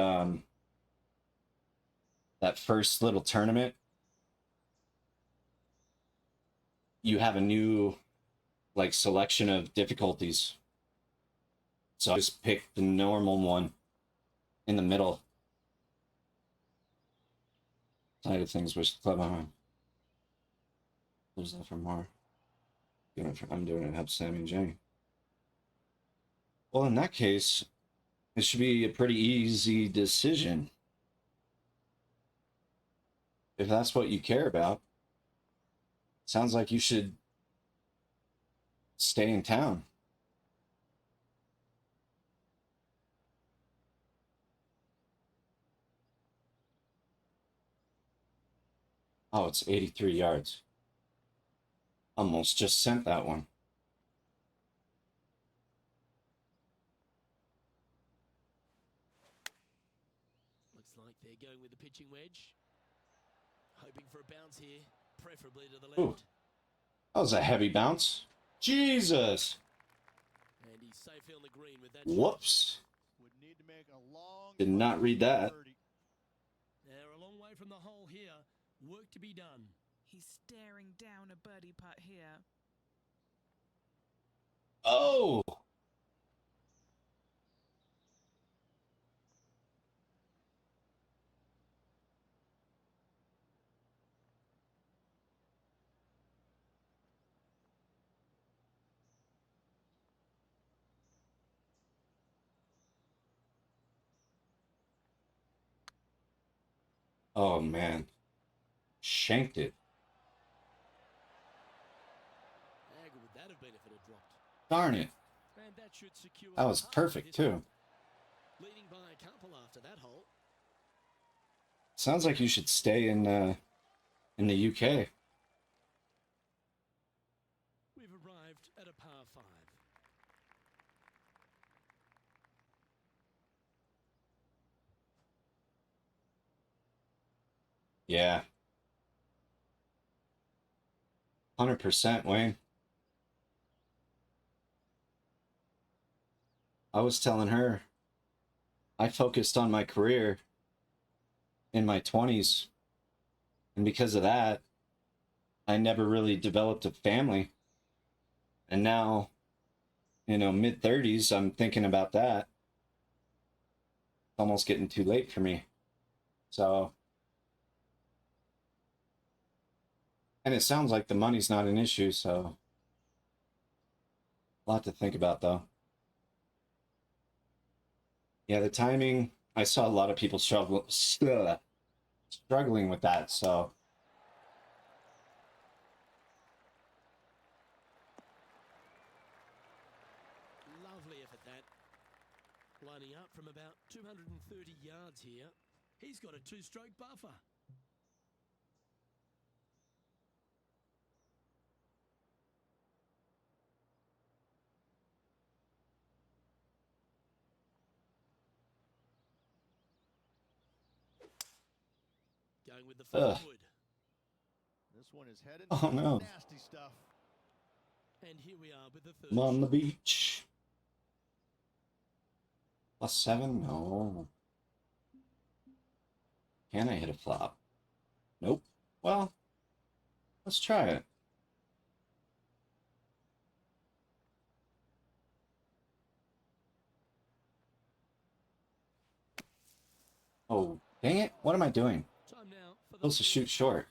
little tournament, you have a new like selection of difficulties. So I just picked the normal one in the middle side of things, which club on. There's that for more. I'm doing it. Help Sammy and Jenny. Well, in that case, it should be a pretty easy decision. If that's what you care about, sounds like you should stay in town. Oh, it's 83 yards. Almost just sent that one. Looks like they're going with the pitching wedge. Hoping for a bounce here, preferably to the left. Ooh. That was a heavy bounce. Jesus. And he's safely on the green with that. Whoops. Would need to make a long Did not read that. They're a long way from the hole here. Work to be done. He's staring down a birdie putt here. Oh. Oh, man. Shanked it. How good would that have been if it had dropped? Darn it. And that should secure That was the par perfect, this too. one. Leading by a couple after that hole. Sounds like you should stay in the UK. We've arrived at a par 5. Yeah. 100%, Wayne. I was telling her I focused on my career in my 20s, and because of that, I never really developed a family. And now, mid 30s, I'm thinking about that. It's almost getting too late for me. So, and it sounds like the money's not an issue, so a lot to think about, though. Yeah, the timing, I saw a lot of people struggling with that, so. Lovely effort that. Lining up from about 230 yards here. He's got a 2-stroke buffer. Going with the forward. This one is headed. Oh, no. Nasty stuff. And here we are with the third. I'm on the beach. +7? No. Can I hit a flop? Nope. Well, let's try it. Oh, dang it. What am I doing? Time now for the Supposed to shoot short.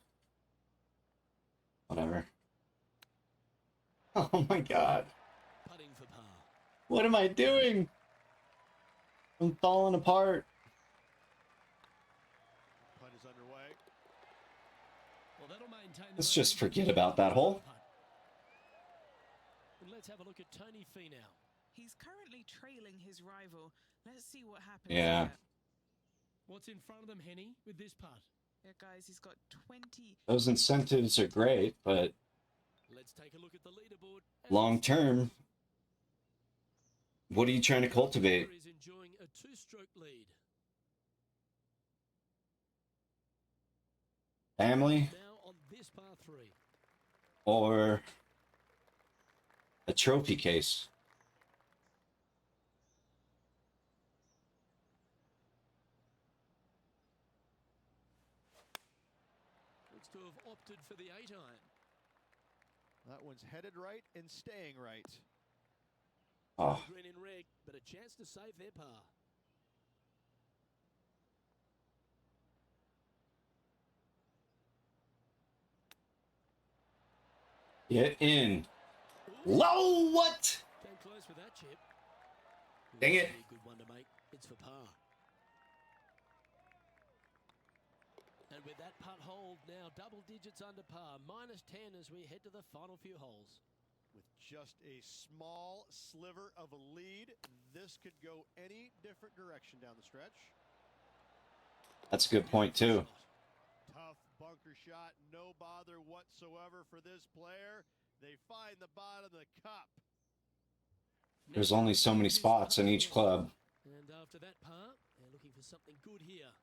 Whatever. Oh my god. putting for par. What am I doing? I'm falling apart. Putt is underway. Well, that'll maintain the Let's just momentum. forget about that hole. And let's have a look at Tony Finau. He's currently trailing his rival. Let's see what happens Yeah. here. What's in front of them, Henny, with this putt? Yeah, guys, he's got 20. Those incentives are great, but Let's take a look at the leaderboard. long term, what are you trying to cultivate? Is enjoying a two-stroke lead. Family Now on this par 3. or a trophy case? Looks to have opted for the 8-iron. That one's headed right and staying right. Oh, Green in red, but a chance to save their par. get in. Low, what? Came close with that chip. Dang it. Be a good one to make. It's for par. And with that putt hold, now double digits under par, -10 as we head to the final few holes. With just a small sliver of a lead, this could go any different direction down the stretch. That's a good point, too. Tough bunker shot, no bother whatsoever for this player. They find the bottom of the cup. There's only so many spots in each club. And after that par, they're looking for something good here.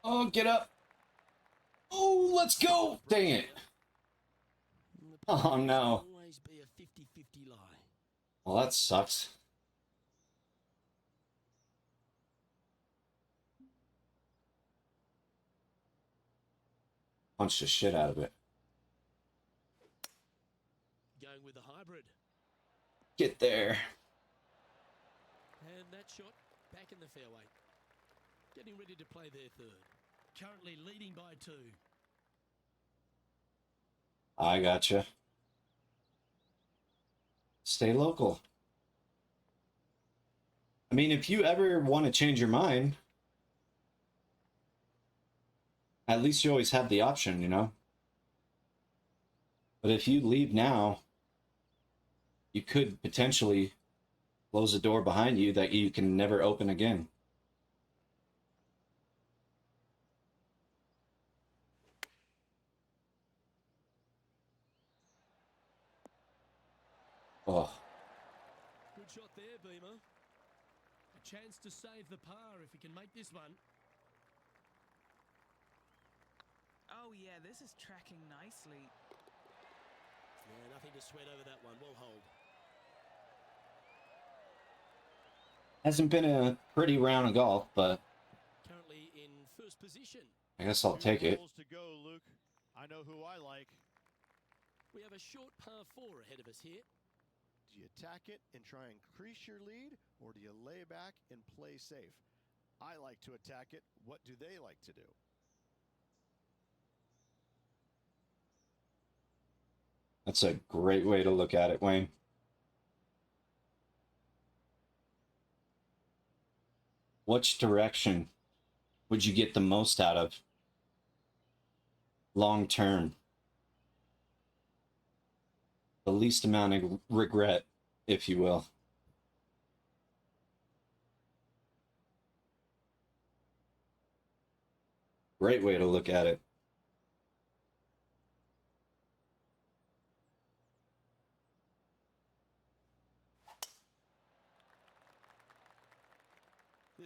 Oh, get up. Oh, let's go. Dang it. Oh, no. Always be a 50-50 lie. Well, that sucks. Punch the shit out of it. Going with the hybrid. Get there. And that shot back in the fairway. Getting ready to play their third. Currently leading by 2. I gotcha. Stay local. I mean, if you ever want to change your mind, at least you always have the option, you know? But if you leave now, you could potentially close a door behind you that you can never open again. Oh, Good shot there, Beamer. A chance to save the par if he can make this one. Oh, yeah, this is tracking nicely. Yeah, nothing to sweat over that one. Well hold. hasn't been a pretty round of golf, but Currently in first position. I guess I'll take it. Holes to go, Luke. I know who I like. We have a short par 4 ahead of us here. Do you attack it and try and increase your lead, or do you lay back and play safe? I like to attack it. What do they like to do? That's a great way to look at it, Wayne. Which direction would you get the most out of long term? The least amount of regret, if you will. Great way to look at it.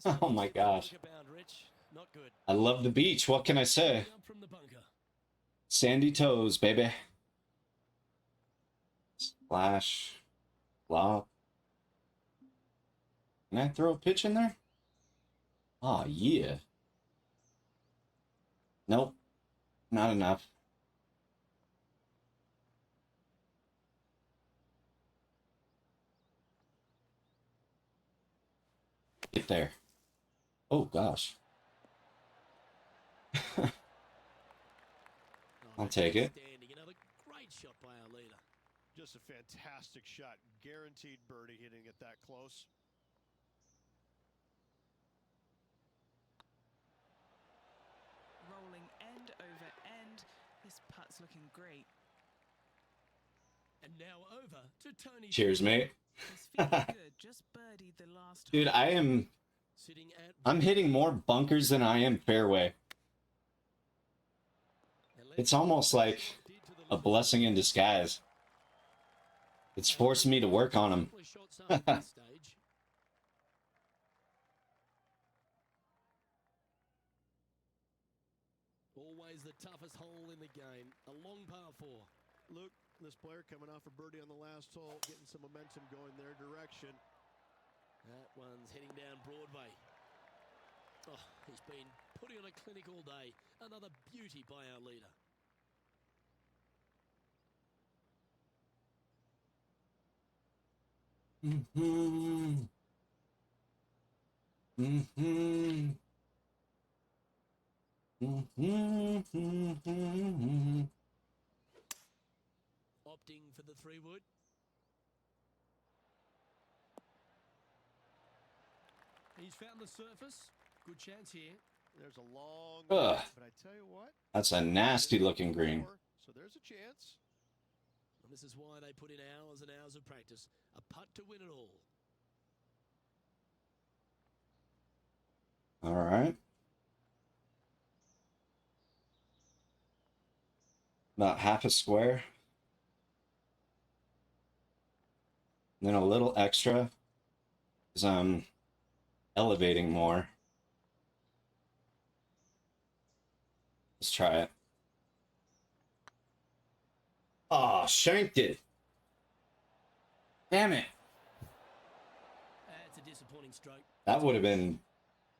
Oh my gosh. Not good. I love the beach. What can I say? From the bunker. Sandy toes, baby. Splash. Flop. Can I throw a pitch in there? Oh, yeah. Nope. Not enough. get there. Oh, gosh. I'll take it. Another great shot by our leader. Just a fantastic shot. Guaranteed birdie hitting it that close. Rolling end over end. This putt's looking great. And now over to Tony. Cheers, mate. He's feeling good. Just birdied the last Dude, hole. I'm hitting more bunkers than I am fairway. It's almost like a blessing in disguise. It's forcing me to work on them. Always the toughest hole in the game. A long par 4. Luke, this player coming off a birdie on the last hole, getting some momentum going their direction. That one's heading down Broadway. Oh, he's been putting on a clinic all day. Another beauty by our leader. Mm-hmm. Mm-hmm. Mm-hmm. Opting for the 3-wood. He's found the surface. Good chance here. There's a long Ugh. but I tell you what, That's a nasty looking green. so there's a chance. And this is why they put in hours and hours of practice. A putt to win it all. All right. About half a square. And then a little extra because I'm elevating more. Let's try it. Oh, shanked it. Damn it. That's a disappointing stroke. That would have been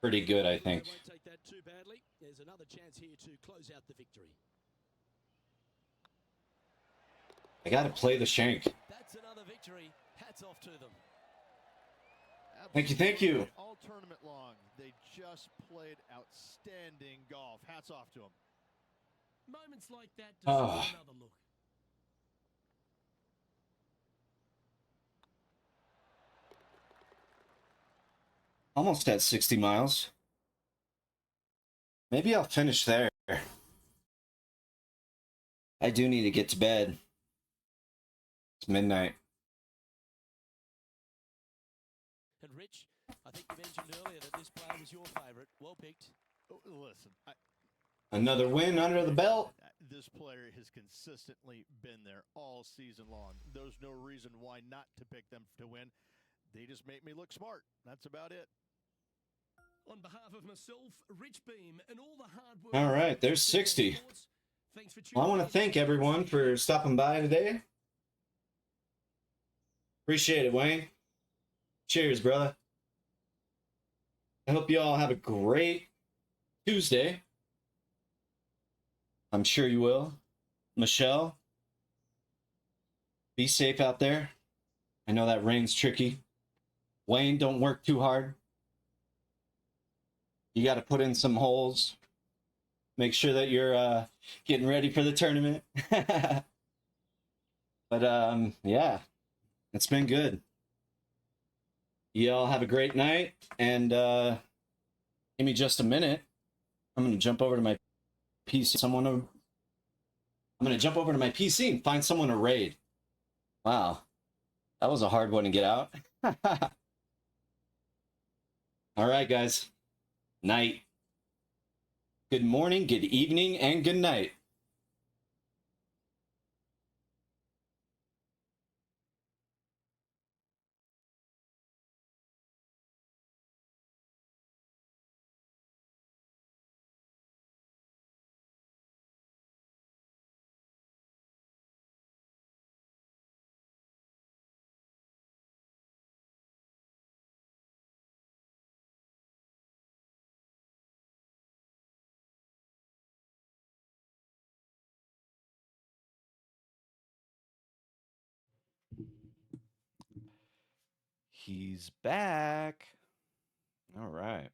pretty good, I think. They won't take that too badly. There's another chance here to close out the victory. I got to play the shank. That's another victory. Hats off to them. Thank you, thank you. All tournament long, they just played outstanding golf. Hats off to them. Moments like that deserve another look. Almost at 60 miles. Maybe I'll finish there. I do need to get to bed. It's midnight. And Rich, I think you mentioned earlier that this player was your favorite. Well picked. Oh, listen, Another win under the belt. this player has consistently been there all season long. There's no reason why not to pick them to win. They just make me look smart. That's about it. On behalf of myself, Rich Beam, and all the hard work. All right, there's 60. Well, I want to thank everyone for stopping by today. Appreciate it, Wayne. Cheers, brother. I hope you all have a great Tuesday. I'm sure you will. Michelle, be safe out there. I know that rain's tricky. Wayne, don't work too hard. You got to put in some holes. Make sure that you're getting ready for the tournament. But yeah, it's been good. Y'all have a great night, and give me just a minute. I'm gonna jump over to my PC. I'm gonna jump over to my PC and find someone to raid. Wow, that was a hard one to get out. All right, guys. Night. Good morning, good evening, and good night. He's back. All right.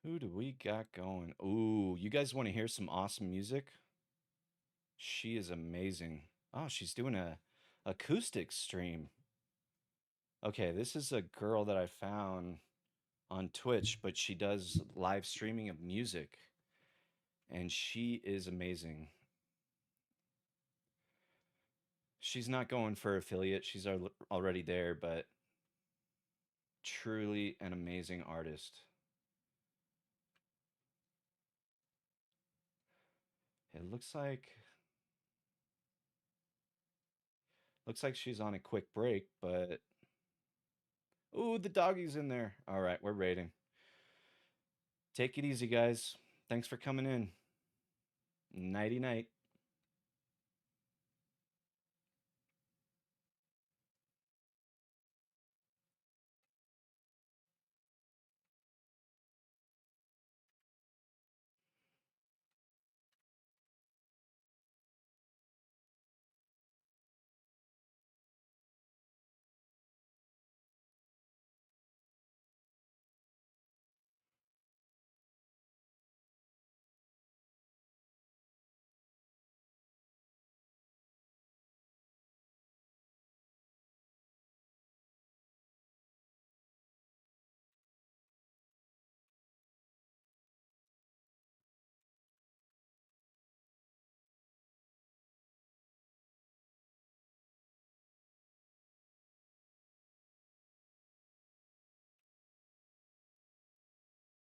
Who do we got going? Ooh, you guys want to hear some awesome music? She is amazing. Oh, she's doing a acoustic stream. Okay, this is a girl that I found on Twitch, but she does live streaming of music, and she is amazing. She's not going for affiliate, she's already there, but truly an amazing artist. It looks like she's on a quick break, but ooh, the doggy's in there. All right, we're raiding. Take it easy, guys. Thanks for coming in. Nighty night.